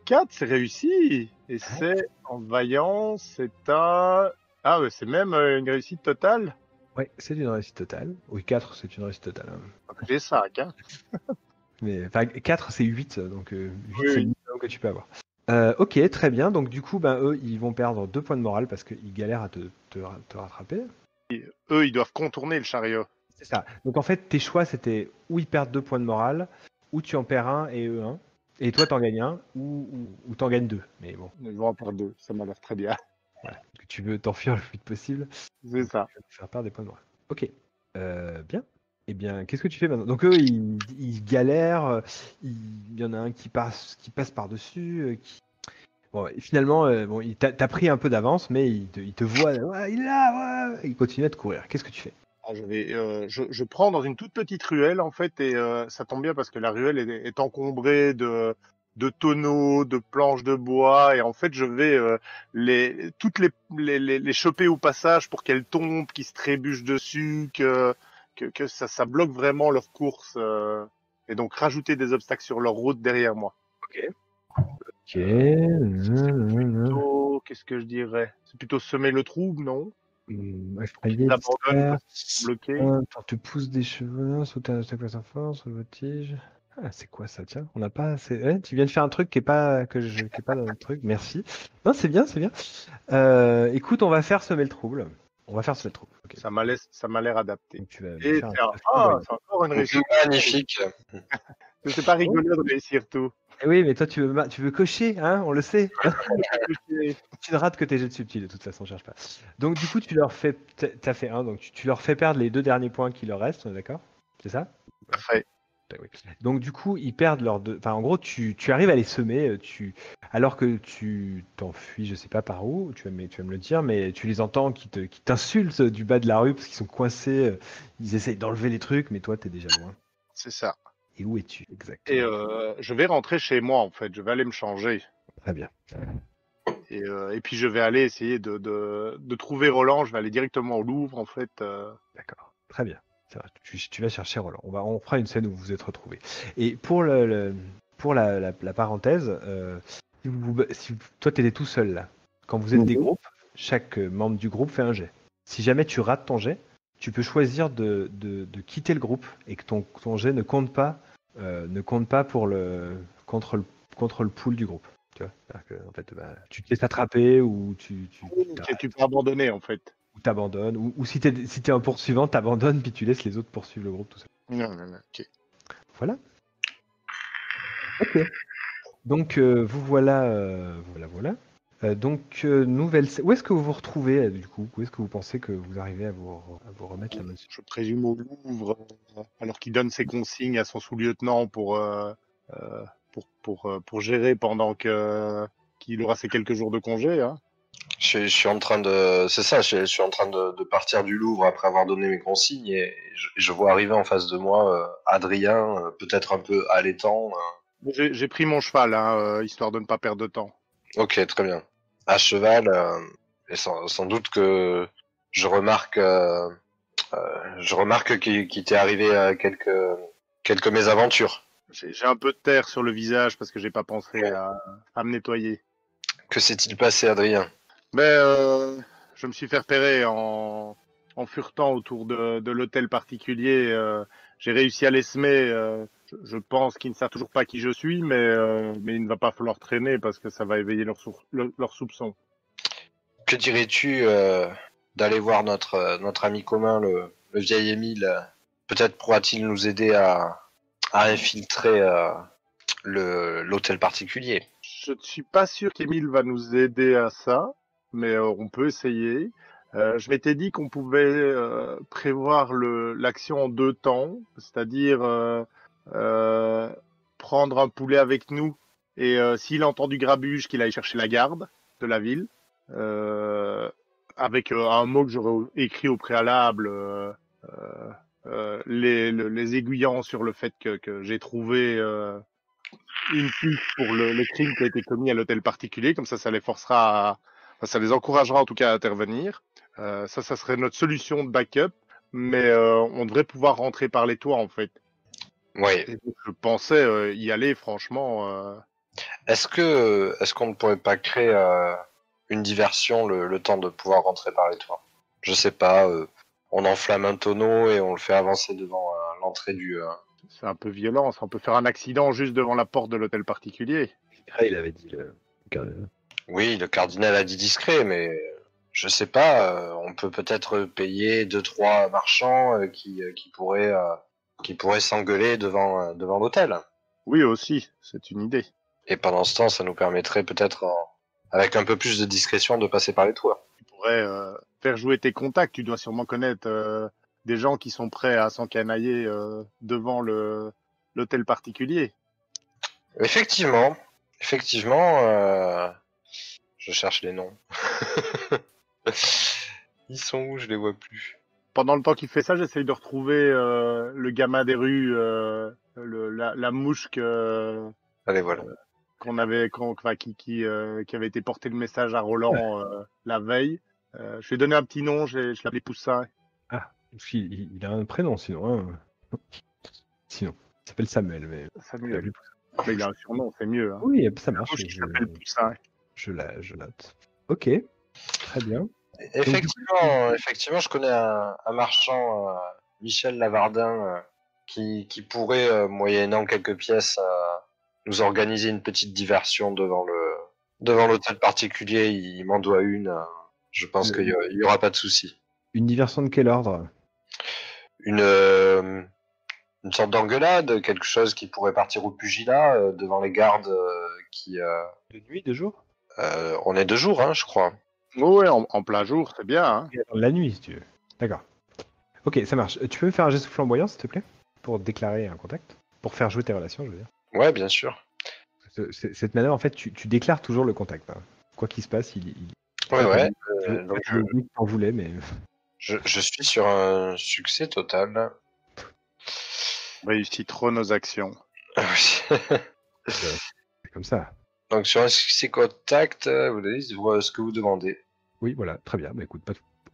4, c'est réussi. Et c'est en vaillant, c'est un... Ah ouais, c'est même une réussite totale. Ouais, c'est une réussite totale. Oui, 4, c'est une réussite totale. J'ai 5, hein. Mais enfin, 4, c'est 8, donc 8, Oui, c'est le oui. minimum que tu peux avoir. Ok, très bien. Donc du coup, ben, eux, ils vont perdre 2 points de morale parce qu'ils galèrent à te rattraper. Eux, ils doivent contourner le chariot. C'est ça. Donc en fait, tes choix, c'était ou ils perdent 2 points de morale, ou tu en perds un et eux un. Et toi, t'en gagnes un, ou t'en gagnes 2. Mais bon, Ils vont en perdre 2, ça m'a l'air très bien. voilà. Parce que tu veux t'enfuir le plus vite possible. C'est ça. Tu vas te faire perdre des points de morale. Ok. Bien. Eh bien, qu'est-ce que tu fais maintenant? Donc eux, ils galèrent. Il y en a un qui passe par-dessus. Bon, et finalement, bon, t'as pris un peu d'avance, mais il te voit. Ouais, il est là, ouais. Il continue à te courir. Qu'est-ce que tu fais? Je prends dans une toute petite ruelle en fait et ça tombe bien parce que la ruelle est encombrée de tonneaux, de planches de bois et en fait je vais toutes les choper au passage pour qu'elles tombent, qu'ils se trébuchent dessus, que ça bloque vraiment leur course et donc rajouter des obstacles sur leur route derrière moi. Ok. Qu'est-ce que je dirais? C'est plutôt semer le trouble, non? Effrayé, Ils abandonnent distraire. parce qu'ils sont bloqués. Te pousse des cheveux, sauter à chaque fois sans force, voltige. Ah, c'est quoi ça, tiens? On n'a pas. Ouais, tu viens de faire un truc qui est pas qui est pas dans le truc. Merci. Non, c'est bien, c'est bien. Écoute, on va faire semer le trouble. On va faire semer le trouble. Ok. Ça m'a l'air adapté. Donc tu vas me Et faire un c'est encore une réussite. Magnifique. C'est pas rigolo de réussir tout. Eh oui, mais toi, tu veux cocher, hein? On le sait. Tu ne rates que tes jets de subtil, de toute façon, cherche pas. Donc, du coup, t'as fait un, donc tu leur fais perdre les 2 derniers points qui leur restent, on est d'accord? C'est ça? Parfait. Oui. Donc, du coup, ils perdent leurs deux. Enfin, en gros, tu arrives à les semer, alors que tu t'enfuis, je sais pas par où, tu vas me le dire, mais tu les entends qui t'insultent du bas de la rue parce qu'ils sont coincés, ils essayent d'enlever les trucs, mais toi, t'es déjà loin. C'est ça. Et où es-tu Et exactement? je vais rentrer chez moi en fait. Je vais aller me changer. Très bien. Et puis je vais aller essayer de trouver Roland. Je vais aller directement au Louvre en fait. D'accord. Très bien. Ça va, tu vas chercher Roland. On fera une scène où vous vous êtes retrouvés. Et pour pour la parenthèse, si toi, tu étais tout seul là, quand vous êtes des groupes, chaque membre du groupe fait un jet. Si jamais tu rates ton jet, tu peux choisir de quitter le groupe et que ton jet ne compte pas pour contre le pool du groupe. Tu vois. C'est-à-dire que, en fait, bah, tu te laisses attraper ou Tu peux abandonner en fait. ou t'abandonnes, ou si t'es un poursuivant, t'abandonnes puis tu laisses les autres poursuivre le groupe tout seul. Non. Ok. Voilà. Ok. Donc vous voilà, voilà. Donc nouvelle. Où est-ce que vous vous retrouvez du coup? Où est-ce que vous pensez que vous arrivez à vous remettre la main dessus? Je présume au Louvre, alors qu'il donne ses consignes à son sous-lieutenant pour gérer pendant qu'il aura ses quelques jours de congé. Hein. Je suis en train de, c'est ça, je suis en train de partir du Louvre après avoir donné mes consignes et je vois arriver en face de moi Adrien, peut-être un peu allaitant. J'ai pris mon cheval, hein, histoire de ne pas perdre de temps. Ok, très bien. À cheval, et sans doute que je remarque qu'il t'est arrivé quelques mésaventures. J'ai un peu de terre sur le visage parce que j'ai pas pensé à me nettoyer. Que s'est-il passé, Adrien? Mais je me suis fait repérer en furetant autour de l'hôtel particulier. J'ai réussi à les semer. Je pense qu'ils ne savent toujours pas qui je suis, mais il ne va pas falloir traîner parce que ça va éveiller leurs soupçons. Que dirais-tu d'aller voir notre ami commun, le vieil Émile? Peut-être pourra-t-il nous aider à infiltrer l'hôtel particulier. Je ne suis pas sûr qu'Emile va nous aider à ça, mais on peut essayer. Je m'étais dit qu'on pouvait prévoir l'action en 2 temps, c'est-à-dire prendre un poulet avec nous et s'il entend du grabuge, qu'il aille chercher la garde de la ville, avec un mot que j'aurais écrit au préalable, les aiguillant sur le fait que j'ai trouvé une piste pour le crime qui a été commis à l'hôtel particulier, comme ça les forcera ça les encouragera en tout cas à intervenir. Ça serait notre solution de backup, mais on devrait pouvoir rentrer par les toits en fait. Oui. Et donc, je pensais y aller franchement. Est-ce qu'on ne pourrait pas créer une diversion le temps de pouvoir rentrer par les toits? Je sais pas, on enflamme un tonneau et on le fait avancer devant l'entrée du... C'est un peu violent, on peut faire un accident juste devant la porte de l'hôtel particulier. Il avait dit. Oui, le cardinal a dit discret, mais je sais pas, on peut peut-être payer 2-3 marchands qui pourraient s'engueuler devant l'hôtel. Oui, aussi, c'est une idée. Et pendant ce temps, ça nous permettrait peut-être, avec un peu plus de discrétion, de passer par les toits. Tu pourrais faire jouer tes contacts, tu dois sûrement connaître des gens qui sont prêts à s'encanailler devant l'hôtel particulier. Effectivement, je cherche les noms. Ils sont où? Je les vois plus. Pendant le temps qu'il fait ça, j'essaye de retrouver le gamin des rues, la mouche Allez, voilà. qui avait été porté le message à Roland la veille. Je lui ai donné un petit nom, je l'appelais Poussin. Ah, il a un prénom sinon. Hein. Sinon, il s'appelle Samuel, mais. Samuel. Mais il a un surnom, c'est mieux. Hein. Oui, ça marche. Je s'appelle Poussin. Je note. Ok, très bien. Effectivement, je connais un marchand, Michel Lavardin, qui pourrait, moyennant quelques pièces, nous organiser une petite diversion devant l'hôtel particulier. Il m'en doit une. Je pense qu'il y aura pas de souci. Une diversion de quel ordre? Une sorte d'engueulade, quelque chose qui pourrait partir au pugilat devant les gardes qui. De nuit, de jour? On est de jour, hein, je crois. Oui, en plein jour, c'est bien. Hein. La nuit, si tu veux. D'accord. Ok, ça marche. Tu peux me faire un geste flamboyant, s'il te plaît? Pour déclarer un contact? Pour faire jouer tes relations, je veux dire. Ouais, bien sûr. Cette manière, en fait, tu déclares toujours le contact. Hein. Quoi qu'il se passe, il... Ouais. Donc je t'en voulais, mais... Je suis sur un succès total. On réussit trop nos actions. C'est comme ça. Donc sur un succès contact, vous avez ce que vous demandez. Oui, voilà, très bien. Bah, écoute,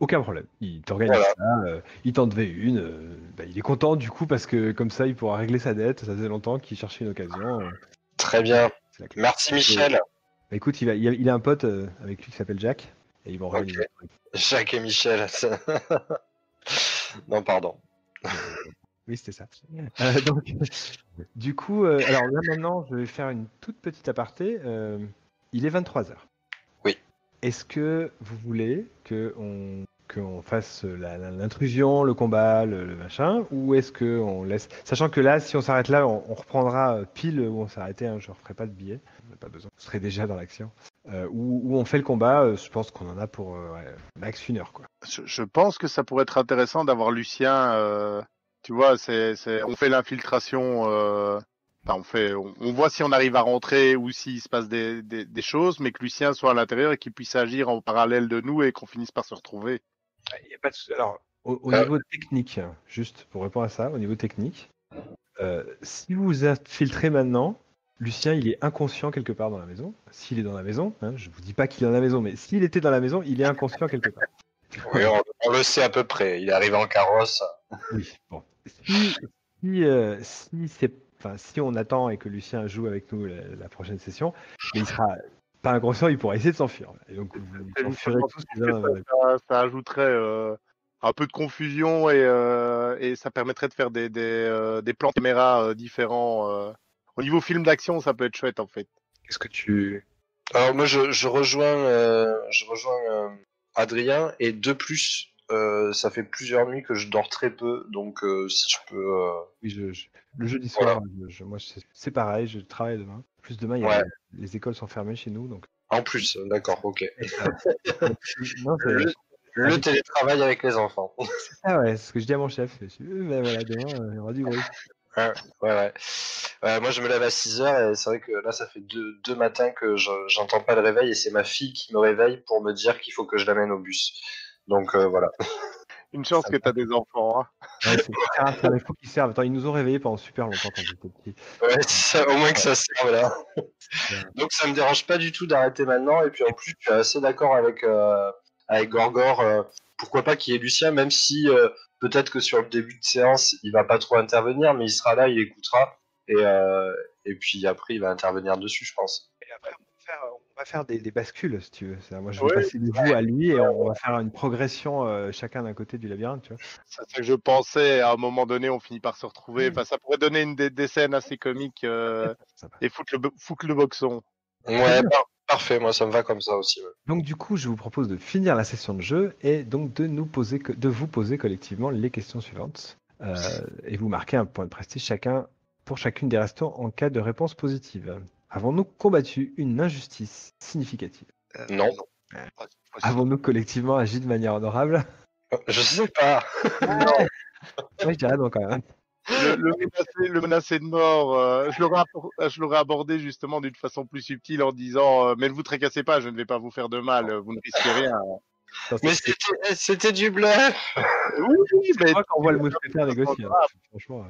aucun problème. Il t'organise ça, il t'en devait une. Il est content du coup parce que comme ça, il pourra régler sa dette. Ça faisait longtemps qu'il cherchait une occasion. Très bien. Merci Michel. Bah, écoute, il a un pote avec lui qui s'appelle Jack. Et ils vont organiser. Jacques et Michel. Non, pardon. Oui, c'était ça. Donc, du coup, alors là maintenant, je vais faire une toute petite aparté. Il est 23h. Oui. Est-ce que vous voulez qu'on fasse l'intrusion, le combat, le machin, ou est-ce qu'on laisse... Sachant que là, si on s'arrête là, on reprendra pile où on s'est arrêté, hein, je ne referai pas de billet, on n'a pas besoin, vous serez déjà dans l'action. Où on fait le combat, je pense qu'on en a pour max 1 heure. Quoi. Je pense que ça pourrait être intéressant d'avoir Lucien... Tu vois, on fait l'infiltration, on voit si on arrive à rentrer ou s'il se passe des choses, mais que Lucien soit à l'intérieur et qu'il puisse agir en parallèle de nous et qu'on finisse par se retrouver. Il y a pas de... Alors, au niveau technique, hein, juste pour répondre à ça, au niveau technique, si vous infiltrez maintenant, Lucien, il est inconscient quelque part dans la maison. S'il est dans la maison, hein, je vous dis pas qu'il est dans la maison, mais s'il était dans la maison, il est inconscient quelque part. Oui, on le sait à peu près. Il est arrivé en carrosse. Oui, bon. Si on attend et que Lucien joue avec nous la prochaine session, mais il sera pas inconscient, il pourra essayer de s'enfuir. Et donc vous s'enfuirez tous. Ça ajouterait un peu de confusion et ça permettrait de faire des plans de caméra différents. Au niveau film d'action, ça peut être chouette en fait. Qu'est-ce que tu... Alors moi je rejoins Adrien et de plus ça fait plusieurs nuits que je dors très peu donc si je peux Oui, le jeudi voilà. soir, moi, c'est pareil, je travaille demain. En plus, demain, Ouais. les écoles sont fermées chez nous, donc... En plus, d'accord, ok. Non, Le télétravail avec les enfants. ah ouais, c'est ce que je dis à mon chef. Ben voilà, demain, il y aura du bruit. Ouais. Moi je me lève à 6h et c'est vrai que là ça fait deux matins que j'entends pas le réveil et c'est ma fille qui me réveille pour me dire qu'il faut que je l'amène au bus. Donc voilà. Une chance Ça que tu as des enfants. Hein. Ouais, il faut qu'ils servent. Attends, ils nous ont réveillés pendant super longtemps quand j'étais petit. Ouais, au moins que ça serve là. Donc ça me dérange pas du tout d'arrêter maintenant et puis en plus je suis assez d'accord avec Gorgor. Pourquoi pas qu'il y ait Lucien, même si peut-être que sur le début de séance il va pas trop intervenir, mais il sera là, il écoutera et puis après il va intervenir dessus, je pense. Et après, on va faire des bascules, si tu veux. Moi, je vais Oui, passer de vous à lui et on va faire une progression chacun d'un côté du labyrinthe, tu vois. c'est ça que je pensais. À un moment donné, on finit par se retrouver. Enfin, ça pourrait donner des scènes assez comiques Sympa. et foutre le boxon. Ouais, parfait, moi ça me va comme ça aussi. Ouais. Donc du coup, je vous propose de finir la session de jeu et donc de vous poser collectivement les questions suivantes. Et vous marquez un point de prestige pour chacune des restants en cas de réponse positive. Avons-nous combattu une injustice significative? Non, Avons-nous collectivement agi de manière honorable? je sais pas. Non. Moi, je dirais non quand même. Le menacé de mort, je l'aurais abordé justement d'une façon plus subtile en disant mais ne vous tracassez pas, je ne vais pas vous faire de mal, vous ne risquez rien. Mais c'était du bluff. Oui, Je crois qu'on voit le mousquetaire négocier. Franchement.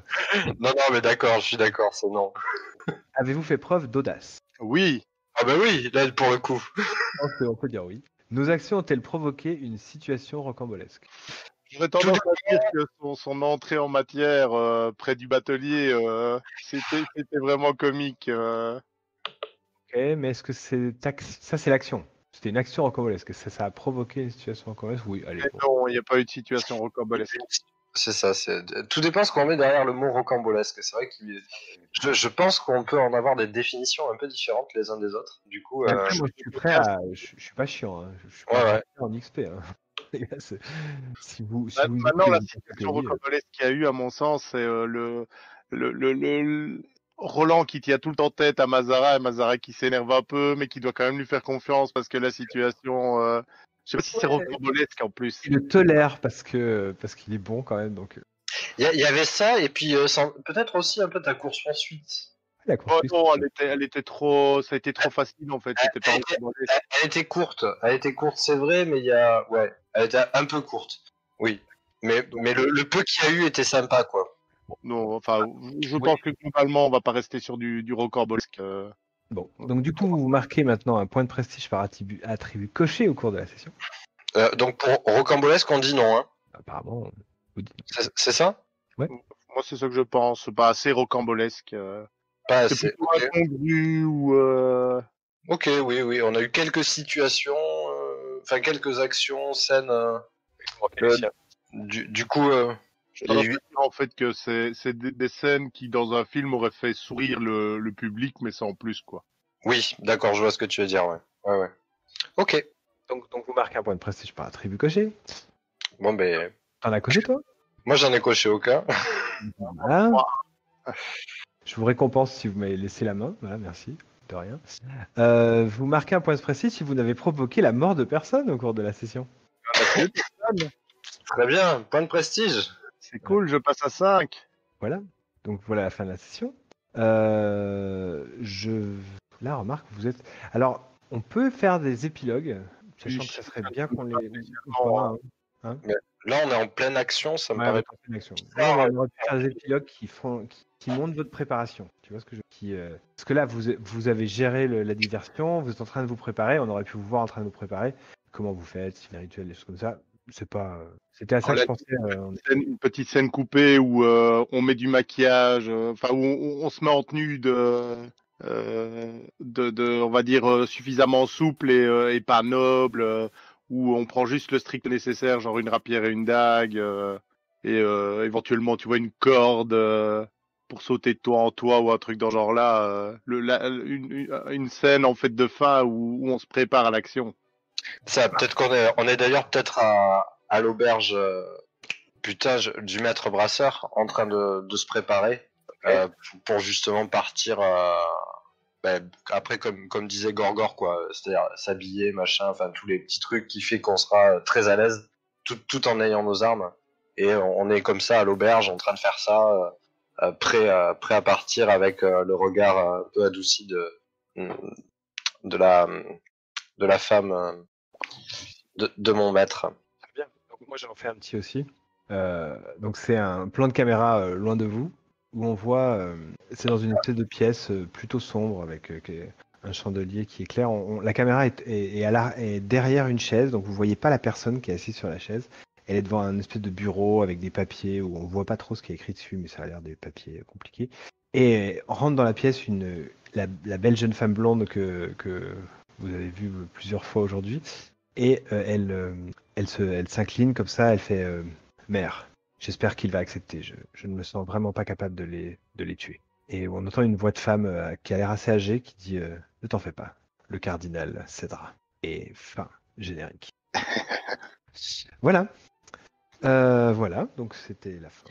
Non, mais d'accord, je suis d'accord, c'est non. Avez-vous fait preuve d'audace? Oui. Ah bah oui, là pour le coup. On peut dire oui. Nos actions ont-elles provoqué une situation rocambolesque? J'aurais tendance à dire que son entrée en matière près du batelier, c'était vraiment comique. Ok, mais est-ce que ça c'est l'action? C'était une action rocambolesque. Est-ce que ça a provoqué une situation rocambolesque? Oui, allez. Mais Bon. non, il n'y a pas eu de situation rocambolesque. C'est ça, tout dépend ce qu'on met derrière le mot rocambolesque. C'est vrai que je pense qu'on peut en avoir des définitions un peu différentes les uns des autres. Du coup, Après, moi, je suis prêt à. Je suis pas chiant. Hein. Je suis pas ouais. en XP. Hein. Les gars, si vous Maintenant, la situation rocambolesque qu'il y a eu, à mon sens, c'est le Roland qui tient tout le temps tête à Mazara et Mazara qui s'énerve un peu, mais qui doit quand même lui faire confiance parce que la situation. Je sais pas si c'est rocambolesque en plus. Il le tolère parce qu'il est bon quand même. Donc. Il y avait ça et puis peut-être aussi un peu ta course poursuite. Oh non, elle était trop, ça a été trop facile en fait. C'était pas rocambolesque. Elle était courte, c'est vrai, mais elle était un peu courte. Oui, mais le peu qu'il y a eu était sympa quoi. Non, enfin, je pense que globalement, on va pas rester sur du rocambolesque. Bon, donc du coup, vous marquez maintenant un point de prestige par attribut coché au cours de la session. Donc pour rocambolesque, on dit non. Hein. Apparemment, vous dites non. C'est ça? Ouais. Moi, c'est ça que je pense. Pas assez rocambolesque. Pas c'est assez. plutôt incongru ou. Ok, oui, on a eu quelques situations, enfin quelques actions, scènes. Du coup, Je pense en fait que c'est des scènes qui, dans un film, auraient fait sourire le public, mais sans plus, quoi. Oui, d'accord, je vois ce que tu veux dire, ouais. Ok. Donc vous marquez un point de prestige par attribut coché. Bon, ben. T'en as coché, toi? Moi, j'en ai coché aucun. Voilà. Je vous récompense si vous m'avez laissé la main. Voilà, merci. De rien. Vous marquez un point de prestige si vous n'avez provoqué la mort de personne au cours de la session. Très bien, point de prestige. C'est cool, je passe à 5. Voilà. Donc voilà la fin de la session. Là, remarque, vous êtes. Alors, on peut faire des épilogues, sachant que ça serait bien qu'on les. Hein. Mais là, on est en pleine action, ça me paraît. En pleine action. On aurait pu faire des épilogues qui montrent votre préparation. Tu vois ce que Parce que là, vous avez géré la diversion, vous êtes en train de vous préparer, on aurait pu vous voir en train de vous préparer. Comment vous faites, les rituels, des choses comme ça. C'était à ça que je pensais. Une petite scène coupée où on met du maquillage, enfin où on se met en tenue on va dire suffisamment souple et pas noble, où on prend juste le strict nécessaire, genre une rapière et une dague, et éventuellement, tu vois, une corde pour sauter de toit en toit ou un truc dans ce genre-là. Une scène en fait de fin où on se prépare à l'action. Ça, peut-être on est d'ailleurs peut-être à l'auberge du maître brasseur en train de se préparer pour justement partir après comme disait Gorgor quoi, c'est-à-dire s'habiller machin, enfin tous les petits trucs qui fait qu'on sera très à l'aise tout en ayant nos armes et on est comme ça à l'auberge en train de faire ça prêt à partir avec le regard un peu adouci de la de la femme de mon maître. Très bien. Donc moi j'en fais un petit aussi. Donc c'est un plan de caméra loin de vous où on voit, c'est dans une espèce de pièce plutôt sombre avec un chandelier qui éclaire. La caméra est derrière une chaise, donc vous voyez pas la personne qui est assise sur la chaise. Elle est devant un espèce de bureau avec des papiers où on voit pas trop ce qui est écrit dessus, mais ça a l'air des papiers compliqués. Et rentre dans la pièce la belle jeune femme blonde que vous avez vue plusieurs fois aujourd'hui. Et elle s'incline comme ça, elle fait Mère, j'espère qu'il va accepter. Je ne me sens vraiment pas capable de les tuer. Et on entend une voix de femme qui a l'air assez âgée qui dit Ne t'en fais pas, le cardinal cédera. Et fin, générique. Voilà. Voilà, donc c'était la fin.